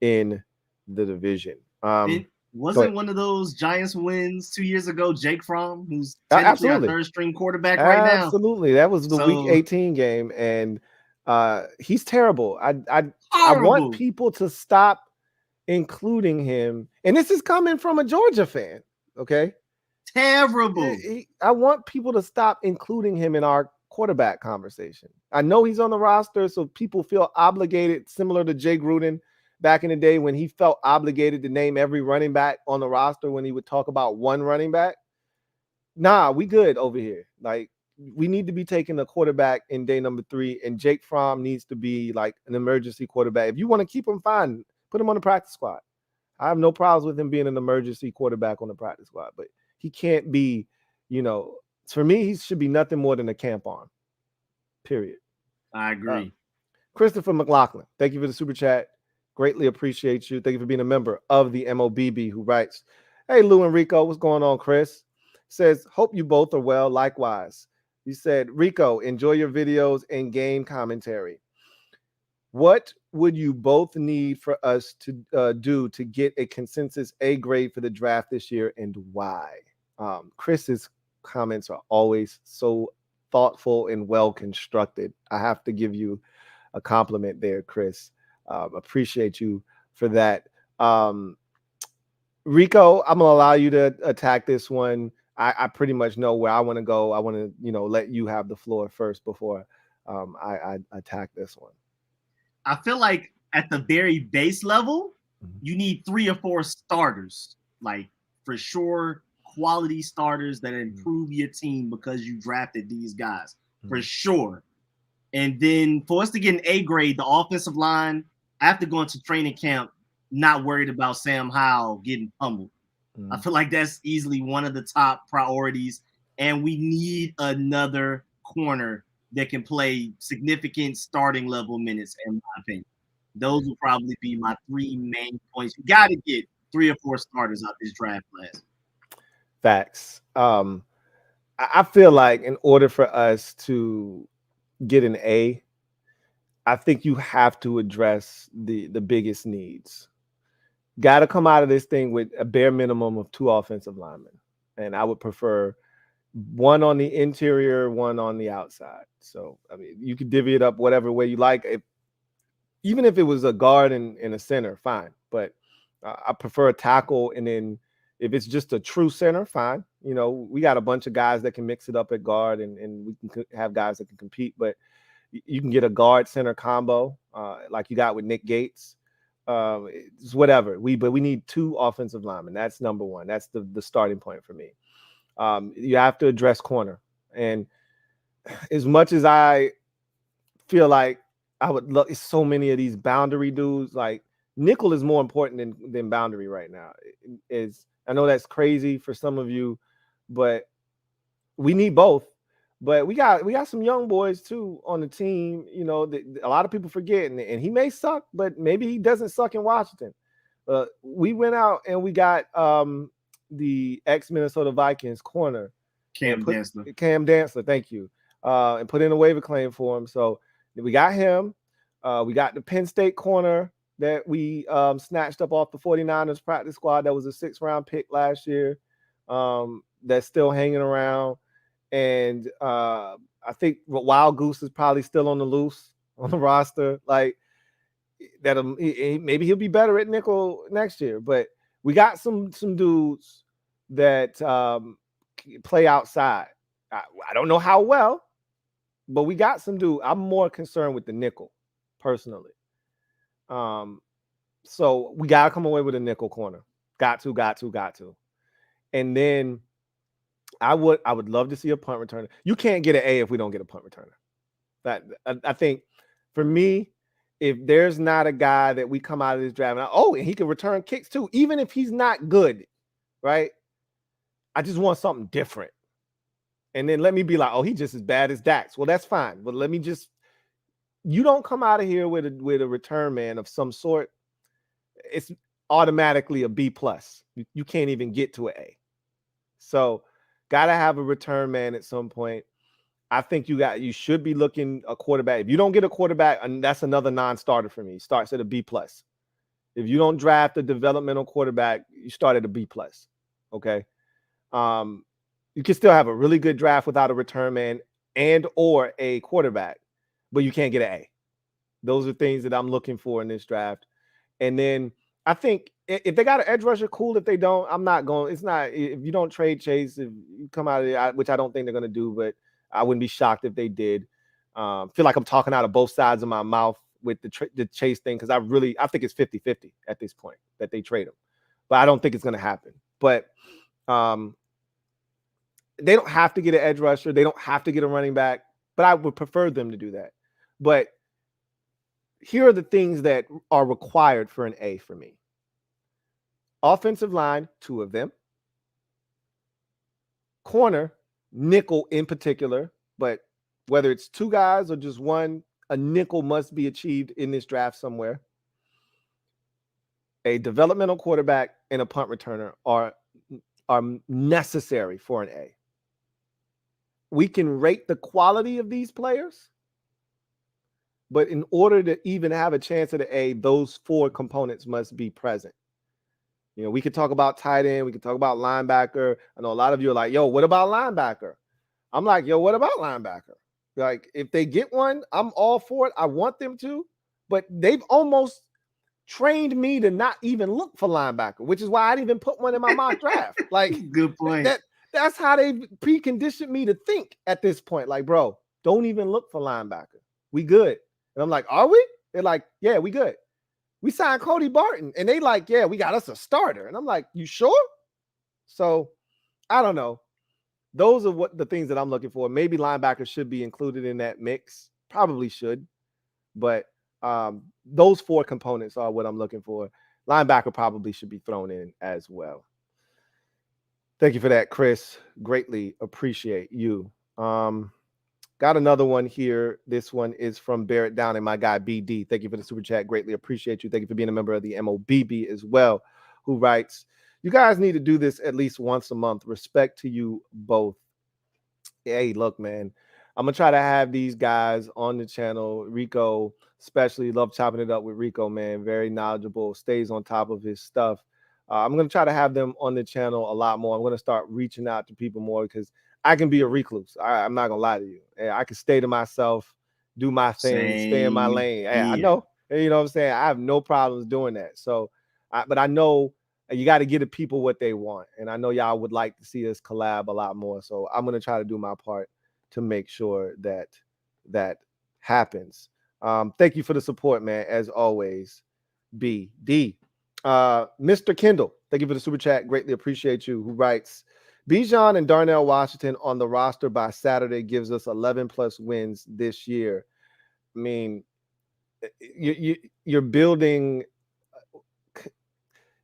in the division. It wasn't one of those Giants wins 2 years ago, Jake Fromm, who's technically our third string quarterback right now. Absolutely. That was the week 18 game. And he's terrible. I want people to stop including him. And this is coming from a Georgia fan. Okay. Terrible. I want people to stop including him in our quarterback conversation. I know he's on the roster, so people feel obligated, similar to Jay Gruden back in the day when he felt obligated to name every running back on the roster when he would talk about one running back. Nah, we good over here. Like, we need to be taking a quarterback in day number 3, and Jake Fromm needs to be like an emergency quarterback. If you want to keep him, fine. Put him on the practice squad. I have no problems with him being an emergency quarterback on the practice squad, but he can't be, for me, he should be nothing more than a camp arm. Period. I agree. Christopher McLaughlin, thank you for the super chat. Greatly appreciate you. Thank you for being a member of the MOBB, who writes, hey, Lou and Rico, what's going on, Chris? Says, hope you both are well. Likewise. He said, Rico, enjoy your videos and game commentary. What would you both need for us to do to get a consensus A grade for the draft this year, and why? Chris's comments are always so thoughtful and well constructed. I have to give you a compliment there, Chris. Appreciate you for that. Rico, I'm gonna allow you to attack this one. I pretty much know where I want to go. I want to, let you have the floor first before I attack this one. I feel like at the very base level, you need 3 or 4 starters, like for sure, quality starters that improve your team because you drafted these guys for sure. And then for us to get an A grade, the offensive line, after going to training camp, not worried about Sam Howell getting pummeled. I feel like that's easily one of the top priorities. And we need another corner that can play significant starting level minutes, in my opinion. Those will probably be my 3 main points. You got to get 3 or 4 starters out this draft class. Facts. I feel like in order for us to get an A, I think you have to address the biggest needs. Got to come out of this thing with a bare minimum of 2 offensive linemen. and I would prefer one on the interior, one on the outside. So I mean, you could divvy it up whatever way you like. Even if it was a guard and a center, fine. But I prefer a tackle, and then if it's just a true center, fine. You know, we got a bunch of guys that can mix it up at guard, and we can have guys that can compete. But you can get a guard center combo like you got with Nick Gates. It's whatever. But we need 2 offensive linemen. That's number one. That's the starting point for me. You have to address corner, and as much as I feel like I would love so many of these boundary dudes, like nickel is more important than boundary right now. I know that's crazy for some of you, but we need both. But we got some young boys too on the team. You know, a lot of people forget, and he may suck, but maybe he doesn't suck in Washington. We went out and we got the ex-Minnesota Vikings corner, Cam Dantzler. Cam Dantzler, thank you, and put in a waiver claim for him. So we got him. We got the Penn State corner that we snatched up off the 49ers practice squad. That was a 6th-round pick last year. That's still hanging around. And I think Wild Goose is probably still on the loose on the roster. Like that, maybe he'll be better at nickel next year. But we got some dudes that play outside. I don't know how well, but we got some dudes. I'm more concerned with the nickel, personally. So we gotta come away with a nickel corner. Got to. And then I would love to see a punt returner. You can't get an A if we don't get a punt returner. That I think for me, if there's not a guy that we come out of this draft, and he can return kicks too, even if he's not good, right? I just want something different. And then let me be like, oh, he's just as bad as Dax. Well, that's fine. But you don't come out of here with a return man of some sort, it's automatically a B+. You can't even get to an A. So got to have a return man at some point. I think you should be looking a quarterback. If you don't get a quarterback, and that's another non-starter for me. Starts at a B+. If you don't draft a developmental quarterback, you start at a B+. Okay. You can still have a really good draft without a return man and or a quarterback, but you can't get an A. Those are things that I'm looking for in this draft. And then I think if they got an edge rusher, cool. If they don't, I'm not going. It's not, if you don't trade Chase, if you come out of it, which I don't think they're going to do, but I wouldn't be shocked if they did. Feel like I'm talking out of both sides of my mouth with the Chase thing, because I think it's 50-50 at this point that they trade him. But I don't think it's going to happen. But they don't have to get an edge rusher. They don't have to get a running back, but I would prefer them to do that. But here are the things that are required for an A for me. Offensive line, 2 of them. Corner, nickel in particular, but whether it's 2 guys or just one, a nickel must be achieved in this draft somewhere. A developmental quarterback and a punt returner are necessary for an A. We can rate the quality of these players, but in order to even have a chance at an A, those 4 components must be present. You know, we could talk about tight end. We could talk about linebacker. I know a lot of you are like, yo, what about linebacker? I'm like, yo, what about linebacker? Like, if they get one, I'm all for it. I want them to, but they've almost trained me to not even look for linebacker, which is why I didn't even put one in my mock draft. Like, good point. That's how they preconditioned me to think at this point. Like, bro, don't even look for linebacker. We good. And I'm like, are we? They're like, yeah, we good. We signed Cody Barton. And they like, yeah, we got us a starter. And I'm like, you sure? So I don't know. Those are what the things that I'm looking for. Maybe linebackers should be included in that mix. Probably should. But those 4 components are what I'm looking for. Linebacker probably should be thrown in as well. Thank you for that, Chris. Greatly appreciate you. Got another one here. This one is from Barrett Down and my guy BD. Thank you for the super chat. Greatly appreciate you. Thank you for being a member of the MOBB as well, who writes, you guys need to do this at least once a month. Respect to you both. Hey, look, man, I'm going to try to have these guys on the channel. Rico, especially, love chopping it up with Rico, man. Very knowledgeable, stays on top of his stuff. I'm going to try to have them on the channel a lot more. I'm going to start reaching out to people more because I can be a recluse. I'm not going to lie to you. I can stay to myself, do my thing, stay in my Same lane. I here. know. You know what I'm saying? I have no problems doing that. So, but I know you got to give the people what they want. And I know y'all would like to see us collab a lot more. So I'm going to try to do my part to make sure that that happens. Thank you for the support, man. As always, BD. Mr. Kendall, thank you for the super chat. Greatly appreciate you. Who writes, Bijan and Darnell Washington on the roster by Saturday gives us 11 plus wins this year. I mean, you're building,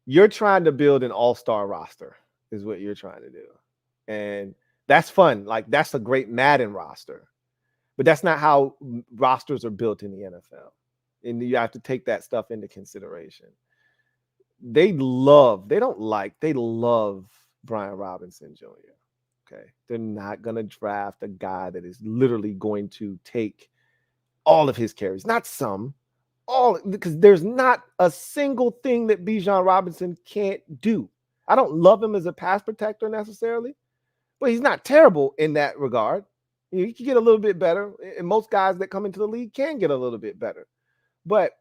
you're trying to build an all-star roster is what you're trying to do. And that's fun. Like, that's a great Madden roster. But that's not how rosters are built in the NFL. And you have to take that stuff into consideration. They love Brian Robinson Jr. Okay. They're not going to draft a guy that is literally going to take all of his carries, not some, all, because there's not a single thing that Bijan Robinson can't do. I don't love him as a pass protector necessarily, but he's not terrible in that regard. He can get a little bit better, and most guys that come into the league can get a little bit better. But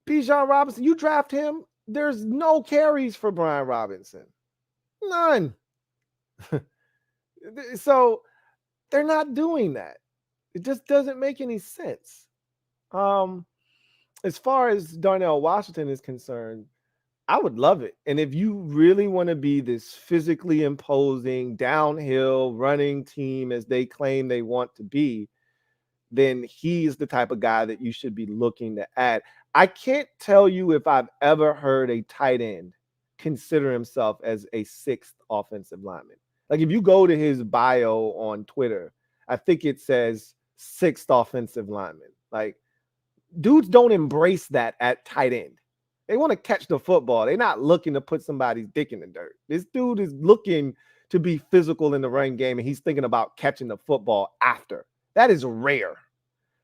Bijan Robinson, you draft him, there's no carries for Brian Robinson. None. So they're not doing that. It just doesn't make any sense. As far as Darnell Washington is concerned, I would love it. And if you really want to be this physically imposing, downhill running team as they claim they want to be, then he is the type of guy that you should be looking to add. I can't tell you if I've ever heard a tight end consider himself as a sixth offensive lineman. Like, if you go to his bio on Twitter, I think it says sixth offensive lineman. Like, dudes don't embrace that at tight end. They want to catch the football. They're not looking to put somebody's dick in the dirt. This dude is looking to be physical in the run game, and he's thinking about catching the football after. That is rare.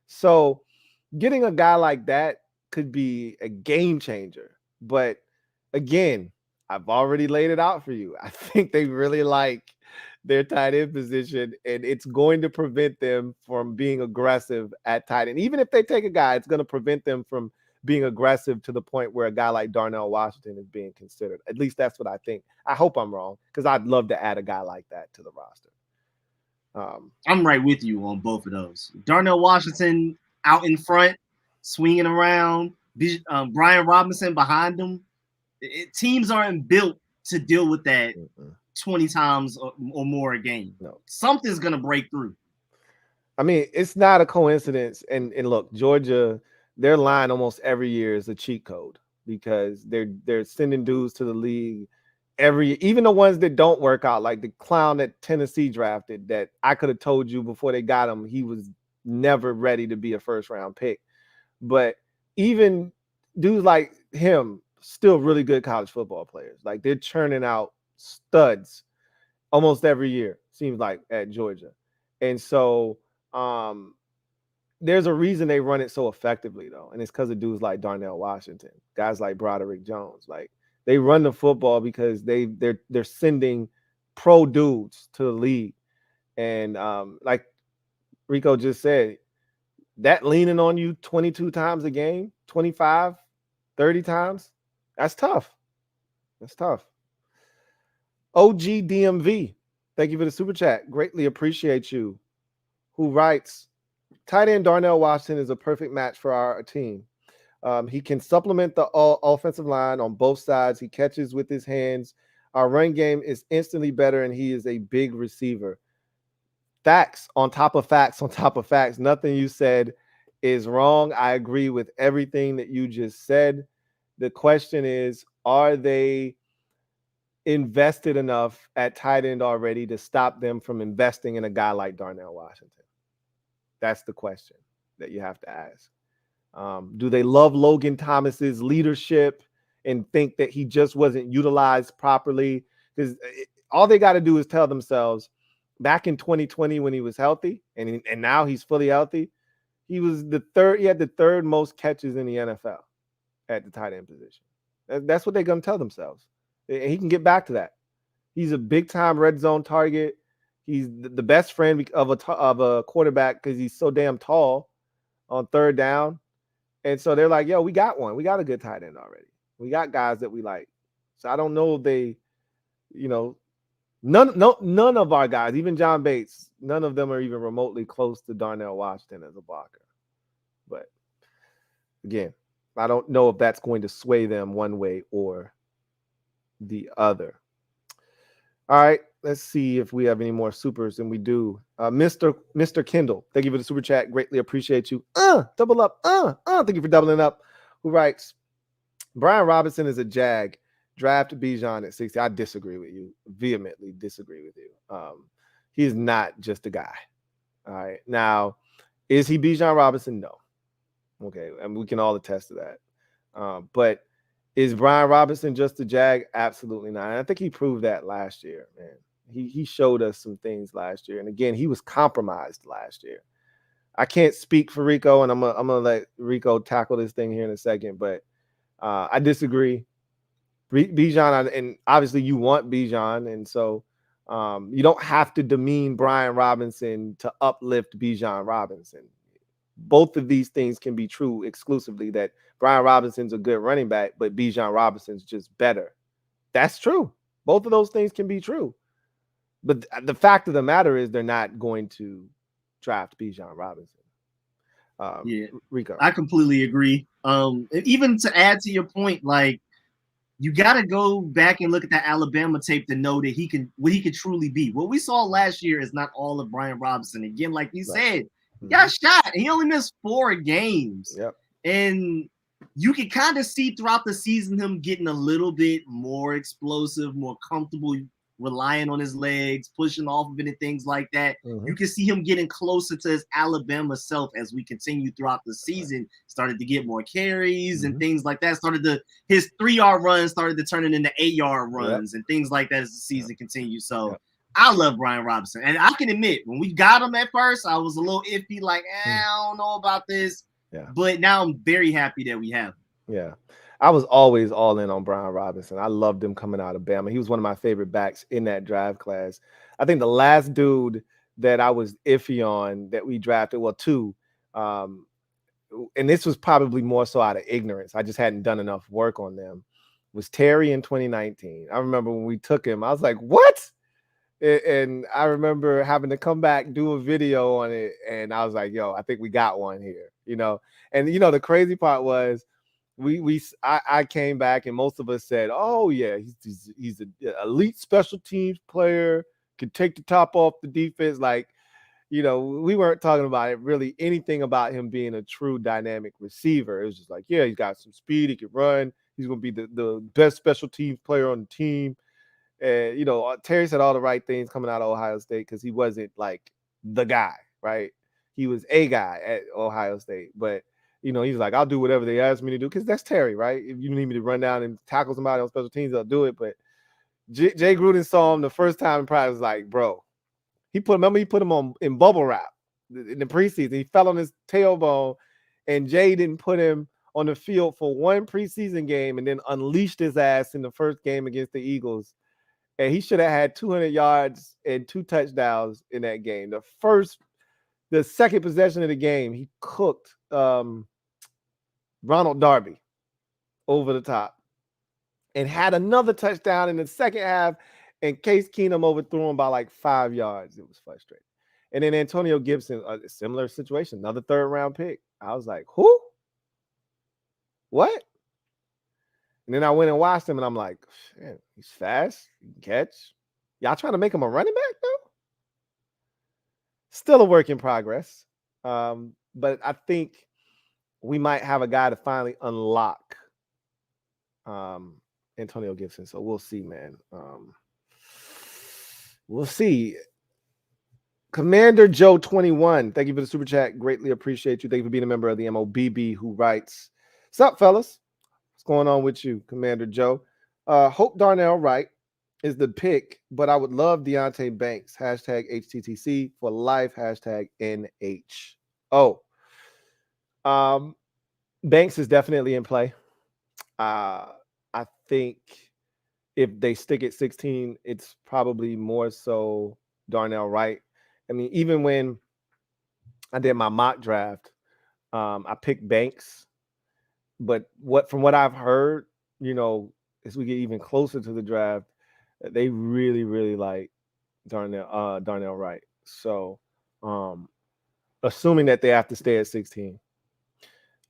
So getting a guy like that could be a game changer. But again, I've already laid it out for you. I think they really like their tight end position, and it's going to prevent them from being aggressive at tight end. Even if they take a guy, it's going to prevent them from being aggressive to the point where a guy like Darnell Washington is being considered. At least that's what I think. I hope I'm wrong, because I'd love to add a guy like that to the roster. I'm right with you on both of those. Darnell Washington out in front, swinging around. Brian Robinson behind him. Teams aren't built to deal with that 20 times or more a game. No. Something's going to break through. I mean, it's not a coincidence. And look, Georgia, their line almost every year is a cheat code, because they're sending dudes to the league even the ones that don't work out, like the clown that Tennessee drafted, that I could have told you before they got him, he was never ready to be a first round pick. But even dudes like him, still really good college football players. Like, they're churning out studs almost every year, seems like, at Georgia. And so there's a reason they run it so effectively, though. And it's because of dudes like Darnell Washington, guys like Broderick Jones. Like, they run the football because they're sending pro dudes to the league. And like Rico just said, that leaning on you 22 times a game, 25, 30 times, that's tough. That's tough. OG DMV, thank you for the super chat. Greatly appreciate you. Who writes, tight end Darnell Washington is a perfect match for our team. He can supplement the offensive line on both sides. He catches with his hands. Our run game is instantly better, and he is a big receiver. Facts on top of facts on top of facts. Nothing you said is wrong. I agree with everything that you just said. The question is, are they invested enough at tight end already to stop them from investing in a guy like Darnell Washington? That's the question that you have to ask. Do they love Logan Thomas's leadership and think that he just wasn't utilized properly? Because all they got to do is tell themselves, back in 2020 when he was healthy, and now he's fully healthy, he had the third most catches in the NFL at the tight end position. That's what they're gonna tell themselves. And he can get back to that. He's a big time red zone target. He's the best friend of a quarterback because he's so damn tall on third down. And so they're like, yo, we got one. We got a good tight end already. We got guys that we like. So I don't know if they, none of our guys, even John Bates, none of them are even remotely close to Darnell Washington as a blocker. But again, I don't know if that's going to sway them one way or the other. All right, let's see if we have any more supers, and we do. Mr. Kendall, thank you for the super chat. Greatly appreciate you. Double up. Thank you for doubling up. Who writes, Brian Robinson is a Jag. Draft Bijan at 60. I disagree with you. Vehemently disagree with you. He's not just a guy. All right. Now, is he Bijan Robinson? No. Okay. I mean, we can all attest to that. But is Brian Robinson just a Jag? Absolutely not. And I think he proved that last year, man. He showed us some things last year. And again, he was compromised last year. I can't speak for Rico, and I'm gonna let Rico tackle this thing here in a second, but I disagree. Bijan, and obviously you want Bijan, and so you don't have to demean Brian Robinson to uplift Bijan Robinson. Both of these things can be true exclusively, that Brian Robinson's a good running back, but Bijan Robinson's just better. That's true. Both of those things can be true. But the fact of the matter is they're not going to draft Bijan Robinson. Yeah, Rico. I completely agree. And even to add to your point, like, you got to go back and look at that Alabama tape to know that what he could truly be. What we saw last year is not all of Brian Robinson. Again, like you said, he got shot. He only missed 4 games. Yep. And you can kind of see throughout the season him getting a little bit more explosive, more comfortable, relying on his legs, pushing off of it and things like that. You can see him getting closer to his Alabama self as we continue throughout the season. Started to get more carries and things like that. His 3-yard runs started to turn into 8-yard runs and things like that as the season continues. So I love Brian Robinson. And I can admit, when we got him at first, I was a little iffy, like, I don't know about this. Yeah. But now I'm very happy that we have him. Yeah. I was always all in on Brian Robinson. I loved him coming out of Bama. He was one of my favorite backs in that draft class. I think the last dude that I was iffy on that we drafted, well, 2, and this was probably more so out of ignorance, I just hadn't done enough work on them, was Terry in 2019. I remember when we took him, I was like, what? And I remember having to come back, do a video on it, and I was like, yo, I think we got one here, And, the crazy part was, I came back and most of us said, oh yeah, he's an elite special teams player, could take the top off the defense. Like, we weren't talking about it really anything about him being a true dynamic receiver. It was just like, yeah, he's got some speed, he can run, he's gonna be the best special teams player on the team. And Terry said all the right things coming out of Ohio State because he wasn't like the guy, right? He was a guy at Ohio State, but he's like, I'll do whatever they ask me to do because that's Terry, right? If you need me to run down and tackle somebody on special teams, I'll do it. But Jay Gruden saw him the first time in practice, was like, bro, he put him on in bubble wrap in the preseason. He fell on his tailbone, and Jay didn't put him on the field for one preseason game and then unleashed his ass in the first game against the Eagles. And he should have had 200 yards and 2 touchdowns in that game. The second possession of the game, he cooked Ronald Darby over the top and had another touchdown in the second half, and Case Keenum overthrew him by like 5 yards. It was frustrating. And then Antonio Gibson, a similar situation, another 3rd-round pick. I was like, who? What? And then I went and watched him, and I'm like, shit, he's fast, he can catch. Y'all trying to make him a running back, though? Still a work in progress. But I think we might have a guy to finally unlock Antonio Gibson. So we'll see, man. We'll see. Commander Joe 21, thank you for the super chat. Greatly appreciate you. Thank you for being a member of the MOBB, who writes, what's up, fellas? What's going on with you, Commander Joe? Hope Darnell Wright is the pick, but I would love Deontay Banks. Hashtag HTTC for life. Hashtag NHO. Banks is definitely in play. I think if they stick at 16, it's probably more so Darnell Wright. I mean, even when I did my mock draft, I picked Banks, but from what I've heard, as we get even closer to the draft, they really, really like Darnell Wright. So, assuming that they have to stay at 16,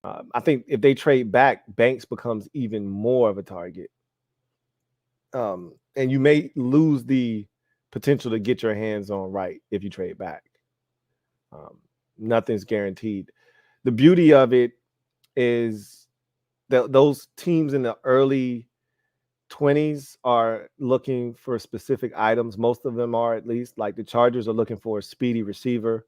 I think if they trade back, Banks becomes even more of a target. And you may lose the potential to get your hands on Wright if you trade back. Nothing's guaranteed. The beauty of it is that those teams in the early 20s are looking for specific items. Most of them are, at least. Like the Chargers are looking for a speedy receiver.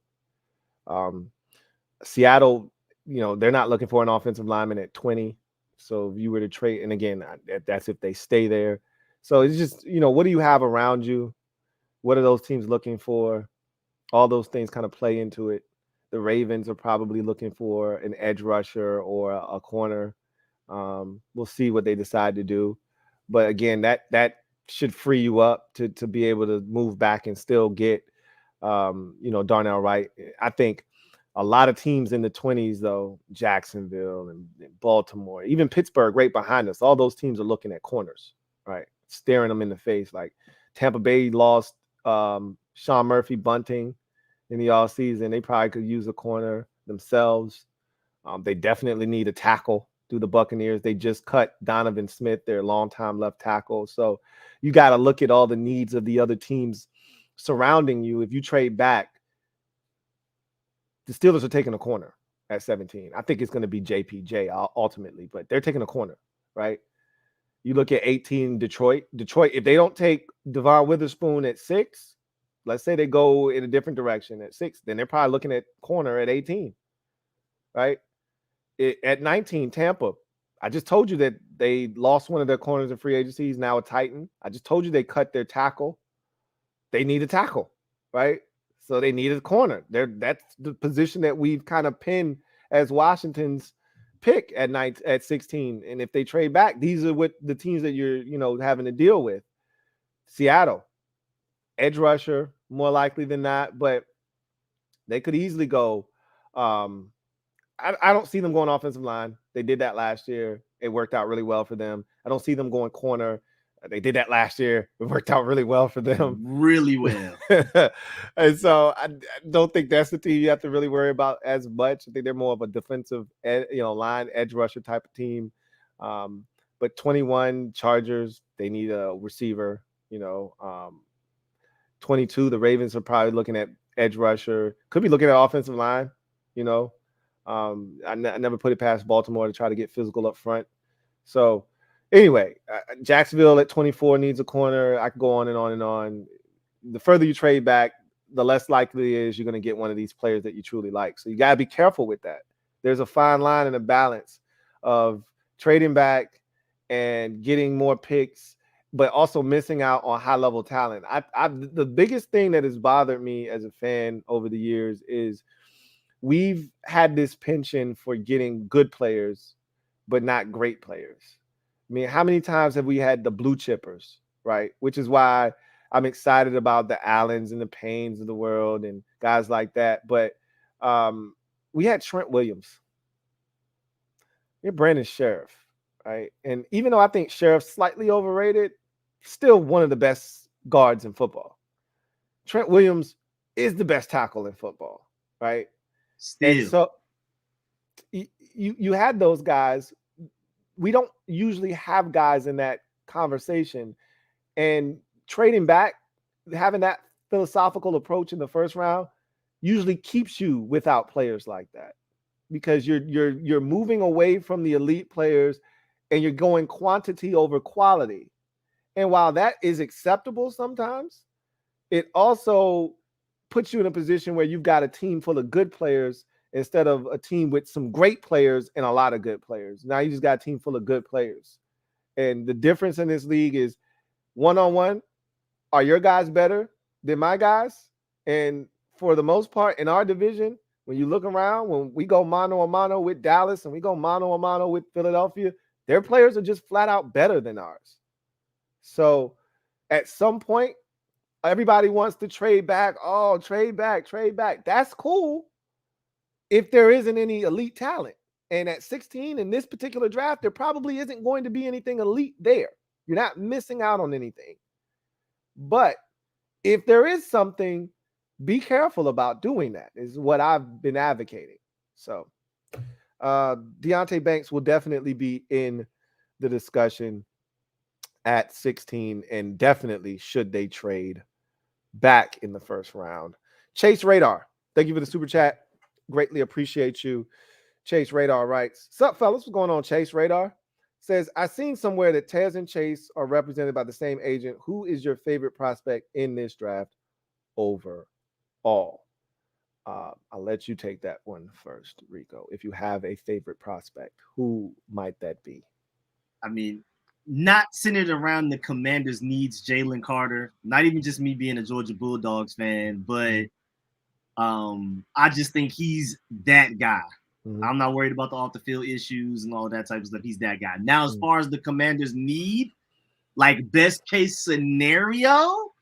Seattle, they're not looking for an offensive lineman at 20. So if you were to trade, and again, that's if they stay there. So it's just, what do you have around you? What are those teams looking for? All those things kind of play into it. The Ravens are probably looking for an edge rusher or a corner. We'll see what they decide to do. But again, that should free you up to be able to move back and still get, Darnell Wright. I think a lot of teams in the 20s, though, Jacksonville and Baltimore, even Pittsburgh right behind us, all those teams are looking at corners, right? Staring them in the face. Like Tampa Bay lost Sean Murphy Bunting in the offseason. They probably could use a corner themselves. They definitely need a tackle through the Buccaneers. They just cut Donovan Smith, their longtime left tackle. So you got to look at all the needs of the other teams surrounding you. If you trade back, the Steelers are taking a corner at 17. I think it's going to be JPJ ultimately, but they're taking a corner, right? You look at 18, Detroit. Detroit, if they don't take Devon Witherspoon at 6, let's say they go in a different direction at 6, then they're probably looking at corner at 18, right? At 19, Tampa. I just told you that they lost one of their corners in free agency. He's now a Titan. I just told you they cut their tackle. They need a tackle, right? So they need a corner. That's the position that we've kind of pinned as Washington's pick at 16. And if they trade back, these are what the teams that you're having to deal with. Seattle, edge rusher, more likely than not, but they could easily go. I don't see them going offensive line. They did that last year. It worked out really well for them. I don't see them going corner. They did that last year. It worked out really well for them. Really well. And so I don't think that's the team you have to really worry about as much. I think they're more of a defensive, line edge rusher type of team. But 21 Chargers, they need a receiver. 22, the Ravens are probably looking at edge rusher. Could be looking at offensive line. I never put it past Baltimore to try to get physical up front. So anyway, Jacksonville at 24 needs a corner. I could go on and on and on. The further you trade back, the less likely it is you're going to get one of these players that you truly like. So you got to be careful with that. There's a fine line and a balance of trading back and getting more picks, but also missing out on high-level talent. The biggest thing that has bothered me as a fan over the years is we've had this penchant for getting good players, but not great players. I mean, how many times have we had the blue chippers, right? Which is why I'm excited about the Allens and the Paynes of the world and guys like that. But we had Trent Williams. We had Brandon Sheriff, right? And even though I think Sheriff's slightly overrated, still one of the best guards in football. Trent Williams is the best tackle in football, right? Still. And so you had those guys. We don't usually have guys in that conversation, and trading back, having that philosophical approach in the first round usually keeps you without players like that, because you're moving away from the elite players and you're going quantity over quality. And while that is acceptable sometimes, it also puts you in a position where you've got a team full of good players instead of a team with some great players and a lot of good players. Now you just got a team full of good players. And the difference in this league is one-on-one, are your guys better than my guys? And for the most part in our division, when you look around, when we go mano a mano with Dallas and we go mano a mano with Philadelphia, Their players are just flat out better than ours. So at some point, everybody wants to trade back. Oh, trade back, trade back. That's cool if there isn't any elite talent. And at 16 in this particular draft, there probably isn't going to be anything elite there. You're not missing out on anything. But if there is something, be careful about doing that, is what I've been advocating. So Deonte Banks will definitely be in the discussion at 16, and definitely should they trade back in the first round. Chase Radar, thank you for the super chat. Greatly appreciate you. Chase Radar writes, "Sup, fellas? What's going on?" Chase Radar says, "I seen somewhere that Tez and Chase are represented by the same agent. Who is your favorite prospect in this draft overall?" I'll let you take that one first, Rico. If you have a favorite prospect, who might that be? I mean, not centered around the Commanders' needs, Jalen Carter. Not even just me being a Georgia Bulldogs fan, but I just think he's that guy. Mm-hmm. I'm not worried about the off the field issues and all that type of stuff. He's that guy. Now, as far as the Commanders' need, like best case scenario,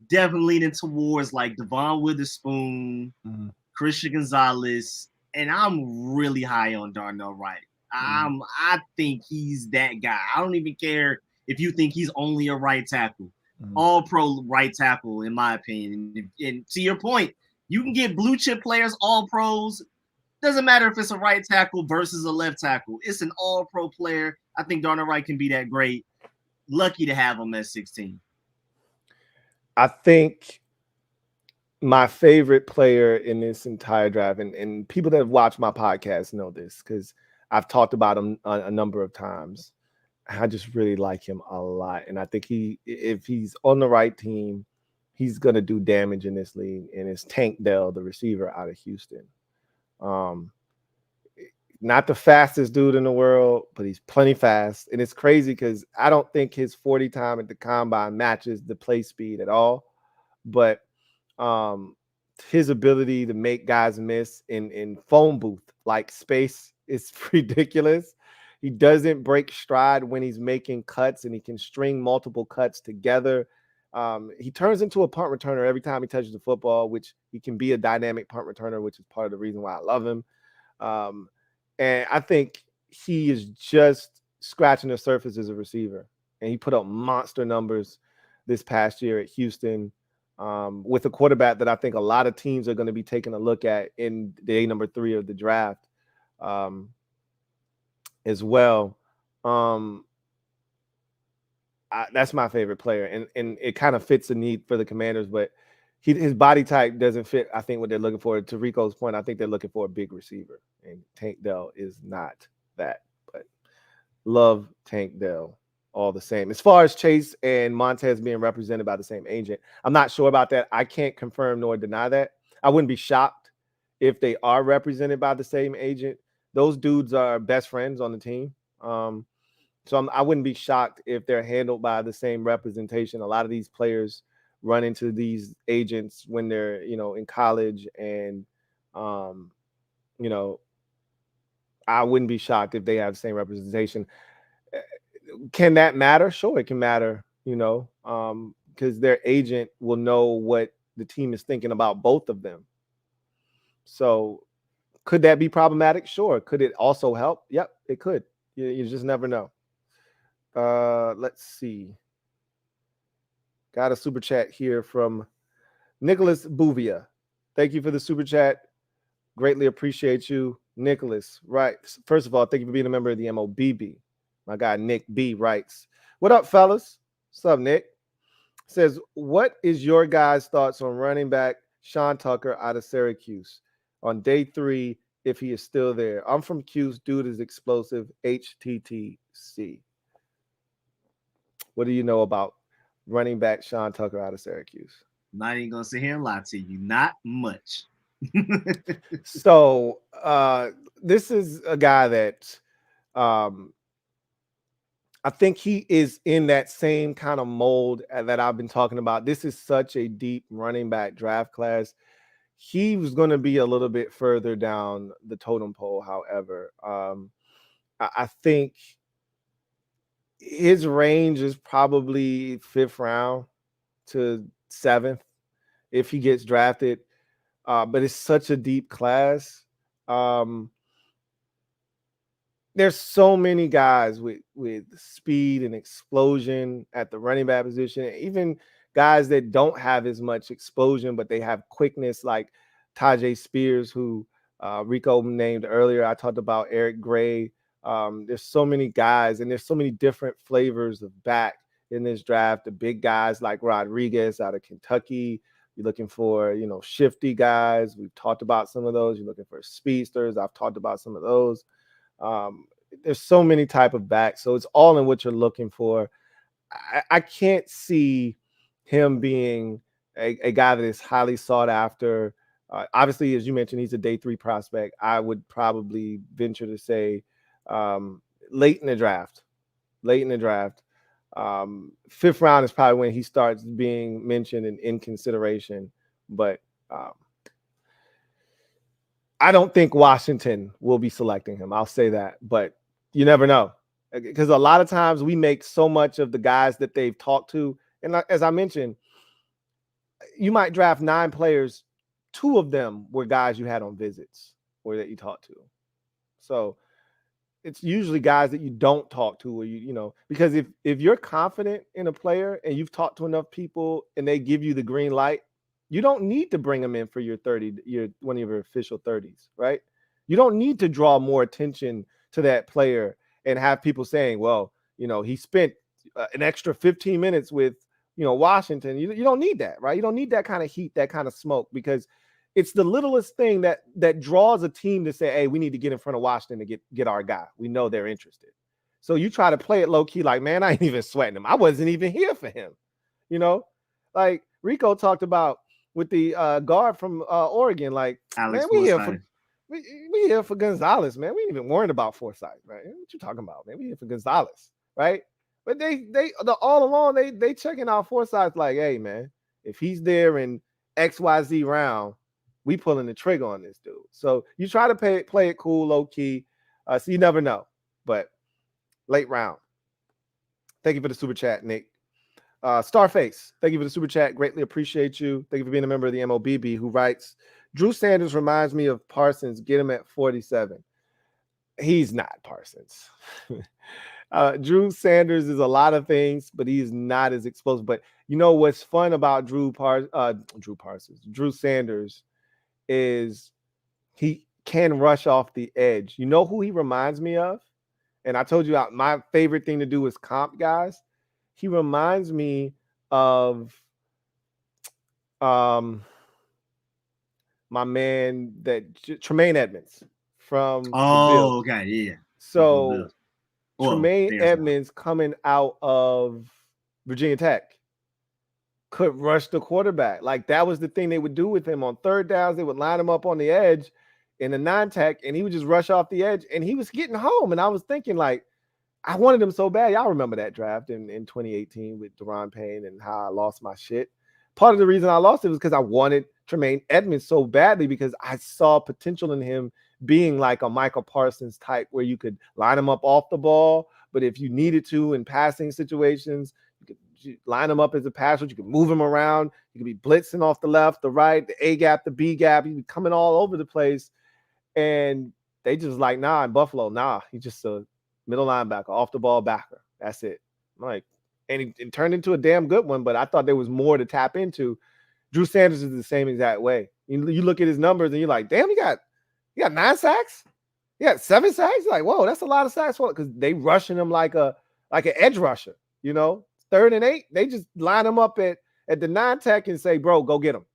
definitely leaning towards like Devon Witherspoon, Christian Gonzalez, and I'm really high on Darnell Wright. I think he's that guy. I don't even care if you think he's only a right tackle. All pro right tackle, in my opinion. And to your point, you can get blue chip players, all pros. Doesn't matter if it's a right tackle versus a left tackle. It's an all pro player. I think Darnell Wright can be that great. Lucky to have him at 16. I think my favorite player in this entire draft, and people that have watched my podcast know this because I've talked about him a number of times. I just really like him a lot. And I think if he's on the right team, he's going to do damage in this league. And it's Tank Dell, the receiver out of Houston. Not the fastest dude in the world, but he's plenty fast. And it's crazy because I don't think his 40 time at the combine matches the play speed at all. But his ability to make guys miss in phone booth like space is ridiculous. He doesn't break stride when he's making cuts, and he can string multiple cuts together. He turns into a punt returner every time he touches the football, which he can be a dynamic punt returner, which is part of the reason why I love him. And I think he is just scratching the surface as a receiver. And he put up monster numbers this past year at Houston with a quarterback that I think a lot of teams are going to be taking a look at in day number 3 of the draft as well. That's my favorite player. And it kind of fits the need for the Commanders, but his body type doesn't fit, I think, what they're looking for. To Rico's point, I think they're looking for a big receiver, and Tank Dell is not that. But love Tank Dell all the same. As far as Chase and Montez being represented by the same agent, I'm not sure about that. I can't confirm nor deny that. I wouldn't be shocked if they are represented by the same agent. Those dudes are best friends on the team. So I wouldn't be shocked if they're handled by the same representation. A lot of these players run into these agents when they're, in college, and, I wouldn't be shocked if they have the same representation. Can that matter? Sure, it can matter, because their agent will know what the team is thinking about both of them. So could that be problematic? Sure. Could it also help? Yep, it could. You just never know. Let's see. Got a super chat here from Nicholas Bouvia. Thank you for the super chat. Greatly appreciate you, Nicholas. Right. First of all, thank you for being a member of the MOBB. My guy Nick B writes, "What up, fellas?" What's up, Nick? Says, "What is your guys' thoughts on running back Sean Tucker out of Syracuse on day 3 if he is still there? I'm from Cuse. Dude is explosive. HTTC." What do you know about running back Sean Tucker out of Syracuse? I'm not even gonna sit here and lie to you. Not much. So this is a guy that I think he is in that same kind of mold that I've been talking about. This is such a deep running back draft class. He was going to be a little bit further down the totem pole. However, I think his range is probably 5th round to 7th if he gets drafted. But it's such a deep class. There's so many guys with speed and explosion at the running back position, even guys that don't have as much explosion, but they have quickness, like Tajay Spears, who Rico named earlier. I talked about Eric Gray. There's so many guys, and there's so many different flavors of back in this draft. The big guys like Rodriguez out of Kentucky. You're looking for, shifty guys. We've talked about some of those. You're looking for speedsters. I've talked about some of those. There's so many type of backs, so it's all in what you're looking for. I can't see him being a guy that is highly sought after. Obviously, as you mentioned, he's a day 3 prospect. I would probably venture to say late in the draft. 5th round is probably when he starts being mentioned and in consideration. But I don't think Washington will be selecting him. I'll say that, but you never know, because a lot of times we make so much of the guys that they've talked to. And as I mentioned, you might draft 9 players. 2 of them were guys you had on visits or that you talked to. So it's usually guys that you don't talk to, or because if you're confident in a player and you've talked to enough people and they give you the green light, you don't need to bring them in for one of your official 30s, right? You don't need to draw more attention to that player and have people saying, well, he spent an extra 15 minutes with, Washington. You don't need that, right? You don't need that kind of heat, that kind of smoke, because it's the littlest thing that draws a team to say, hey, we need to get in front of Washington to get our guy. We know they're interested. So you try to play it low key, like, man, I ain't even sweating him. I wasn't even here for him. Like Rico talked about with the guard from Oregon, like, Alex man, we here for Gonzalez, man. We ain't even worried about Forsyth, right? What you talking about, man? We here for Gonzalez, right? But they all along they checking out Forsyth, like, hey, man, if he's there in XYZ round, we pulling the trigger on this dude. So you try to play it cool, low key. So you never know. But late round. Thank you for the super chat, Nick. Starface, thank you for the super chat. Greatly appreciate you. Thank you for being a member of the MOBB, who writes, Drew Sanders reminds me of Parsons. Get him at 47. He's not Parsons. Drew Sanders is a lot of things, but he's not as explosive. But what's fun about Drew Sanders is he can rush off the edge. You know who he reminds me of? And I told you my favorite thing to do is comp guys. He reminds me of my man Tremaine Edmonds from the Bills. Okay, yeah. So Tremaine Edmonds coming out of Virginia Tech could rush the quarterback. Like, that was the thing they would do with him on third downs. They would line him up on the edge in the non-tech, and he would just rush off the edge, and he was getting home. And I was thinking, like, I wanted him so bad. Y'all remember that draft in 2018 with Daron Payne and how I lost my shit. Part of the reason I lost it was because I wanted Tremaine Edmonds so badly, because I saw potential in him being like a Michael Parsons type, where you could line him up off the ball, but if you needed to in passing situations, you could line him up as a passer. You could move him around. You could be blitzing off the left, the right, the A gap, the B gap. He'd be coming all over the place. And they just like, nah, in Buffalo, nah. He's just a middle linebacker, off the ball backer. That's it. I'm like, and it turned into a damn good one, but I thought there was more to tap into. Drew Sanders is the same exact way. You look at his numbers and you're like, damn, he got 9 sacks. He got 7 sacks. You're like, whoa, that's a lot of sacks for it, because they rushing him like an edge rusher. 3rd and 8, they just line him up at the 9-tech and say, bro, go get him.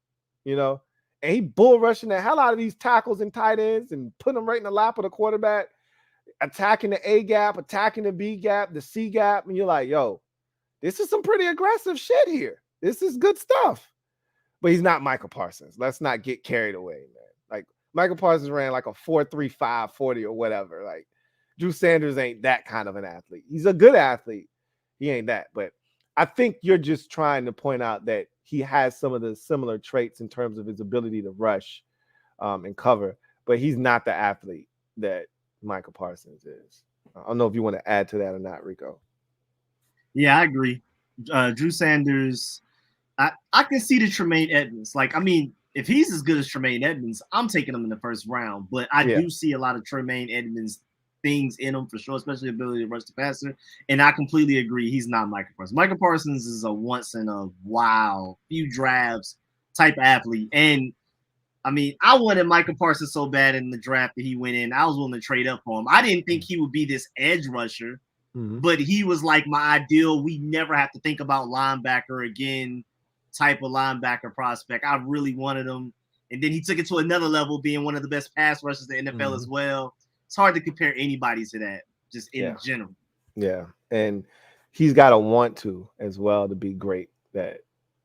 And he bull rushing the hell out of these tackles and tight ends and putting them right in the lap of the quarterback, attacking the A gap, attacking the B gap, the C gap. And you're like, yo, this is some pretty aggressive shit here. This is good stuff. But he's not Michael Parsons. Let's not get carried away, man. Like, Michael Parsons ran like a 4.35 40 or whatever. Like, Drew Sanders ain't that kind of an athlete. He's a good athlete. He ain't that. But I think you're just trying to point out that he has some of the similar traits in terms of his ability to rush and cover. But he's not the athlete that Michael Parsons is. I don't know if you want to add to that or not, Rico. Yeah, I agree. Drew Sanders, I can see the Tremaine Edmonds. Like, I mean, if he's as good as Tremaine Edmonds, I'm taking him in the first round. But I Yeah. do see a lot of Tremaine Edmonds things in him for sure, especially ability to rush the passer. And I completely agree. He's not Michael Parsons. Michael Parsons is a once in a while, few drafts type athlete. And I mean, I wanted Michael Parsons so bad in the draft that he went in. I was willing to trade up for him. I didn't think he would be this edge rusher, but he was like my ideal. We never have to think about linebacker again type of linebacker prospect. I really wanted him. And then he took it to another level, being one of the best pass rushers in the NFL as well. It's hard to compare anybody to that, just in general. Yeah. And he's got to want to as well to be great. That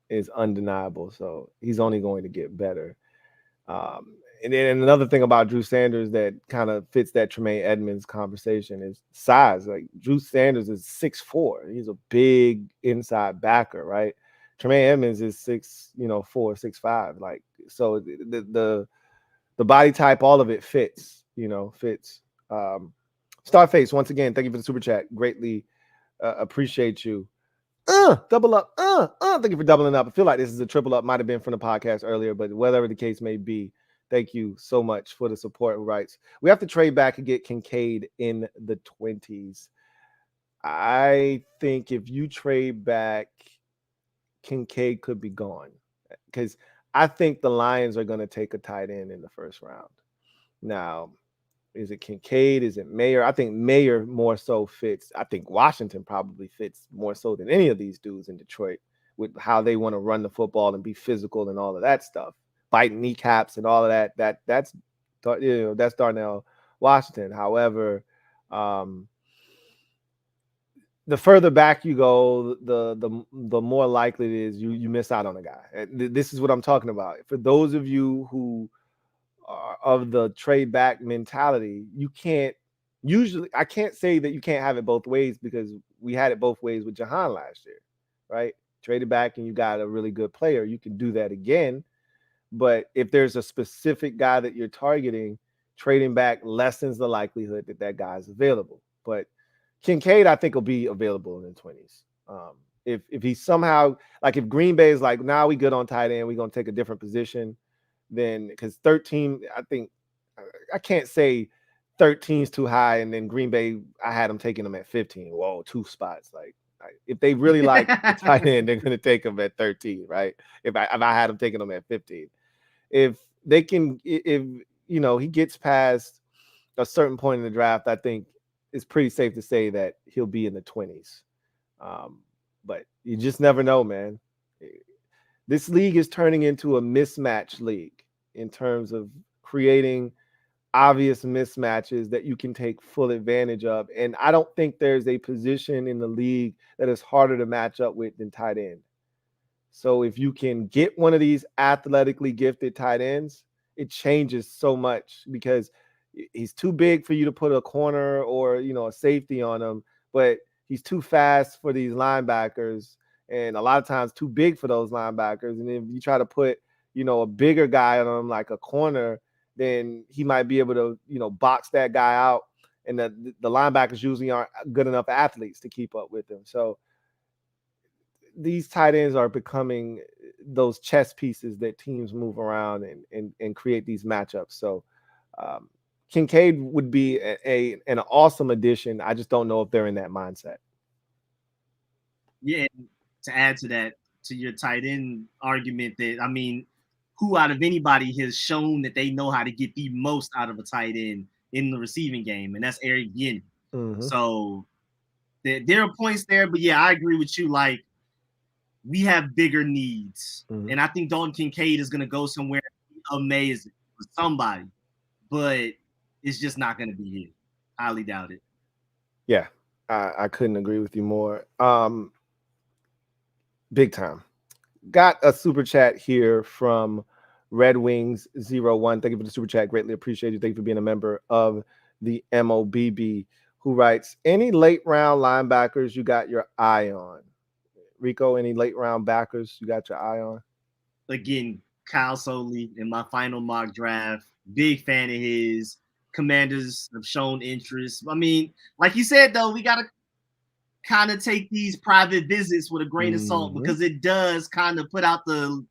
is undeniable. So he's only going to get better. And then another thing about Drew Sanders that kind of fits that Tremaine Edmonds conversation is size. Like Drew Sanders is 6'4". He's a big inside backer, right? Tremaine Edmonds is 6'4", 6'5". Like, so the body type, all of it fits, fits. Starface, once again, thank you for the super chat. Greatly appreciate you. Double up. Thank you for doubling up. I feel like this is a triple up. Might have been from the podcast earlier, but whatever the case may be, thank you so much for the support. Rights. We have to trade back and get Kincaid in the 20s. I think if you trade back, Kincaid could be gone because I think the Lions are going to take a tight end in the first round. Now, is it Kincaid? Is it Mayer? I think Mayer more so fits. I think Washington probably fits more so than any of these dudes in Detroit with how they want to run the football and be physical and all of that stuff, biting kneecaps and all of that. That's Darnell Washington. However, the further back you go, the more likely it is you miss out on a guy. This is what I'm talking about. For those of you who of the trade back mentality, you can't usually, I can't say that you can't have it both ways because we had it both ways with Jahan last year, right? Traded back and you got a really good player. You can do that again. But if there's a specific guy that you're targeting, trading back lessens the likelihood that that guy's available. But Kincaid, I think, will be available in the 20s. If he's somehow, like if Green Bay is like, now we good on tight end, we're going to take a different position, then because 13, I think I can't say 13 is too high, and then Green Bay, I had them taking them at 15. Whoa, 2 spots. Like if they really like the tight end, they're gonna take them at 13, right? If I had them taking them at 15. If they can, if he gets past a certain point in the draft, I think it's pretty safe to say that he'll be in the 20s. But you just never know, man. This league is turning into a mismatch league in terms of creating obvious mismatches that you can take full advantage of. And I don't think there's a position in the league that is harder to match up with than tight end. So if you can get one of these athletically gifted tight ends, it changes so much because he's too big for you to put a corner or, a safety on him, but he's too fast for these linebackers and a lot of times too big for those linebackers. And if you try to put, a bigger guy on him like a corner, then he might be able to, box that guy out. And the linebackers usually aren't good enough athletes to keep up with him. So these tight ends are becoming those chess pieces that teams move around and create these matchups. So Kincaid would be an awesome addition. I just don't know if they're in that mindset. Yeah, to add to that, to your tight end argument, that I mean, who out of anybody has shown that they know how to get the most out of a tight end in the receiving game, and that's Eric Ginn. So there are points there, but yeah, I agree with you. Like, we have bigger needs, and I think Dalton Kincaid is going to go somewhere amazing for somebody, but it's just not going to be here. Highly doubt it. Yeah, I couldn't agree with you more. Big time. Got a super chat here from Red Wings 01. Thank you for the super chat. Greatly appreciate you. Thank you for being a member of the MOBB, who writes, any late round linebackers you got your eye on? Rico, any late round backers you got your eye on? Again, Kyle Soley in my final mock draft. Big fan of his. Commanders have shown interest. I mean, like you said, though, we got to kind of take these private visits with a grain of salt, because it does kind of put out the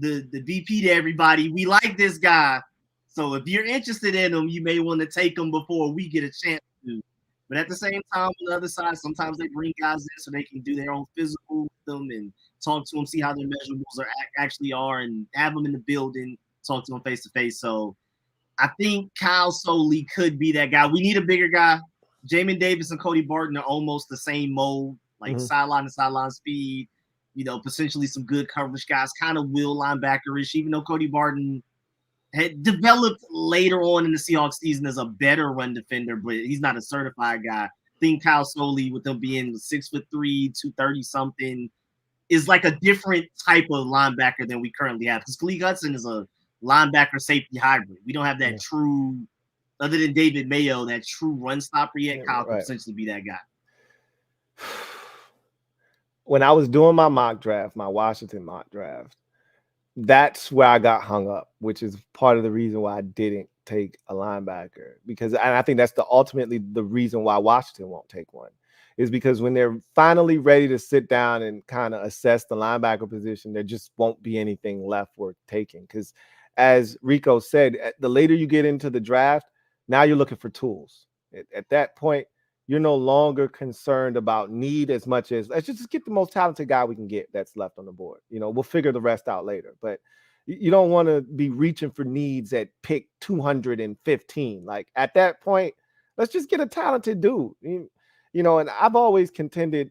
BP to everybody. We like this guy, so if you're interested in him, you may want to take him before we get a chance to. But at the same time, on the other side, sometimes they bring guys in so they can do their own physical with them and talk to them, see how their measurables actually are, and have them in the building, talk to them face to face. So I think Kyle Soley could be that guy. We need a bigger guy. Jamin Davis and Cody Barton are almost the same mold, like sideline to sideline speed, potentially some good coverage guys, kind of will linebacker-ish, even though Cody Barton had developed later on in the Seahawks season as a better run defender, but he's not a certified guy. I think Kyle Soley, with him being 6'3", 230-something, is like a different type of linebacker than we currently have. Because Khaleke Hudson is a linebacker safety hybrid. We don't have that true, other than David Mayo, that true run stopper yet. Kyle could essentially be that guy. When I was doing my mock draft, my Washington mock draft, that's where I got hung up, which is part of the reason why I didn't take a linebacker, because, and I think that's ultimately the reason why Washington won't take one, is because when they're finally ready to sit down and kind of assess the linebacker position, there just won't be anything left worth taking. Because as Rico said, the later you get into the draft, now you're looking for tools. At that point, you're no longer concerned about need as much as let's just get the most talented guy we can get that's left on the board. We'll figure the rest out later. But you don't want to be reaching for needs at pick 215. Like at that point, let's just get a talented dude. And I've always contended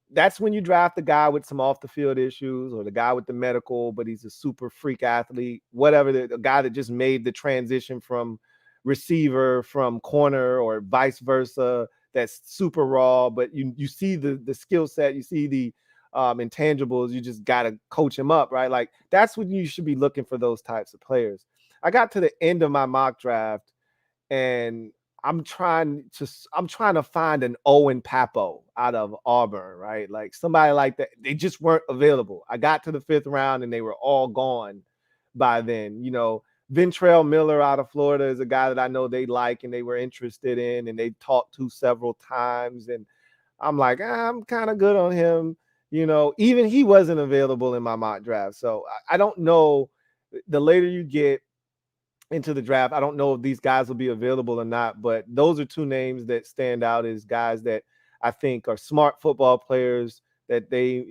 that's when you draft the guy with some off the field issues or the guy with the medical, but he's a super freak athlete, whatever, the guy that just made the transition from receiver from corner or vice versa. That's super raw, but you see the skill set, you see the intangibles. You just got to coach him up, right? Like that's when you should be looking for those types of players. I got to the end of my mock draft, and I'm trying to find an Owen Papo out of Auburn, right? Like somebody like that. They just weren't available. I got to the 5th round, and they were all gone by then. Ventrell Miller out of Florida is a guy that I know they like and they were interested in, and they talked to several times. And I'm like, I'm kind of good on him. Even he wasn't available in my mock draft. So I don't know. The later you get into the draft, I don't know if these guys will be available or not, but those are two names that stand out as guys that I think are smart football players, that they,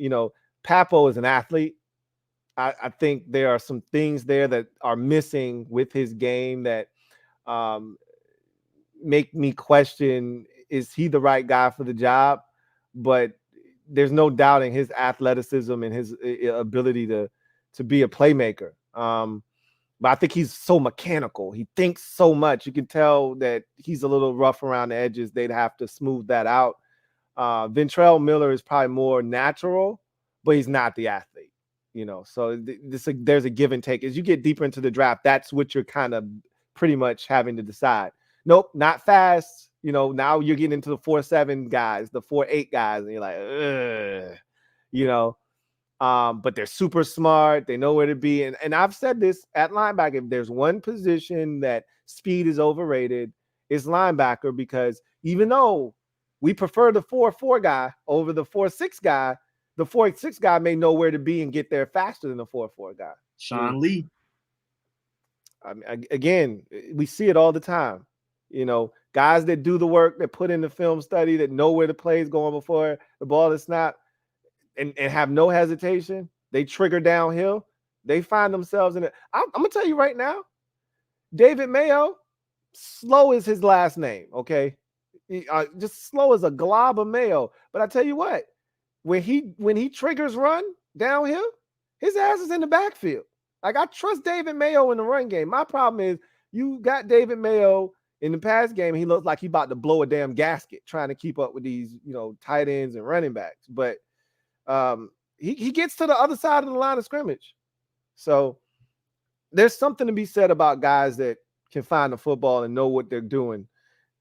Papo is an athlete. I think there are some things there that are missing with his game that make me question, is he the right guy for the job? But there's no doubting his athleticism and his ability to be a playmaker. But I think he's so mechanical. He thinks so much. You can tell that he's a little rough around the edges. They'd have to smooth that out. Ventrell Miller is probably more natural, but he's not the athlete. So there's a give and take. As you get deeper into the draft, that's what you're kind of pretty much having to decide. Nope, not fast. Now you're getting into the 4.7 guys, the 4.8 guys, and you're like, but they're super smart. They know where to be. And I've said this at linebacker, if there's one position that speed is overrated, it's linebacker, because even though we prefer the 4.4 guy over the 4.6 guy, the 4.6 guy may know where to be and get there faster than the 4.4 guy. Sean Lee. Again, we see it all the time. Guys that do the work, that put in the film study, that know where the play is going before the ball is snapped, and have no hesitation. They trigger downhill. They find themselves in it. I'm going to tell you right now, David Mayo, slow is his last name, okay? Just slow as a glob of mayo. But I tell you what, when he triggers run downhill, his ass is in the backfield. Like, I trust David Mayo in the run game. My problem is you got David Mayo in the pass game. He looks like he about to blow a damn gasket trying to keep up with these, tight ends and running backs. But he gets to the other side of the line of scrimmage. So there's something to be said about guys that can find the football and know what they're doing.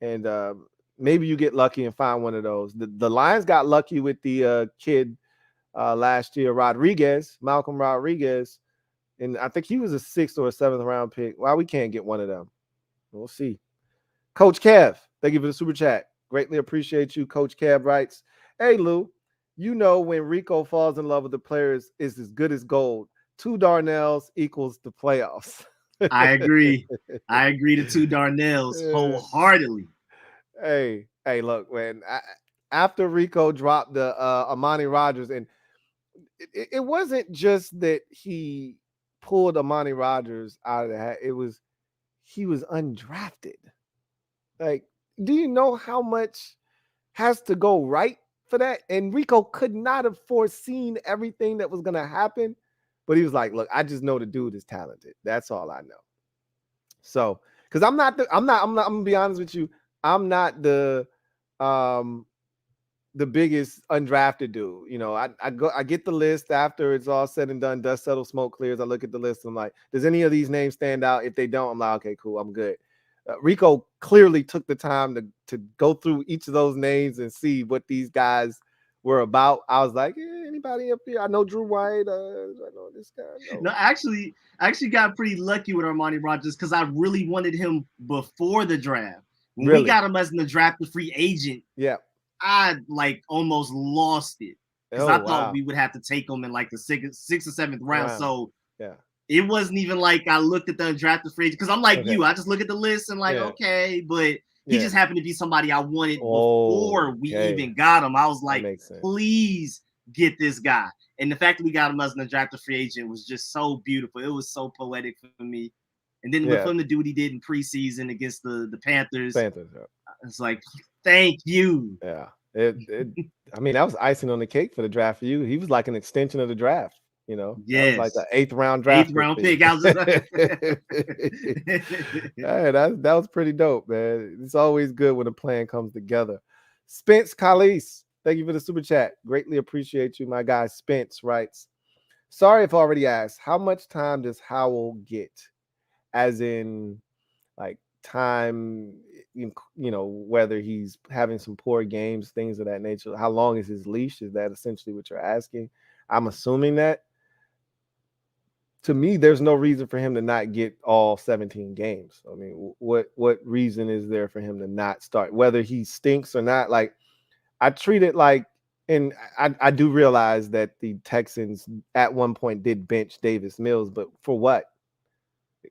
And maybe you get lucky and find one of those. The Lions got lucky with the kid last year, Malcolm Rodriguez. And I think he was a 6th or a 7th round pick. Why we can't get one of them? We'll see. Coach Kev, thank you for the super chat. Greatly appreciate you. Coach Kev writes, Hey, Lou, you know when Rico falls in love with the players, is as good as gold. 2 Darnells equals the playoffs. I agree. I agree to 2 Darnells Yeah. wholeheartedly. Hey, look, man. After Rico dropped the Amani Rogers, and it wasn't just that he pulled Amani Rogers out of the hat. It was he was undrafted. Like, do you know how much has to go right for that? And Rico could not have foreseen everything that was going to happen. But he was like, look, I just know the dude is talented. That's all I know. So, because I'm gonna be honest with you. I'm not the biggest undrafted dude. You know, I get the list after it's all said and done, dust settles, smoke clears. I look at the list. I'm like, does any of these names stand out? If they don't, I'm like, okay, cool, I'm good. Rico clearly took the time to go through each of those names and see what these guys were about. I was like, anybody up here? I know Drew White. I know this guy. No, actually, I actually got pretty lucky with Armani Rogers because I really wanted him before the draft. When we got him as an undrafted free agent, yeah, I like almost lost it because I thought we would have to take him in like the sixth or seventh round. So yeah, it wasn't even like I looked at the undrafted free agent because I'm like you. I just look at the list and like, okay, but he just happened to be somebody I wanted before we even got him. I was like, please get this guy. And the fact that we got him as an undrafted free agent was just so beautiful. It was so poetic for me. And then with him to do what he did in preseason against the Panthers, it's like, thank you. Yeah. I mean, that was icing on the cake for the draft for you. He was like an extension of the draft, you know. That was like an 8th round draft. 8th round pick. I was just hey, that was pretty dope, man. It's always good when a plan comes together. Spence Kalis, thank you for the super chat. Greatly appreciate you, my guy. Spence writes, sorry if I already asked, how much time does Howell get? As in, like, time, you know, whether he's having some poor games, things of that nature. How long is his leash? Is that essentially what you're asking? I'm assuming that. To me, there's no reason for him to not get all 17 games. I mean, what reason is there for him to not start, whether he stinks or not? Like, I treat it like, and I do realize that the Texans at one point did bench Davis Mills, but for what?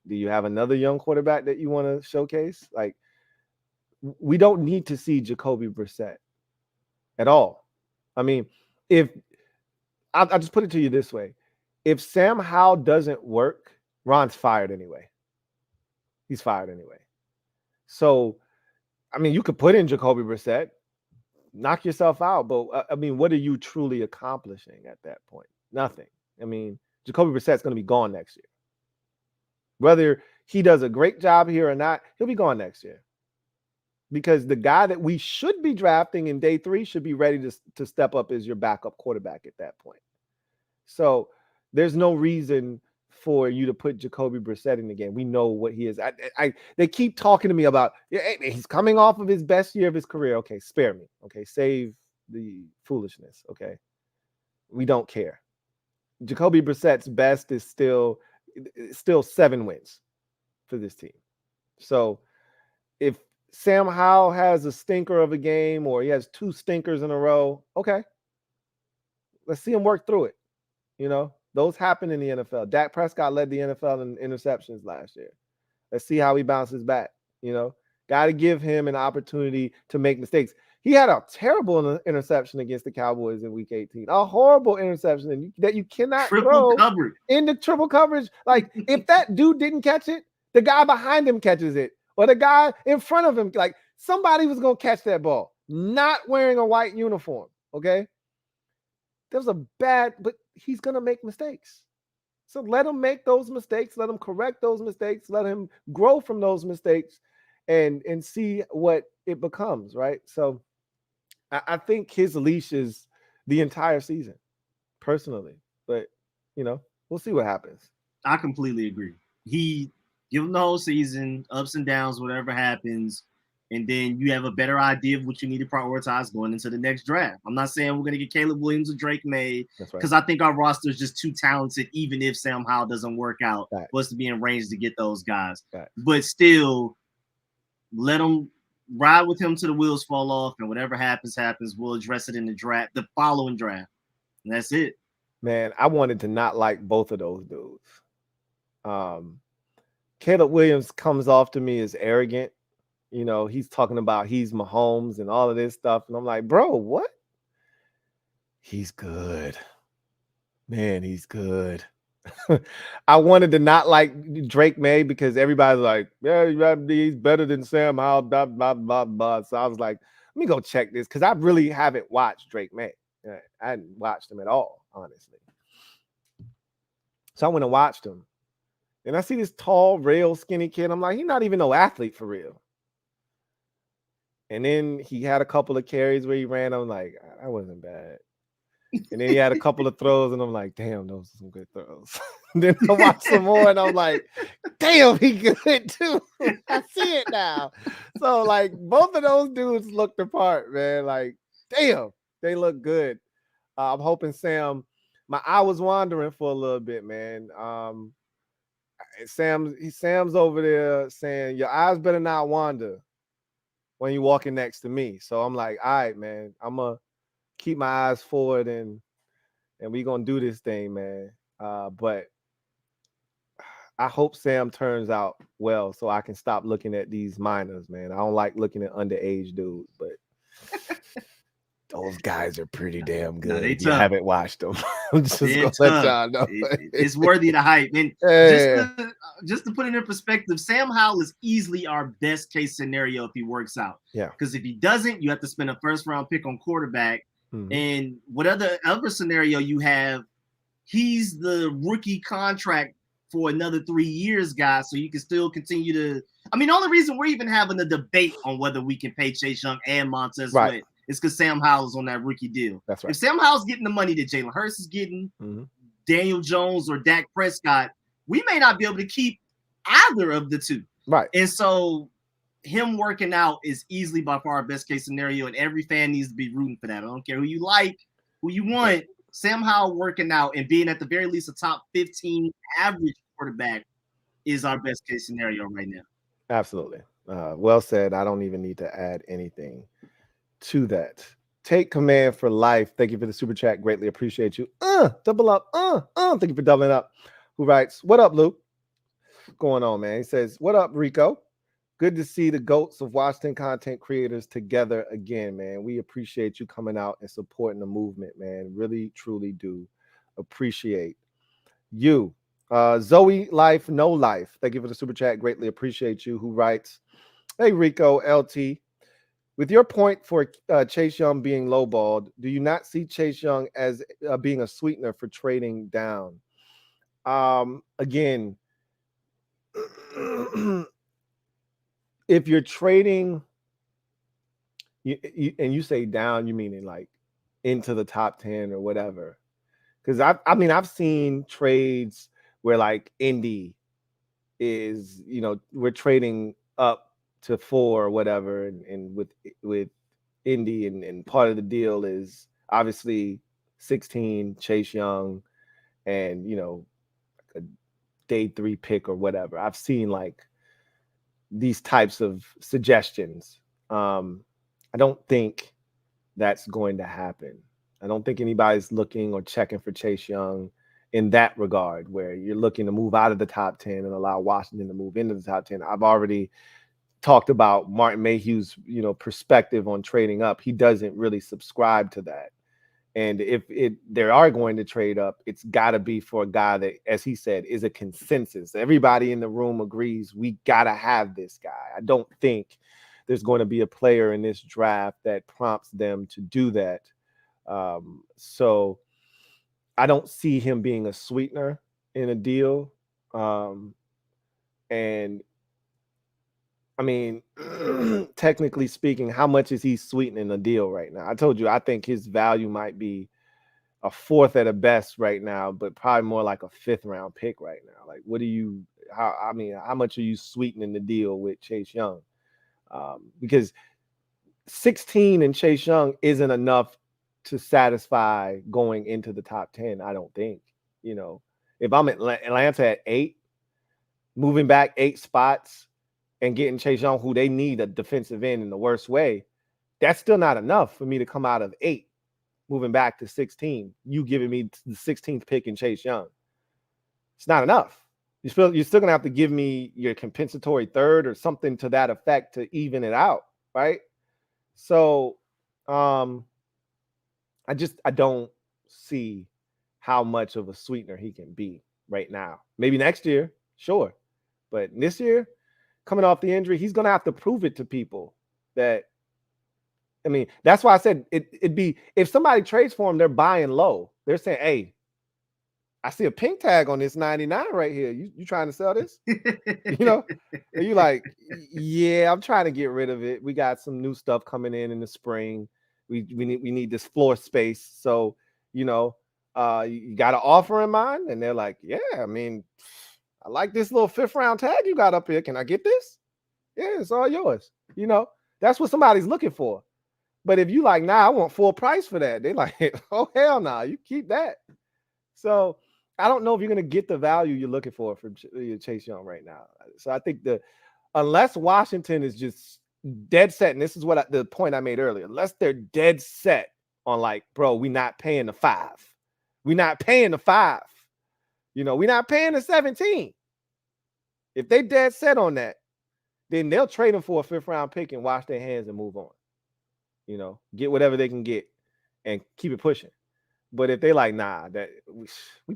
Do you have another young quarterback that you want to showcase? Like, we don't need to see Jacoby Brissett at all. I mean, if I'll just put it to you this way. If Sam Howell doesn't work, Ron's fired anyway. He's fired anyway. So, I mean, you could put in Jacoby Brissett, knock yourself out. But, I mean, what are you truly accomplishing at that point? Nothing. I mean, Jacoby Brissett's going to be gone next year. Whether he does a great job here or not, he'll be gone next year. Because the guy that we should be drafting in day 3 should be ready to step up as your backup quarterback at that point. So there's no reason for you to put Jacoby Brissett in the game. We know what he is. They keep talking to me about, he's coming off of his best year of his career. Okay, spare me. Okay, save the foolishness. Okay, we don't care. Jacoby Brissett's best is still 7 wins for this team. So if Sam Howell has a stinker of a game or he has 2 stinkers in a row, okay, let's see him work through it. You know, those happen in the NFL. Dak Prescott led the NFL in interceptions last year. Let's see how he bounces back. You know, got to give him an opportunity to make mistakes. He had a terrible interception against the Cowboys in Week 18. A horrible interception that you cannot throw into triple coverage. Like, if that dude didn't catch it, the guy behind him catches it, or the guy in front of him, like, somebody was going to catch that ball, not wearing a white uniform. Okay. There was a bad, but he's going to make mistakes. So let him make those mistakes. Let him correct those mistakes. Let him grow from those mistakes and see what it becomes, right? So I think his leash is the entire season, personally. But, you know, we'll see what happens. I completely agree. He give him the whole season, ups and downs, whatever happens. And then you have a better idea of what you need to prioritize going into the next draft. I'm not saying we're going to get Caleb Williams or Drake May because I think our roster is just too talented, even if Sam Howell doesn't work out, for us to be in range to get those guys. But still, let them ride with him till the wheels fall off, and whatever happens, happens. We'll address it in the draft, the following draft. And that's it. Man, I wanted to not like both of those dudes. Caleb Williams comes off to me as arrogant. You know, he's talking about he's Mahomes and all of this stuff. And I'm like, bro, what? He's good. Man, he's good. I wanted to not like Drake May because everybody's like, yeah, he's better than Sam Howell, blah, blah, blah, blah. So I was like, let me go check this because I really haven't watched Drake May. I hadn't watched him at all, honestly. So I went and watched him. And I see this tall, real skinny kid. I'm like, he's not even no athlete for real. And then he had a couple of carries where he ran. I'm like, that wasn't bad. And then he had a couple of throws, and I'm like, damn, those are some good throws. Then I watched some more, and I'm like, damn, he good too. I see it now. So, like, both of those dudes looked apart, man. Like, damn, they look good. I'm hoping Sam, my eye was wandering for a little bit, man. Sam's over there saying, your eyes better not wander when you're walking next to me. So I'm like, all right, man, I'm going to keep my eyes forward and we're going to do this thing, man. But I hope Sam turns out well so I can stop looking at these minors, man. I don't like looking at underage dudes, but those guys are pretty damn good. No, you haven't watched them. I'm just going to let y'all know. It's worthy of the hype. And just to put it in perspective, Sam Howell is easily our best case scenario if he works out. Yeah. Because if he doesn't, you have to spend a first round pick on quarterback. Mm-hmm. And whatever other scenario you have, he's the rookie contract for another 3 years, guys. So you can still continue to. I mean, the only reason we're even having a debate on whether we can pay Chase Young and Montez Sweat is because Sam Howell's on that rookie deal. That's right. If Sam Howell's getting the money that Jalen Hurts is getting, Daniel Jones or Dak Prescott, we may not be able to keep either of the two. Right. And so him working out is easily by far our best case scenario, and every fan needs to be rooting for that. I don't care who you like, who you want. Sam Howell working out and being at the very least a top 15 average quarterback is our best case scenario right now. Absolutely. Well said. I don't even need to add anything to that. Take command for life. Thank you for the super chat. Greatly appreciate you. Double up. Thank you for doubling up. Who writes, what up, Luke? What's going on, man? He says, what up, Rico? Good to see the GOATs of Washington content creators together again, man. We appreciate you coming out and supporting the movement, man. Really, truly do appreciate you. Zoe Life, No Life. Thank you for the super chat. Greatly appreciate you. Who writes, hey, Rico, LT. With your point for Chase Young being lowballed, do you not see Chase Young as being a sweetener for trading down? Again, if you're trading, and you say down, you mean like into the top 10 or whatever. Because I've seen trades where like Indy is, we're trading up to 4 or whatever, and with Indy, and part of the deal is obviously 16 Chase Young and a day 3 pick or whatever. I've seen like these types of suggestions. I don't think that's going to happen. I don't think anybody's looking or checking for Chase Young in that regard, where you're looking to move out of the top 10 and allow Washington to move into the top 10. I've already talked about Martin Mayhew's, perspective on trading up. He doesn't really subscribe to that. And if they are going to trade up, it's got to be for a guy that, as he said, is a consensus. Everybody in the room agrees we got to have this guy. I don't think there's going to be a player in this draft that prompts them to do that. So I don't see him being a sweetener in a deal. And I mean, technically speaking, how much is he sweetening the deal right now? I told you, I think his value might be a 4th at a best right now, but probably more like a 5th round pick right now. Like, how much are you sweetening the deal with Chase Young? Because 16 in Chase Young isn't enough to satisfy going into the top 10. I don't think, if I'm at Atlanta at 8, moving back 8 spots, and getting Chase Young, who they need a defensive end in the worst way, that's still not enough for me to come out of 8, moving back to 16. You giving me the 16th pick in Chase Young. It's not enough. You're still gonna have to give me your compensatory third or something to that effect to even it out, right? So I don't see how much of a sweetener he can be right now. Maybe next year, sure. But this year, coming off the injury, he's gonna have to prove it to people that, I mean, that's why I said it'd be, if somebody trades for him, they're buying low. They're saying, hey, I see a pink tag on this 99 right here. You trying to sell this? You know? And you like, yeah, I'm trying to get rid of it. We got some new stuff coming in the spring. We need this floor space. So, you know, you got an offer in mind? And they're like, yeah, I mean, I like this little 5th round tag you got up here. Can I get this? Yeah, it's all yours. You know, that's what somebody's looking for. But if you like, nah, I want full price for that. They like, oh, hell no, you keep that. So I don't know if you're going to get the value you're looking for from Chase Young right now. So I think unless Washington is just dead set, and this is what the point I made earlier, unless they're dead set on like, bro, we're not paying the 5. We're not paying the 5. You know, we're not paying the 17. If they dead set on that, then they'll trade him for a 5th round pick and wash their hands and move on. You know, get whatever they can get and keep it pushing. But if they like, nah, that we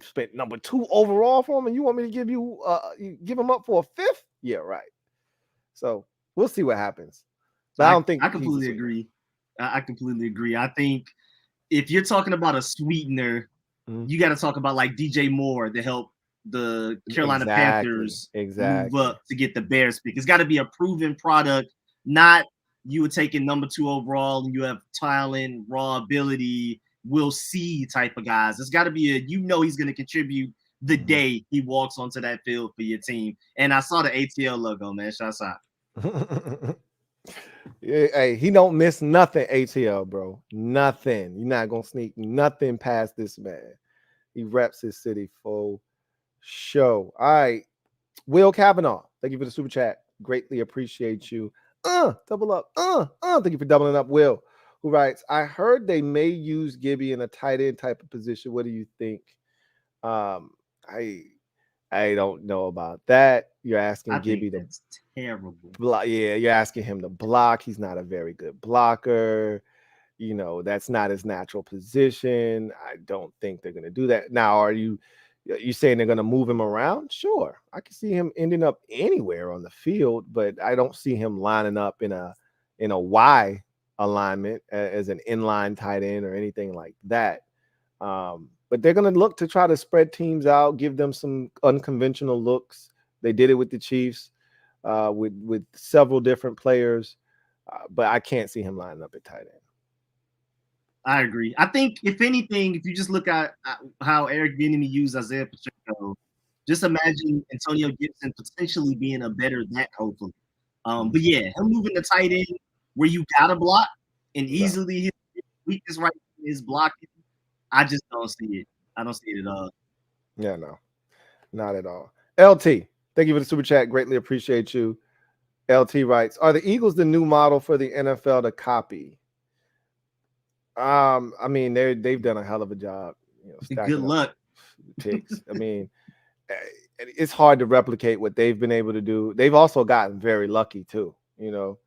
spent number 2 overall for him, and you want me to give you give him up for a 5th? Yeah, right. So we'll see what happens. But I don't think I completely agree. I completely agree. I think if you're talking about a sweetener, you got to talk about like DJ Moore to help the Carolina Panthers move up to get the Bears pick. It's got to be a proven product, not you were taking number 2 overall and you have talent, raw ability, we'll see type of guys. It's got to be he's going to contribute the day he walks onto that field for your team. And I saw the ATL logo, man. Shouts out. Hey, he don't miss nothing, ATL, bro. Nothing. You're not going to sneak nothing past this man. He reps his city full show. All right. Will Kavanaugh, thank you for the super chat. Greatly appreciate you. Double up. Thank you for doubling up, Will, who writes, I heard they may use Gibby in a tight end type of position. What do you think? I don't know about that. You're asking Gibby to terrible. Block. Yeah, you're asking him to block. He's not a very good blocker. You know, that's not his natural position. I don't think they're gonna do that. Now, are you saying they're gonna move him around? Sure. I can see him ending up anywhere on the field, but I don't see him lining up in a Y alignment as an inline tight end or anything like that. But they're going to look to try to spread teams out, give them some unconventional looks. They did it with the Chiefs, with several different players, but I can't see him lining up at tight end. I agree. I think, if anything, if you just look at how Eric Bieniemy used Isaiah Pacheco, just imagine Antonio Gibson potentially being a better that, hopefully. But yeah, him moving the tight end where you got to block and easily his weakness right is blocking. I just don't see it. I don't see it at all. Yeah, no, not at all. LT, thank you for the super chat. Greatly appreciate you. LT writes, are the Eagles the new model for the NFL to copy? I mean, they've done a hell of a job. You know, good luck. Picks. I mean, it's hard to replicate what they've been able to do. They've also gotten very lucky too. You know,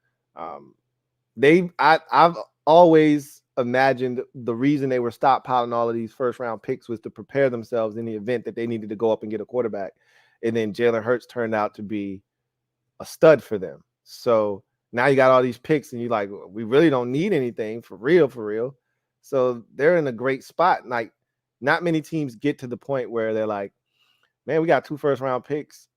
I've always imagined the reason they were stockpiling all of these first round picks was to prepare themselves in the event that they needed to go up and get a quarterback. And then Jalen Hurts turned out to be a stud for them. So now you got all these picks and you're like, we really don't need anything for real. So they're in a great spot. Like, not many teams get to the point where they're like, man, we got 2 first round picks.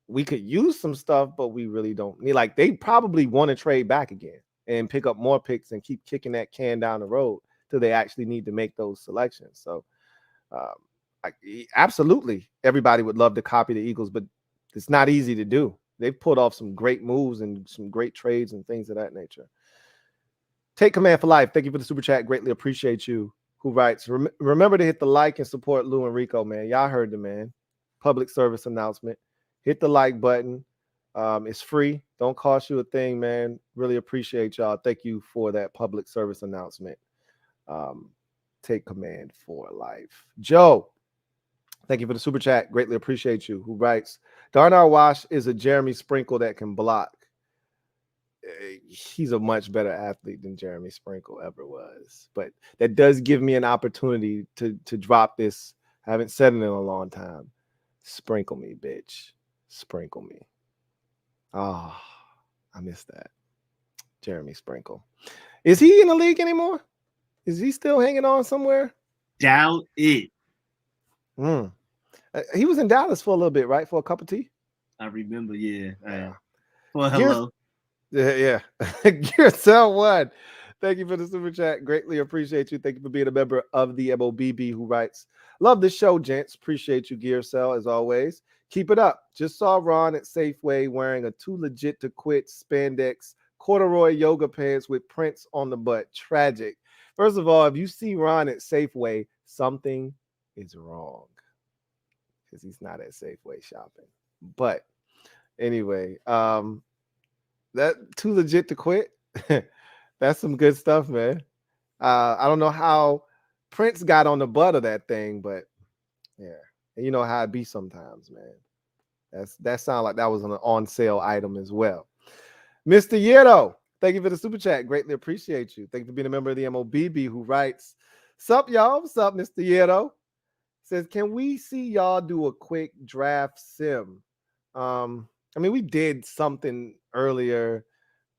We could use some stuff, but we really don't need. Like, they probably want to trade back again and pick up more picks and keep kicking that can down the road till they actually need to make those selections. So absolutely, everybody would love to copy the Eagles, but it's not easy to do. They've pulled off some great moves and some great trades and things of that nature. Take Command for Life, thank you for the super chat. Greatly appreciate you. Who writes, remember to hit the like and support Lou and Rico, man. Y'all heard the man. Public service announcement. Hit the like button. It's free. Don't cost you a thing, man. Really appreciate y'all. Thank you for that public service announcement. Take command for life. Joe, thank you for the super chat. Greatly appreciate you. Who writes, Darnell Wash is a Jeremy Sprinkle that can block. He's a much better athlete than Jeremy Sprinkle ever was. But that does give me an opportunity to drop this. I haven't said it in a long time. Sprinkle me, bitch. Sprinkle me. Oh, I missed that. Jeremy Sprinkle. Is he in the league anymore? Is he still hanging on somewhere? Doubt it. He was in Dallas for a little bit, right? For a cup of tea? I remember, yeah. Well, hello. Yeah. Gearcell one. Thank you for the super chat. Greatly appreciate you. Thank you for being a member of the MOBB who writes, love the show, gents. Appreciate you, Gearcell, as always. Keep it up. Just saw Ron at Safeway wearing a too legit to quit spandex corduroy yoga pants with prints on the butt. Tragic. First of all, if you see Ron at Safeway, something is wrong because he's not at Safeway shopping. But anyway, that too legit to quit. That's some good stuff, man. I don't know how Prince got on the butt of that thing, but yeah, and you know how it be sometimes, man. That sounds like that was an on sale item as well. Mr. Yeto, thank you for the super chat. Greatly appreciate you. Thank you for being a member of the MOBB who writes, sup, y'all? What's up, Mr. Yeto? Says, can we see y'all do a quick draft sim? I mean, we did something earlier.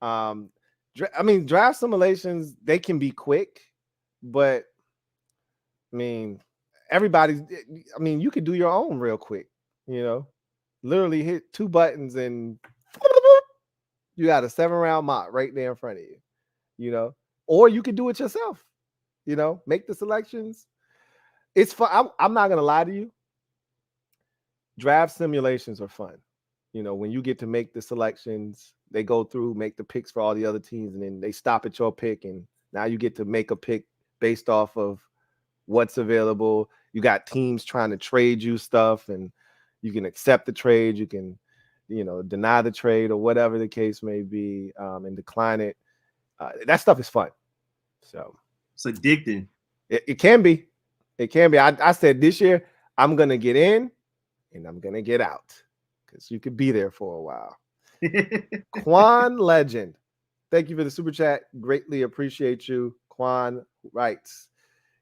Draft simulations, they can be quick, but I mean, you could do your own real quick, literally hit 2 buttons and you got a 7-round mock right there in front of you, or you could do it yourself, make the selections. It's fun. I'm not going to lie to you. Draft simulations are fun. When you get to make the selections, they go through, make the picks for all the other teams, and then they stop at your pick. And now you get to make a pick based off of what's available. You got teams trying to trade you stuff, and you can accept the trade. You can, deny the trade or whatever the case may be, and decline it. That stuff is fun. So it's addicting. It can be. It can be. I said this year, I'm going to get in and I'm going to get out because you could be there for a while. Quan Legend, thank you for the super chat. Greatly appreciate you. Quan writes,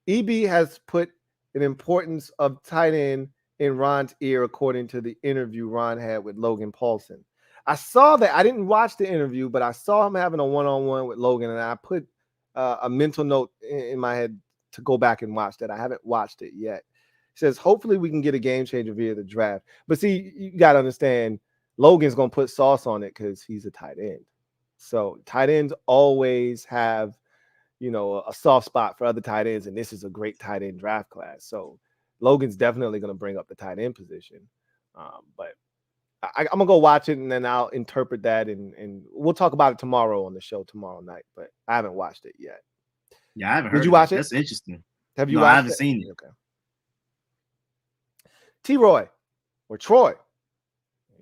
EB has put an importance of tight end in Ron's ear, according to the interview Ron had with Logan Paulson. I saw that. I didn't watch the interview, but I saw him having a one-on-one with Logan, and I put a mental note in my head to go back and watch that. I haven't watched it yet. He says, hopefully we can get a game changer via the draft. But see, you got to understand, Logan's going to put sauce on it because he's a tight end. So tight ends always have, a soft spot for other tight ends, and this is a great tight end draft class. So Logan's definitely going to bring up the tight end position. But I'm going to go watch it, and then I'll interpret that, and we'll talk about it tomorrow on the show tomorrow night. But I haven't watched it yet. Yeah, I haven't heard. Did you watch it? That's interesting. Have you? No, I haven't seen it. Okay. T-Roy or Troy,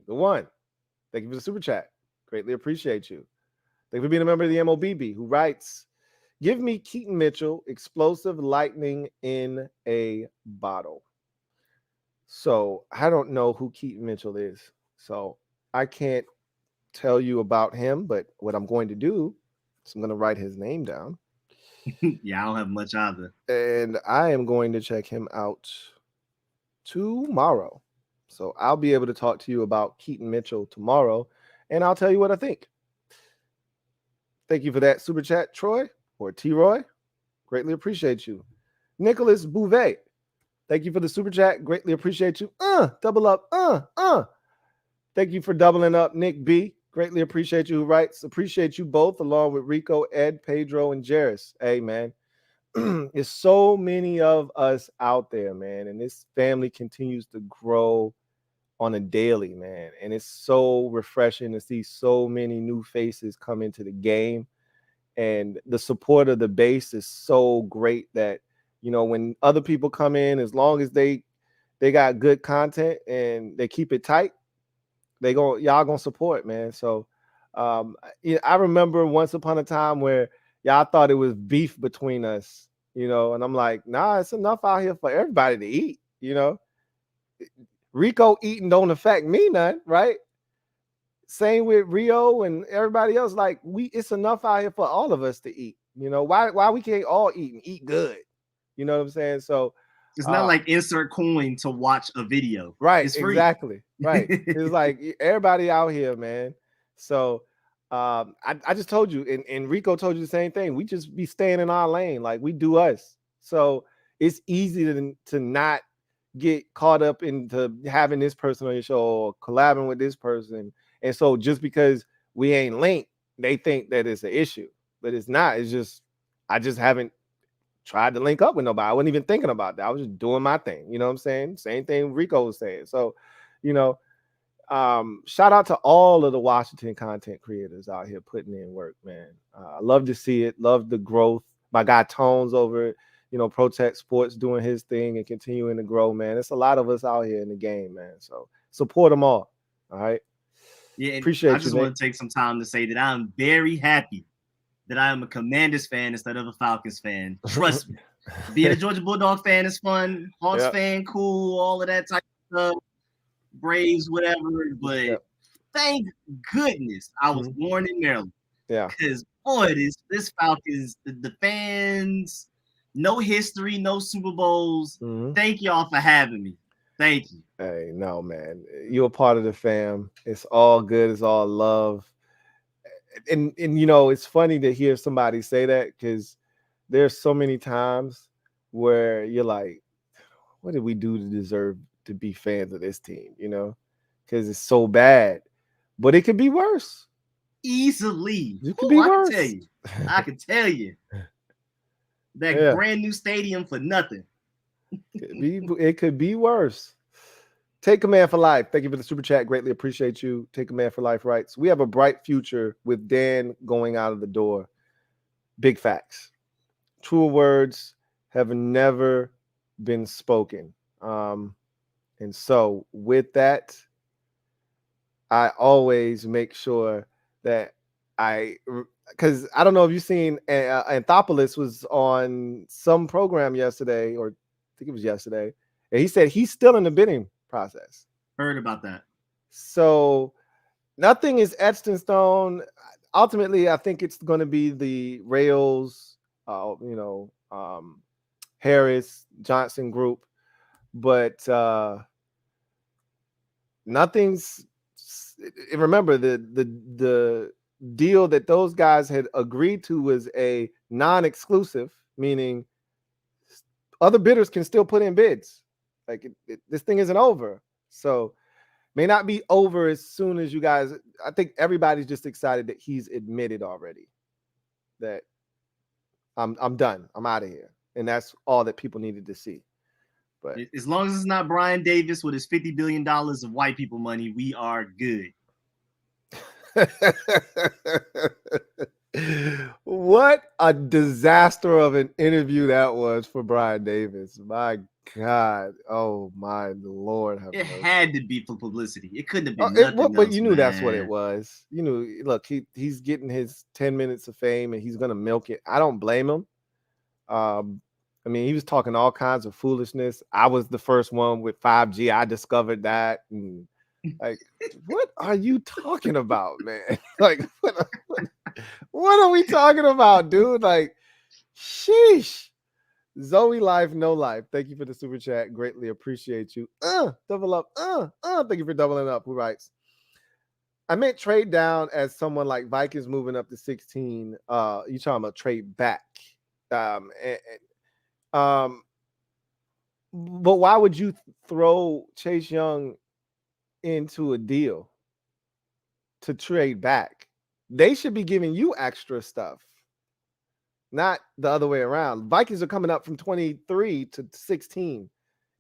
the one. Thank you for the super chat. Greatly appreciate you. Thank you for being a member of the MOBB who writes, give me Keaton Mitchell, explosive lightning in a bottle. So I don't know who Keaton Mitchell is. So I can't tell you about him, but what I'm going to do is I'm going to write his name down. Yeah, I don't have much either. And I am going to check him out tomorrow. So I'll be able to talk to you about Keaton Mitchell tomorrow, and I'll tell you what I think. Thank you for that super chat, Troy or T-Roy. Greatly appreciate you. Nicholas Bouvet, thank you for the super chat. Greatly appreciate you. Double up. Thank you for doubling up, Nick B. Greatly appreciate you who writes. Appreciate you both, along with Rico, Ed, Pedro, and Jairus. Hey, man. There's so many of us out there, man, and this family continues to grow on a daily, man. And it's so refreshing to see so many new faces come into the game. And the support of the base is so great that, when other people come in, as long as they got good content and they keep it tight, y'all gonna support, man. So I remember once upon a time where y'all thought it was beef between us, and I'm like, nah, it's enough out here for everybody to eat, Rico eating don't affect me none, right? Same with Rio and everybody else. Like it's enough out here for all of us to eat. Why we can't all eat and eat good? You know what I'm saying? So it's not like insert coin to watch a video. Right, It's free. exactly. Right. It's like everybody out here, man. So I just told you, and Rico told you the same thing. We just be staying in our lane, like we do us. So it's easy to not get caught up into having this person on your show or collabing with this person. And so just because we ain't linked, they think that it's an issue, but it's not. It's just I just haven't tried to link up with nobody. I wasn't even thinking about that. I was just doing my thing. You know what I'm saying? Same thing Rico was saying. So, shout out to all of the Washington content creators out here putting in work, man. I love to see it. Love the growth. My guy Tones over it. Protect Sports doing his thing and continuing to grow, man. It's a lot of us out here in the game, man. So support them all. All right. Yeah, appreciate you. I just want to take some time to say that I'm very happy that I am a Commanders fan instead of a Falcons fan. Trust me. Being a Georgia Bulldog fan is fun. Hawks fan, cool, all of that type of stuff. Braves, whatever. But thank goodness I was born in Maryland. Yeah. Because, boy, this Falcons, the fans, no history, no Super Bowls. Thank y'all for having me. Thank you. Hey, no, man. You're a part of the fam. It's all good. It's all love. And it's funny to hear somebody say that because there's so many times where you're like, what did we do to deserve to be fans of this team? Because it's so bad, but it could be worse. Easily. It could be worse. I can tell you. That brand new stadium for nothing. It could be worse. Take Command for Life. Thank you for the super chat. Greatly appreciate you. Take Command for Life writes, we have a bright future with Dan going out of the door. Big facts. Truer words have never been spoken. And so with that, I always make sure that because I don't know if you've seen Anthopoulos was on some program yesterday, or I think it was yesterday, and he said he's still in the bidding process. Heard about that. So nothing is etched in stone. Ultimately, I think it's going to be the Rails, Harris, Johnson group, but nothing's. Remember the deal that those guys had agreed to was a non-exclusive, meaning other bidders can still put in bids. Like this thing isn't over, so may not be over as soon as you guys. I think everybody's just excited that he's admitted already that I'm done. I'm out of here, and that's all that people needed to see. But as long as it's not Brian Davis with his $50 billion of white people money, we are good. What a disaster of an interview that was for Brian Davis. My God. Oh, my Lord. It had to be for publicity. It couldn't have been nothing else, but you knew that's what it was. Look, he's getting his 10 minutes of fame and he's going to milk it. I don't blame him. I mean, he was talking all kinds of foolishness. I was the first one with 5G. I discovered that. And like, what are you talking about, man? Like, what are we talking about, dude? Like, sheesh. Zoe Life, No Life. Thank you for the super chat. Greatly appreciate you. Double up. Thank you for doubling up. Who writes? I meant trade down as someone like Vikings moving up to 16. You talking about trade back. But why would you throw Chase Young into a deal to trade back? They should be giving you extra stuff, not the other way around. Vikings are coming up from 23 to 16.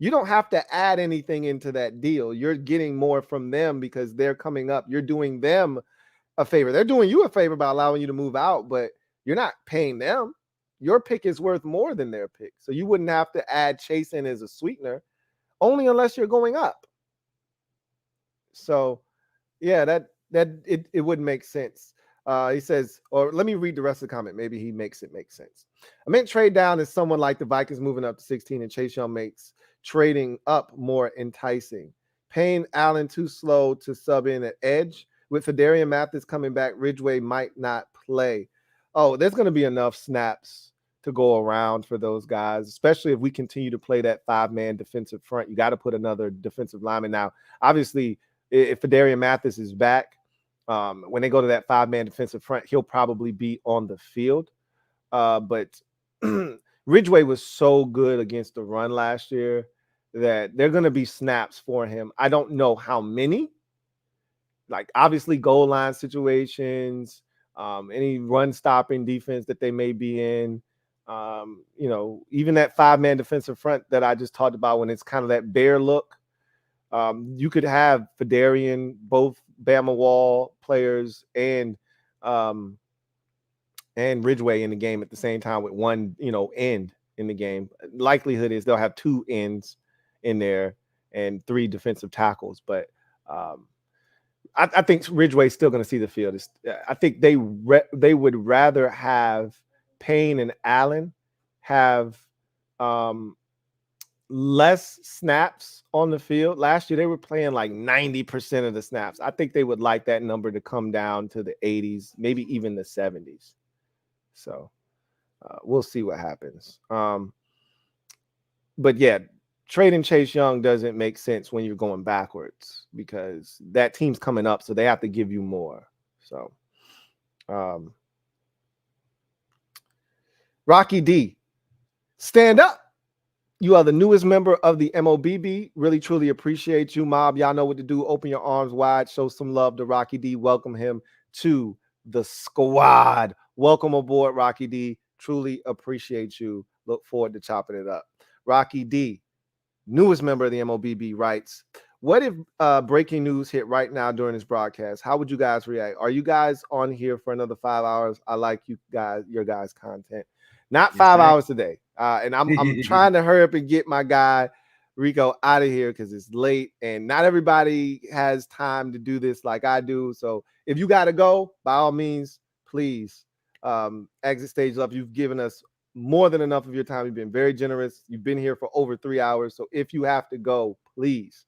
You don't have to add anything into that deal. You're getting more from them because they're coming up. You're doing them a favor. They're doing you a favor by allowing you to move out, but you're not paying them. Your pick is worth more than their pick. So you wouldn't have to add Chase in as a sweetener, only unless you're going up. So, Yeah, it wouldn't make sense. He says, or let me read the rest of the comment. Maybe he makes it make sense. I meant trade down is someone like the Vikings moving up to 16, and Chase Young makes trading up more enticing. Payne Allen too slow to sub in at edge. With Fedarian Mathis coming back, Ridgeway might not play. Oh, there's going to be enough snaps to go around for those guys, especially if we continue to play that 5-man defensive front. You got to put another defensive lineman. Now, obviously, if Fedarian Mathis is back, when they go to that 5-man defensive front, he'll probably be on the field. But Ridgeway was so good against the run last year that they're going to be snaps for him. I don't know how many. Like, obviously, goal line situations, any run stopping defense that they may be in. Even that 5-man defensive front that I just talked about, when it's kind of that bear look, you could have Fedarian, both Bama Wall players, and Ridgeway in the game at the same time with one, end in the game. Likelihood is they'll have 2 ends in there and 3 defensive tackles. But I think Ridgeway's still going to see the field. I think they would rather have Payne and Allen have less snaps on the field. Last year, they were playing like 90% of the snaps. I think they would like that number to come down to the 80s, maybe even the 70s. So we'll see what happens. But yeah, trading Chase Young doesn't make sense when you're going backwards, because that team's coming up, so they have to give you more. So Rocky D, stand up. You are the newest member of the MOBB. Really, truly appreciate you, Mob. Y'all know what to do. Open your arms wide. Show some love to Rocky D. Welcome him to the squad. Welcome aboard, Rocky D. Truly appreciate you. Look forward to chopping it up. Rocky D, newest member of the MOBB, writes, what if breaking news hit right now during this broadcast? How would you guys react? Are you guys on here for another 5 hours? I like your guys' content. Not 5 hours today. And I'm trying to hurry up and get my guy Rico out of here because it's late and not everybody has time to do this like I do. So if you got to go, by all means, please exit stage left. You've given us more than enough of your time. You've been very generous. You've been here for over 3 hours. So if you have to go, please,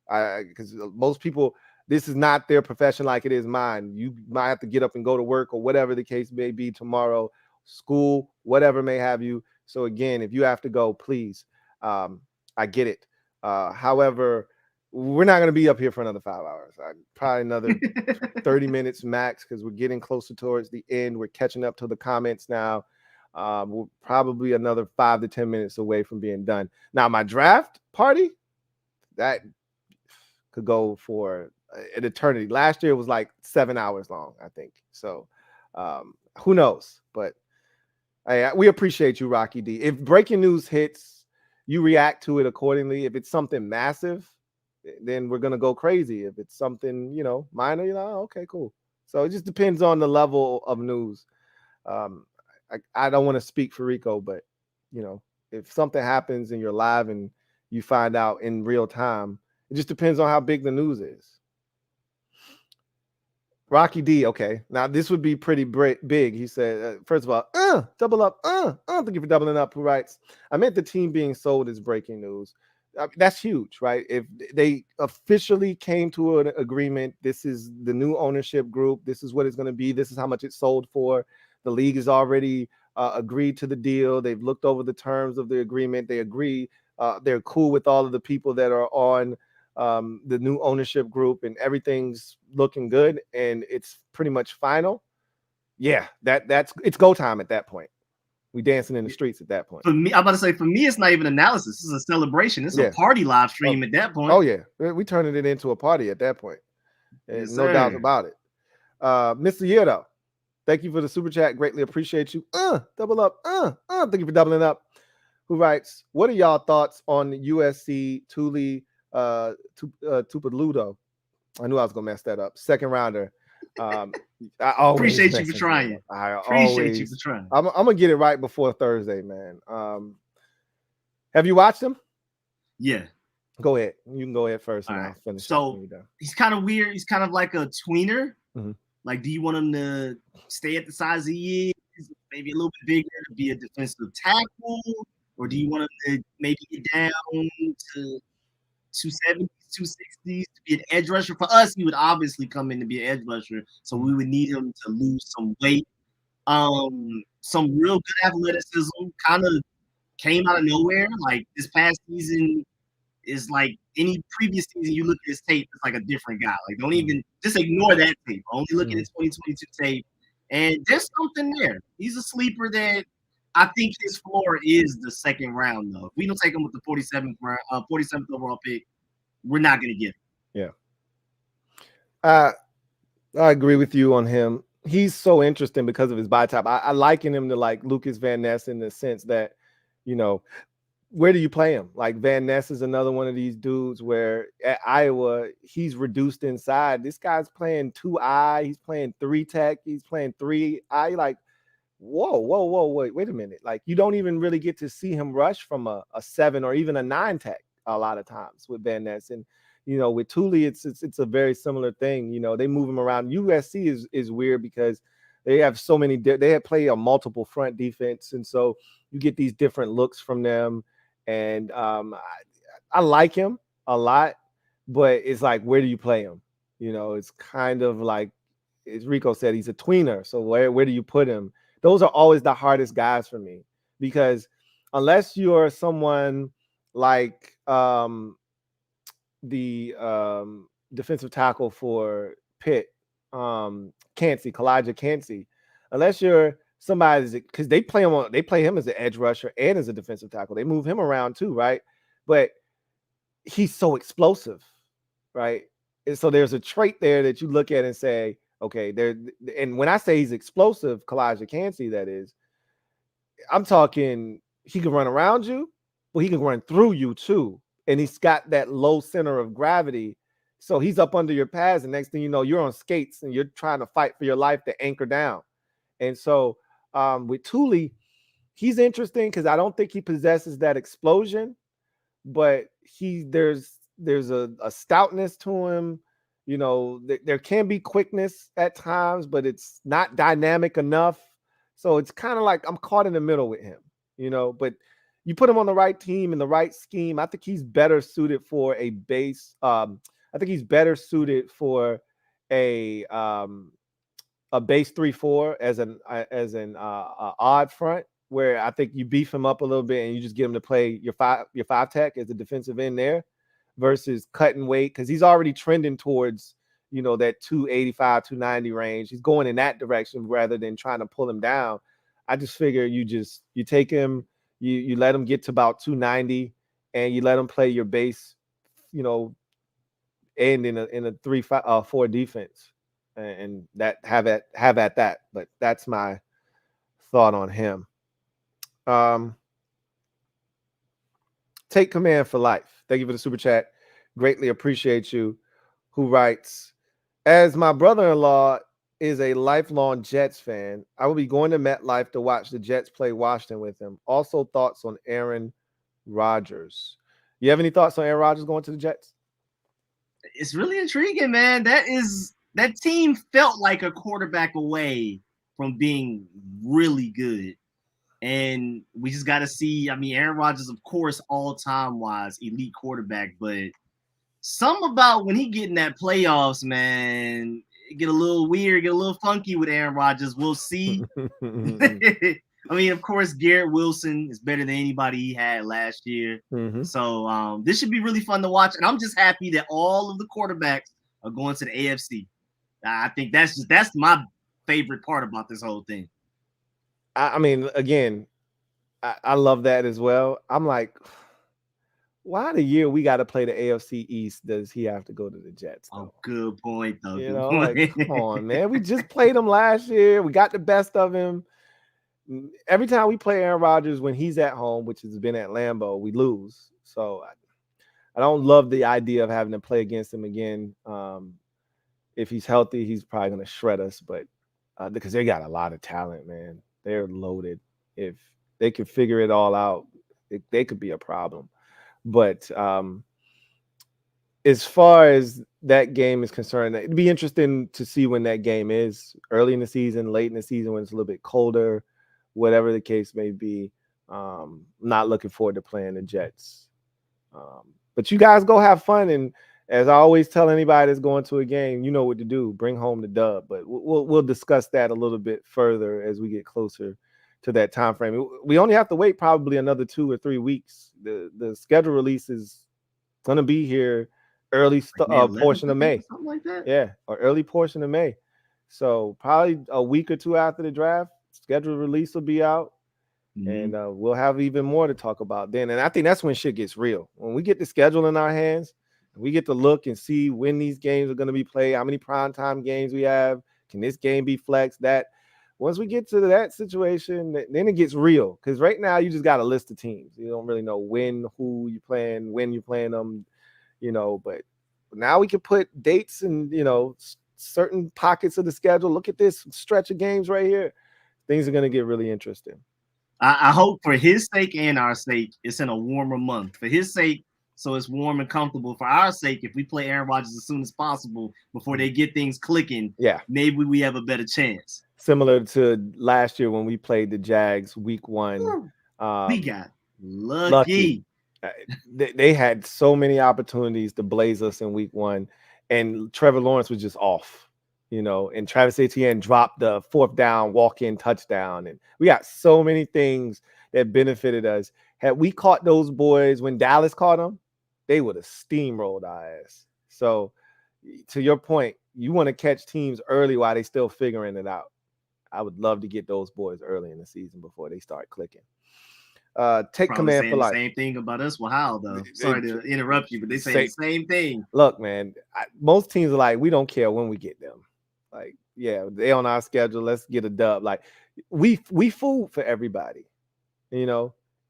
because most people, this is not their profession like it is mine. You might have to get up and go to work or whatever the case may be tomorrow, school, whatever may have you. So again, if you have to go, please, I get it. However, we're not going to be up here for another 5 hours. Probably another 30 minutes max, because we're getting closer towards the end. We're catching up to the comments now. We're probably another 5 to 10 minutes away from being done. Now, my draft party, that could go for an eternity. Last year it was like 7 hours long, I think. So who knows? But we appreciate you, Rocky D. If breaking news hits, you react to it accordingly. If it's something massive, then we're going to go crazy. If it's something, minor, oh, okay, cool. So it just depends on the level of news. I don't want to speak for Rico, but, if something happens and you're live and you find out in real time, it just depends on how big the news is. Rocky D, okay. Now, this would be pretty big. He said, first of all, double up. Thank you for doubling up, who writes, I meant the team being sold is breaking news. That's huge, right? If they officially came to an agreement, this is the new ownership group. This is what it's going to be. This is how much it's sold for. The league has already agreed to the deal. They've looked over the terms of the agreement. They agree. They're cool with all of the people that are on the new ownership group, and everything's looking good, and it's pretty much final. Yeah, it's go time at that point. We dancing in the streets at that point. For me, I'm about to say, for me, it's not even analysis. It's a celebration. It's a party live stream at that point. Oh yeah, we turning it into a party at that point. Yes, no doubt about it. Mr. Yero, thank you for the super chat. Greatly appreciate you. Double up. Thank you for doubling up. Who writes, what are y'all thoughts on USC Tuli Tupaludo? I knew I was gonna mess that up. Second rounder. I appreciate you for trying. Appreciate you for trying. I'm gonna get it right before Thursday, man. Have you watched him? Yeah. Go ahead. You can go ahead first, All and right. I'll finish up when So you're done. he's kind of weird. He's kind of like a tweener. Mhm. Like, do you want him to stay at the size he is, maybe a little bit bigger to be a defensive tackle, or do you want him to maybe get down to 270s, 260s to be an edge rusher? For us, he would obviously come in to be an edge rusher, so we would need him to lose some weight. Some real good athleticism, kind of came out of nowhere. Like this past season is like any previous season. You look at his tape, it's like a different guy. Like don't even just ignore that tape. Only look at his 2022 tape, and there's something there. He's a sleeper that I think his floor is the second round. Though if we don't take him with the 47th overall pick, we're not gonna get him. Yeah. I agree with you on him. He's so interesting because of his body type. I liken him to like Lucas Van Ness in the sense that, you know, where do you play him? Like Van Ness is another one of these dudes where at Iowa, he's reduced inside. This guy's playing 2I, he's playing 3 tech, he's playing 3I. Like, whoa, wait a minute. Like you don't even really get to see him rush from a 7 or even a 9 tech a lot of times with Van Ness. And with Thule, it's a very similar thing. They move him around. USC is weird because they have so many. They have played a multiple front defense, and so you get these different looks from them. And I like him a lot, but it's like, where do you play him? It's kind of like, as Rico said, he's a tweener. So where do you put him? Those are always the hardest guys for me because unless you're someone like the defensive tackle for Pitt, Kalijah Cansey, unless you're somebody, because they play him as an edge rusher and as a defensive tackle. They move him around too, right? But he's so explosive, right? And so there's a trait there that you look at and say, okay, and when I say he's explosive, Kalijah Cansey, that is, I'm talking he can run around you, but he can run through you too. And he's got that low center of gravity. So he's up under your pads, and next thing you know, you're on skates and you're trying to fight for your life to anchor down. And so with Thule, he's interesting because I don't think he possesses that explosion, but there's a stoutness to him. There can be quickness at times, but it's not dynamic enough. So it's kind of like I'm caught in the middle with him, but you put him on the right team in the right scheme. I think he's better suited for a base. I think he's better suited for a base 3-4 as an odd front, where I think you beef him up a little bit and you just get him to play your five tech as a defensive end there, versus cutting weight, because he's already trending towards that 285, 290 range. He's going in that direction rather than trying to pull him down. I just figure you take him, you let him get to about 290, and you let him play your base, end in a 3-4 defense, and that have at that. But that's my thought on him. Take command for life. Thank you for the super chat. Greatly appreciate you. Who writes, as my brother-in-law is a lifelong Jets fan, I will be going to MetLife to watch the Jets play Washington with him. Also, thoughts on Aaron Rodgers. You have any thoughts on Aaron Rodgers going to the Jets? It's really intriguing, man. That team felt like a quarterback away from being really good. And we just got to see. I mean, Aaron Rodgers, of course, all-time wise, elite quarterback, but something about when he get in that playoffs, man, it get a little weird, get a little funky with Aaron Rodgers. We'll see. I mean, of course, Garrett Wilson is better than anybody he had last year. Mm-hmm. So this should be really fun to watch. And I'm just happy that all of the quarterbacks are going to the AFC. I think that's my favorite part about this whole thing. I mean, again, I love that as well. I'm like, why the year we got to play the AFC East does he have to go to the Jets, though? Oh, good point, though. Like, come on, man. We just played him last year. We got the best of him. Every time we play Aaron Rodgers when he's at home, which has been at Lambeau, we lose. So I don't love the idea of having to play against him again. If he's healthy, he's probably going to shred us, but because they got a lot of talent, man. They're loaded. If they could figure it all out, they could be a problem. But as far as that game is concerned, it'd be interesting to see when that game is, early in the season, late in the season, when it's a little bit colder, whatever the case may be. Not looking forward to playing the Jets. But you guys go have fun. And as I always tell anybody that's going to a game, you know what to do. Bring home the dub. But we'll discuss that a little bit further as we get closer to that time frame. We only have to wait probably another 2 or 3 weeks. The schedule release is going to be here early portion of May. Something like that. Yeah, or early portion of May. So probably a week or two after the draft, schedule release will be out. And we'll have even more to talk about then. And I think that's when shit gets real. When we get the schedule in our hands, we get to look and see when these games are going to be played, how many primetime games we have. Can this game be flexed? That once we get to that situation, then it gets real. Because right now you just got a list of teams. You don't really know when, who you playing, when you're playing them, but now we can put dates and, certain pockets of the schedule. Look at this stretch of games right here. Things are going to get really interesting. I hope for his sake and our sake, it's in a warmer month. For his sake, so it's warm and comfortable. For our sake, if we play Aaron Rodgers as soon as possible before they get things clicking, maybe we have a better chance. Similar to last year when we played the Jags week 1. We got lucky. They had so many opportunities to blaze us in week 1, and Trevor Lawrence was just off. And Travis Etienne dropped the 4th down walk-in touchdown. And we got so many things that benefited us. Had we caught those boys when Dallas caught them, they would have steamrolled our ass. So to your point, you want to catch teams early while they still figuring it out. I would love to get those boys early in the season before they start clicking. Take command for life. Same thing about us. Well, how though? Sorry to interrupt you, but they say the same thing. Look, man, most teams are like, we don't care when we get them. Like, yeah, they on our schedule. Let's get a dub. Like, we food for everybody.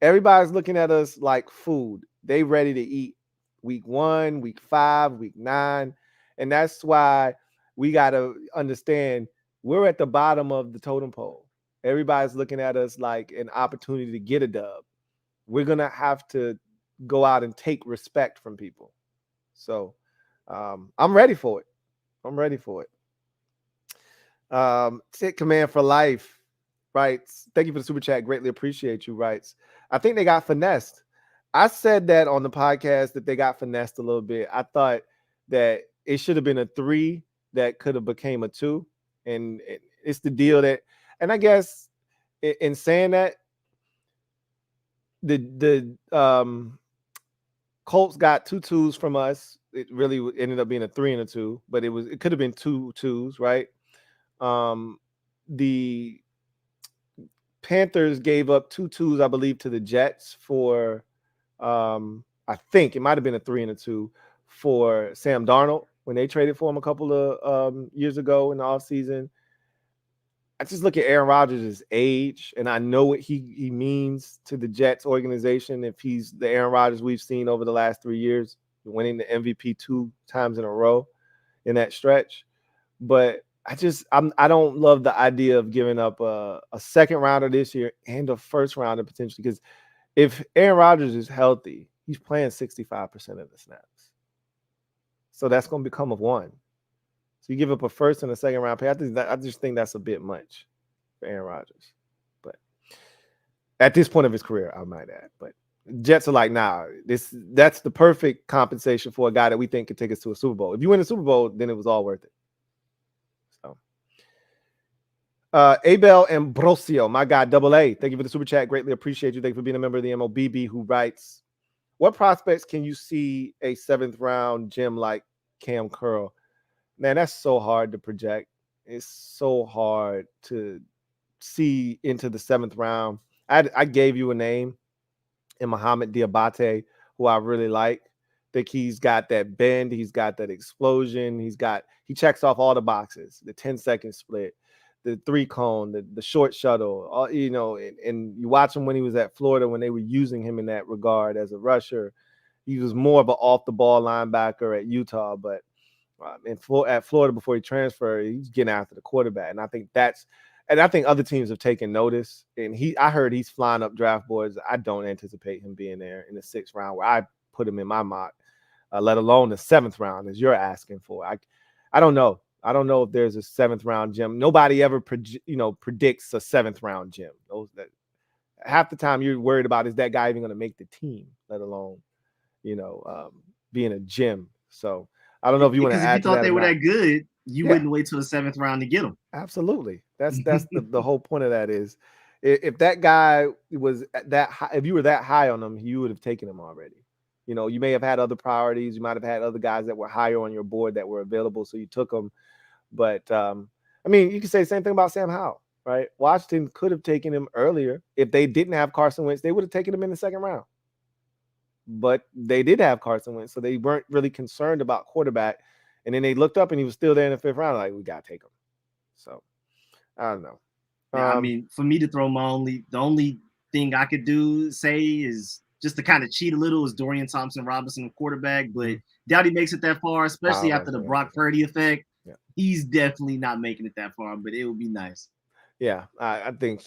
Everybody's looking at us like food. They ready to eat week 1, week 5, week 9. And that's why we got to understand we're at the bottom of the totem pole. Everybody's looking at us like an opportunity to get a dub. We're going to have to go out and take respect from people. So I'm ready for it. Take command for life, writes, thank you for the super chat. Greatly appreciate you, writes. I think they got finessed. I said that on the podcast that they got finessed a little bit. I thought that it should have been a 3 that could have became a 2. And it's the deal that, and I guess in saying that, the Colts got 2 2s from us. It really ended up being a 3 and a 2, but it could have been 2 2s, right? The Panthers gave up 2 2s, I believe, to the Jets for I think it might have been a 3 and a 2 for Sam Darnold when they traded for him a couple of years ago in the offseason. I just look at Aaron Rodgers' age, and I know what he means to the Jets organization if he's the Aaron Rodgers we've seen over the last 3 years, winning the MVP 2 times in a row in that stretch. But I don't love the idea of giving up a second rounder this year and a first rounder potentially, because if Aaron Rodgers is healthy, he's playing 65% of the snaps. So that's going to become a 1. So you give up a first and a second round pick. I just think that's a bit much for Aaron Rodgers. But at this point of his career, I might add. But Jets are like, nah, that's the perfect compensation for a guy that we think could take us to a Super Bowl. If you win a Super Bowl, then it was all worth it. Abel Ambrosio, my guy, AA. Thank you for the super chat. Greatly appreciate you. Thank you for being a member of the MOBB, who writes, what prospects can you see a 7th round gem like Cam Curl? Man, that's so hard to project. It's so hard to see into the 7th round. I gave you a name in Mohamed Diabate, who I really like. Think he's got that bend. He's got that explosion. He checks off all the boxes, the 10-second split, the 3-cone, the short shuttle, and you watch him when he was at Florida, when they were using him in that regard as a rusher. He was more of an off-the-ball linebacker at Utah, but at Florida before he transferred, he's getting after the quarterback. And I think other teams have taken notice. And I heard he's flying up draft boards. I don't anticipate him being there in the 6th round, where I put him in my mock. let alone the 7th round as you're asking for. I don't know. I don't know if there's a 7th round gem. Nobody ever predicts a 7th round gem. Half the time you're worried about, is that guy even going to make the team, let alone being a gem. So I don't know if you want to Because if you add to thought that they or were not. that good, you Yeah. wouldn't wait till the 7th round to get them. Absolutely. That's the whole point of that is, if that guy was that high, if you were that high on him, you would have taken him already. You may have had other priorities. You might have had other guys that were higher on your board that were available, so you took them. But I mean, you can say the same thing about Sam Howell, right? Washington could have taken him earlier. If they didn't have Carson Wentz, they would have taken him in the 2nd round. But they did have Carson Wentz, so they weren't really concerned about quarterback. And then they looked up and he was still there in the 5th round. Like, we got to take him. So I don't know. Yeah, I mean, for me to throw the only thing I could say is just to kind of cheat a little is Dorian Thompson-Robinson, quarterback, but doubt he makes it that far, especially after the Brock Purdy effect. Yeah. He's definitely not making it that far, but it would be nice. Yeah, I think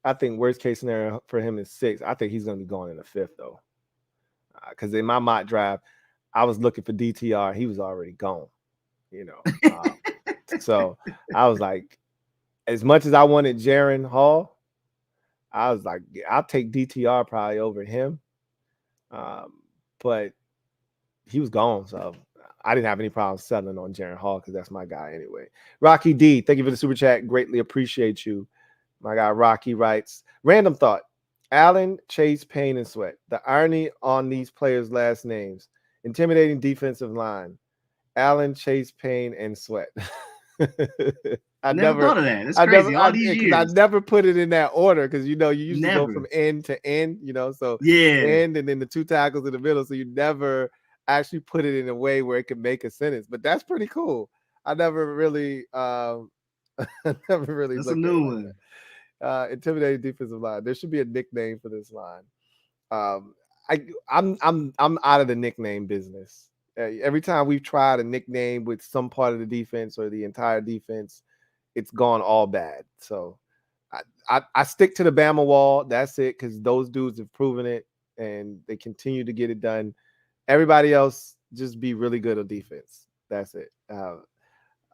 I think worst case scenario for him is 6. I think he's going to be going in the 5th though, because in my mock draft, I was looking for DTR. He was already gone. So I was like, as much as I wanted Jaren Hall, I was like, I'll take DTR probably over him. But he was gone, so I didn't have any problem settling on Jaren Hall because that's my guy anyway. Rocky D, thank you for the super chat. Greatly appreciate you. My guy Rocky writes, random thought. Allen, Chase, Payne, and Sweat. The irony on these players' last names. Intimidating defensive line. Allen, Chase, Payne, and Sweat. I never thought of that. It's crazy. All these years. I never put it in that order because you usually go from end to end, so end and then the 2 tackles in the middle. So you never actually put it in a way where it can make a sentence. But that's pretty cool. I never really That's a new one. Intimidating defensive line. There should be a nickname for this line. I'm out of the nickname business. Every time we've tried a nickname with some part of the defense or the entire defense, it's gone all bad. So I stick to the Bama wall. That's it, because those dudes have proven it and they continue to get it done. Everybody else just be really good on defense. That's it.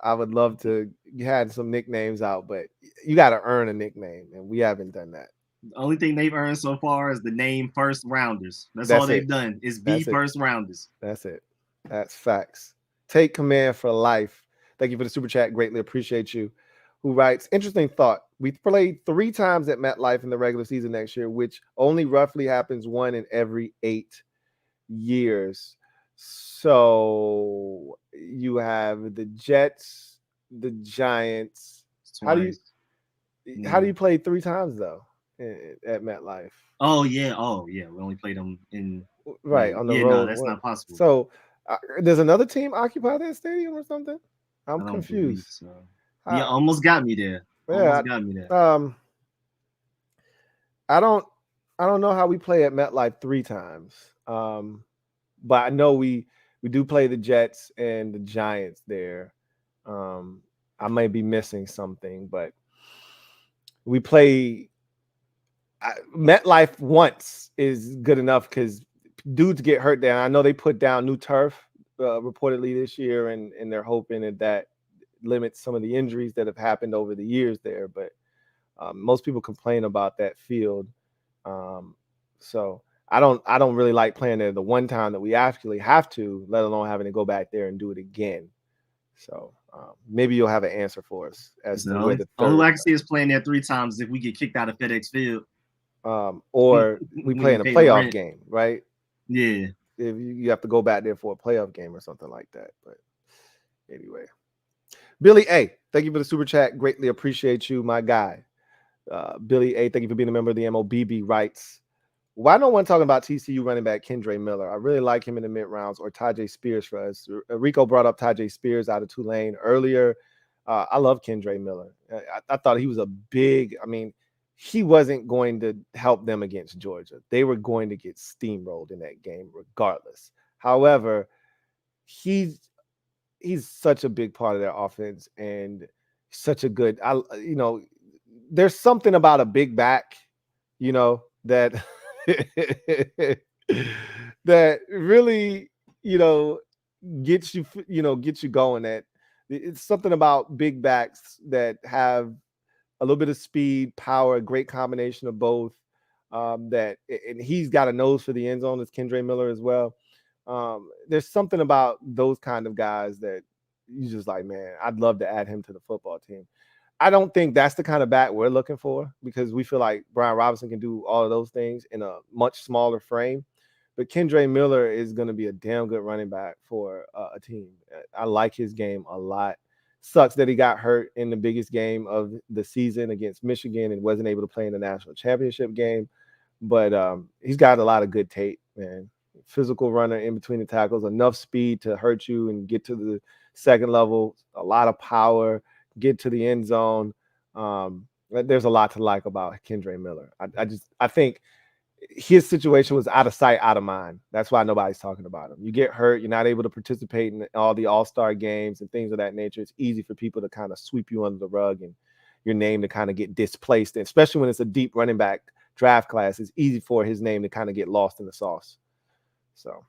I would love to have some nicknames out, but you got to earn a nickname, and we haven't done that. The only thing they've earned so far is the name First Rounders. That's all they've done is be First Rounders. That's it. That's facts. Take command for life. Thank you for the super chat. Greatly appreciate you. Who writes, interesting thought. We played 3 times at MetLife in the regular season next year, which only roughly happens 1 in every 8 years. So you have the Jets, the Giants. How do you play 3 times though at MetLife? Oh yeah. We only played them in on the road. No, that's not possible. So does another team occupy that stadium or something? I'm confused. So. Yeah, almost got me there. Yeah, got me there. I don't know how we play at MetLife 3 times. But I know we do play the Jets and the Giants there. I may be missing something, but we play MetLife once is good enough because dudes get hurt there. I know they put down new turf reportedly this year, and they're hoping that limits some of the injuries that have happened over the years there. But most people complain about that field. So I don't really like playing there the one time that we actually have to, let alone having to go back there and do it again. So maybe you'll have an answer for us as to where the third. Only way I can see us playing there 3 times if we get kicked out of FedEx Field. Or we play in a playoff game, right? Yeah. If you have to go back there for a playoff game or something like that. But anyway. Billy A, thank you for the super chat. Greatly appreciate you, my guy. Billy A, thank you for being a member of the MOBB, writes, why no one talking about TCU running back Kendre Miller? I really like him in the mid rounds, or Tajay Spears for us. Rico brought up Tajay Spears out of Tulane earlier. I love Kendre Miller. I thought he was he wasn't going to help them against Georgia. They were going to get steamrolled in that game regardless. However, he's such a big part of their offense and such a good, there's something about a big back, that that really, gets you, gets you going. That it's something about big backs that have a little bit of speed, power, a great combination of both. And he's got a nose for the end zone as Kendre Miller as well. There's something about those kind of guys that you just like, man, I'd love to add him to the football team. I don't think that's the kind of back we're looking for because we feel like Brian Robinson can do all of those things in a much smaller frame. But Kendre Miller is going to be a damn good running back for a team. I like his game a lot. Sucks that he got hurt in the biggest game of the season against Michigan and wasn't able to play in the national championship game. But he's got a lot of good tape, man. Physical runner in between the tackles, enough speed to hurt you and get to the second level, a lot of power, get to the end zone. There's a lot to like about Kendre Miller. I think his situation was out of sight, out of mind. That's why nobody's talking about him. You get hurt, you're not able to participate in all the all-star games and things of that nature. It's easy for people to kind of sweep you under the rug and your name to kind of get displaced, especially when it's a deep running back draft class. It's easy for his name to kind of get lost in the sauce. So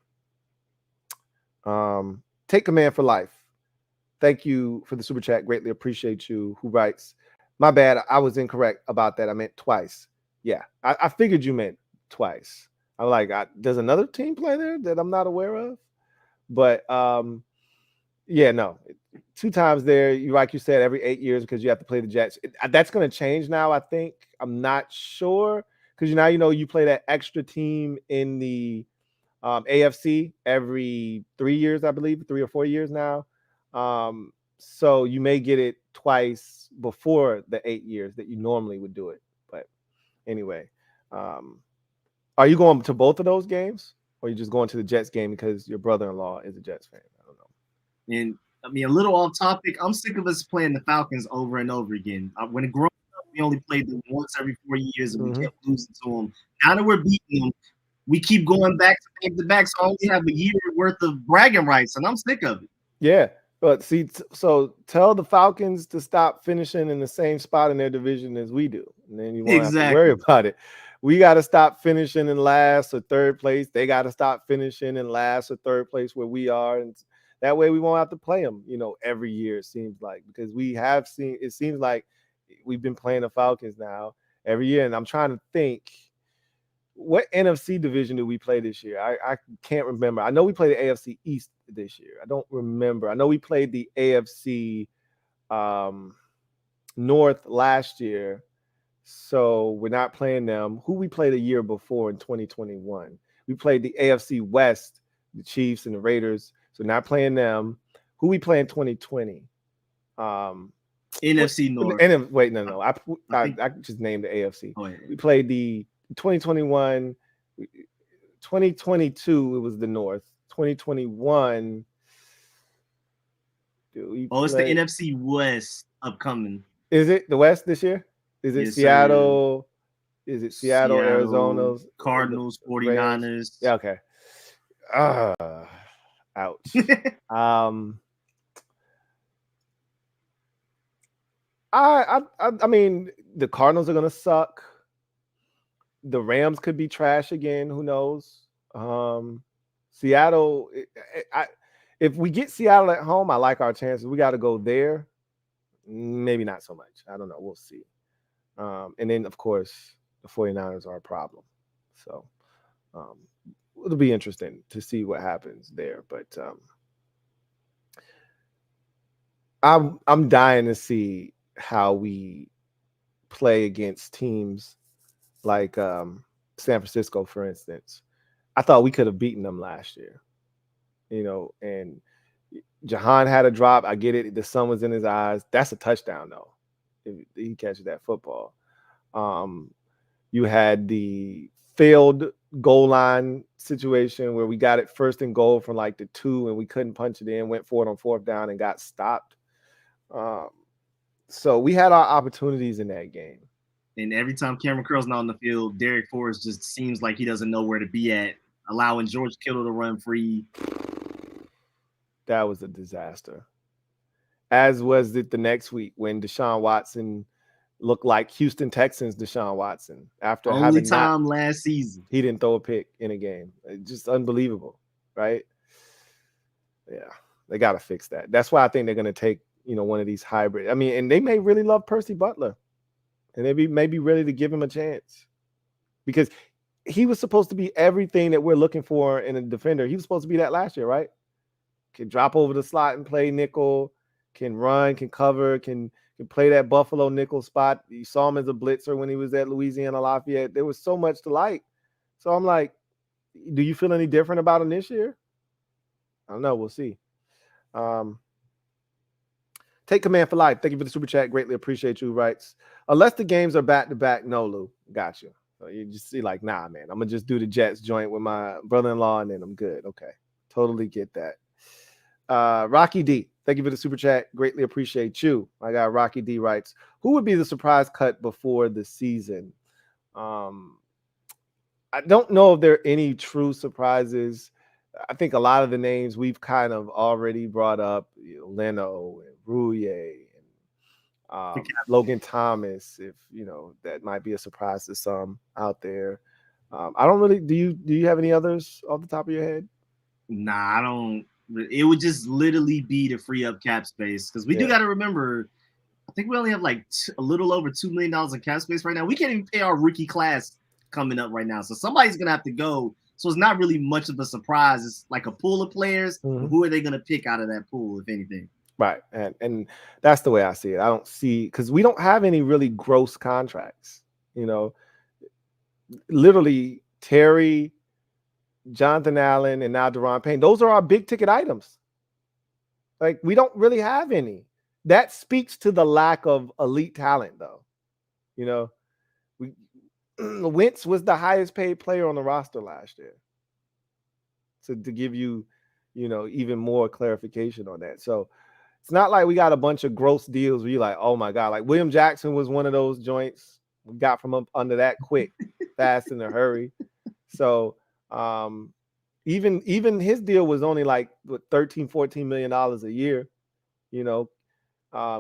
take command for life. Thank you for the super chat. Greatly appreciate you. Who writes, my bad, I was incorrect about that. I meant twice. Yeah, I figured you meant twice. I'm like, does another team play there that I'm not aware of? But yeah, no, 2 times there. You like you said, every 8 years because you have to play the Jets. That's going to change now. I think I'm not sure because now you play that extra team in the AFC every 3 years, I believe, 3 or 4 years now. So you may get it twice before the 8 years that you normally would do it. But anyway, are you going to both of those games, or are you just going to the Jets game because your brother-in-law is a Jets fan? I don't know. And I mean, a little off topic. I'm sick of us playing the Falcons over and over again. When it growing up, we only played them once every 4 years, and we kept losing to them. Now that we're beating them, we keep going back to back, so I only have a year worth of bragging rights, and I'm sick of it. Yeah, but see, so tell the Falcons to stop finishing in the same spot in their division as we do, and then you won't have to worry about it. We got to stop finishing in last or third place. They got to stop finishing in last or third place where we are, and that way we won't have to play them, every year. It seems like because we have seen. It seems like we've been playing the Falcons now every year, and I'm trying to think. What NFC division do we play this year? I can't remember. I know we played the AFC East this year. I don't remember. I know we played the AFC North last year. So we're not playing them. Who we played a year before in 2021? We played the AFC West, the Chiefs and the Raiders. So not playing them. Who we play in 2020? NFC North. Wait, no. I just named the AFC. We played the 2021, 2022, it was the North. 2021. It's the NFC West upcoming. Is it the West this year? Is it Seattle? Sir. Is it Seattle, Arizona? Cardinals, 49ers. Yeah, okay. Ouch. I mean, the Cardinals are gonna suck. The Rams could be trash again. Who knows? Seattle. If we get Seattle at home, I like our chances. We got to go there. Maybe not so much. I don't know. We'll see. And then, of course, the 49ers are a problem. So it'll be interesting to see what happens there. But I'm dying to see how we play against teams like San Francisco, for instance. I thought we could have beaten them last year, and Jahan had a drop. I get it. The sun was in his eyes. That's a touchdown, though, if he catches that football. You had the failed goal line situation where we got it first and goal from like the 2 and we couldn't punch it in, went for it on 4th down and got stopped. So we had our opportunities in that game. And every time Cameron Curl's not on the field, Derek Forrest just seems like he doesn't know where to be at, allowing George Kittle to run free. That was a disaster. As was it the next week when Deshaun Watson looked like Houston Texans Deshaun Watson after Only having time last season. he didn't throw a pick in a game. It's just unbelievable, right? Yeah, they got to fix that. That's why I think they're going to take, one of these hybrid. I mean, and they may really love Percy Butler, and they may be ready to give him a chance because he was supposed to be everything that we're looking for in a defender. He was supposed to be that last year, right? Can drop over the slot and play nickel, can run, can cover, can play that Buffalo nickel spot. You saw him as a blitzer when he was at Louisiana Lafayette. There was so much to like. So I'm like, do you feel any different about him this year? I don't know. We'll see. Take command for life. Thank you for the super chat. Greatly appreciate you. Writes, unless the games are back to back, no, Lou. Got you. So you just see like, nah, man. I'm gonna just do the Jets joint with my brother-in-law, and then I'm good. Okay, totally get that. Rocky D, thank you for the super chat. Greatly appreciate you. I got Rocky D writes, who would be the surprise cut before the season? I don't know if there are any true surprises. I think a lot of the names we've kind of already brought up, Leno and Rouye and Logan Thomas, if that might be a surprise to some out there. I don't really. Do you have any others off the top of your head? Nah, I don't. It would just literally be to free up cap space because we do got to remember. I think we only have like a little over $2 million in cap space right now. We can't even pay our rookie class coming up right now, so somebody's gonna have to go. So it's not really much of a surprise. It's like a pool of players. Mm-hmm. Who are they gonna pick out of that pool, if anything? Right, and that's the way I see it. I don't see because we don't have any really gross contracts. Literally Terry, Jonathan Allen, and now Deron Payne. Those are our big ticket items. Like we don't really have any. That speaks to the lack of elite talent, though. Wentz was the highest paid player on the roster last year. So to give you, even more clarification on that. So it's not like we got a bunch of gross deals where you're like, oh my God, like William Jackson was one of those joints. We got from up under that quick, fast in a hurry. So even his deal was only like $13-14 million a year.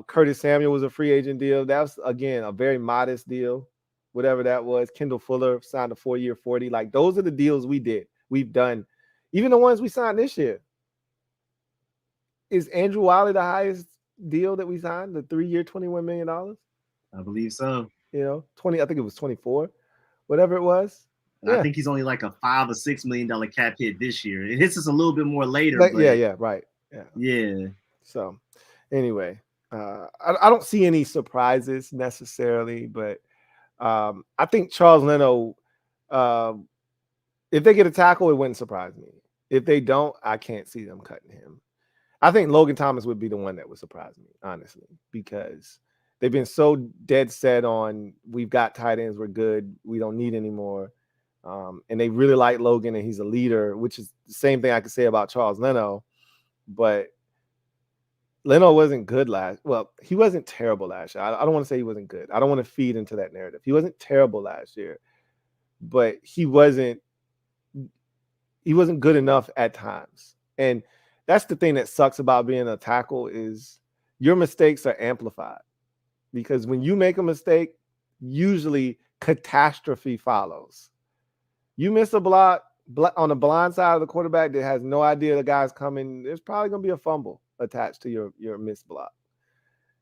Curtis Samuel was a free agent deal. That was, again, a very modest deal, whatever that was. Kendall Fuller signed a 4-year $40. Like, those are the deals we've done. Even the ones we signed this year. Is Andrew Wiley the highest deal that we signed? The 3-year, $21 million? I believe so. 20, I think it was 24, whatever it was. I think he's only like a $5 or $6 million cap hit this year. It hits us a little bit more later. But right. Yeah. So anyway, I don't see any surprises necessarily, but I think Charles Leno, if they get a tackle, it wouldn't surprise me. If they don't, I can't see them cutting him. I think Logan Thomas would be the one that would surprise me, honestly, because they've been so dead set on we've got tight ends, we're good, we don't need any more. And they really like Logan, and he's a leader, which is the same thing I could say about Charles Leno. But Leno wasn't good he wasn't terrible last year. I don't want to say he wasn't good. I don't want to feed into that narrative. He wasn't terrible last year, but he wasn't good enough at times. And that's the thing that sucks about being a tackle is your mistakes are amplified. Because when you make a mistake, usually catastrophe follows. You miss a block on the blind side of the quarterback that has no idea the guy's coming, there's probably going to be a fumble attached to your missed block.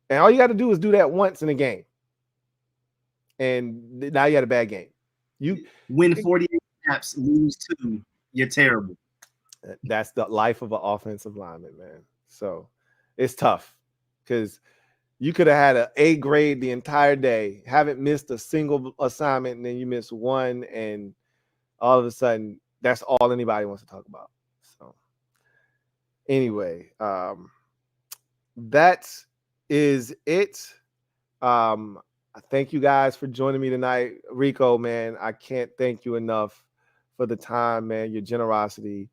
And all you got to do is do that once in a game. And now you had a bad game. You win 48 snaps, lose 2, you're terrible. That's the life of an offensive lineman, man. So it's tough because you could have had an A grade the entire day, haven't missed a single assignment, and then you miss one, and all of a sudden, that's all anybody wants to talk about. So anyway, that is it. I thank you guys for joining me tonight. Rico, man, I can't thank you enough for the time, man, your generosity.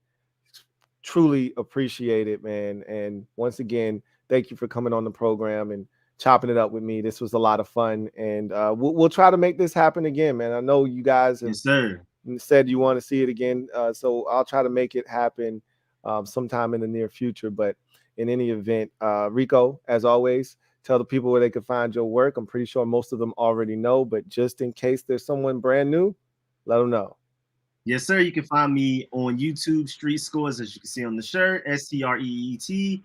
Truly appreciate it, man. And once again, thank you for coming on the program and chopping it up with me. This was a lot of fun, and we'll try to make this happen again, man. I know you guys have said you want to see it again, so I'll try to make it happen sometime in the near future. But in any event, Rico, as always, Tell the people where they can find your work. I'm pretty sure most of them already know, but just in case there's someone brand new, let them know. Yes, sir. You can find me on YouTube, Street Scores, as you can see on the shirt, STREET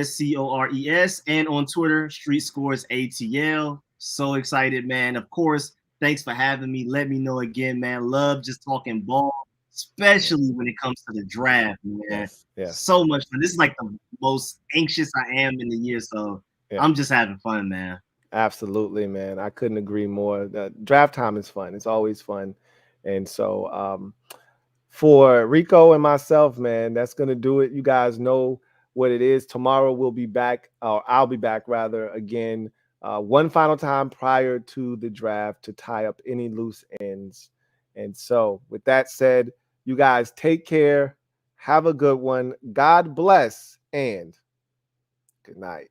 SCORES, and on Twitter, Street Scores ATL. So excited, man. Of course, thanks for having me. Let me know again, man. Love just talking ball, especially when it comes to the draft, man. Yes. So much fun. This is like the most anxious I am in the year, so I'm just having fun, man. Absolutely, man. I couldn't agree more. The draft time is fun. It's always fun. And so for Rico and myself, man, that's going to do it. You guys know what it is. Tomorrow we'll be back, or I'll be back rather, again, one final time prior to the draft to tie up any loose ends. And so with that said, you guys take care. Have a good one. God bless and good night.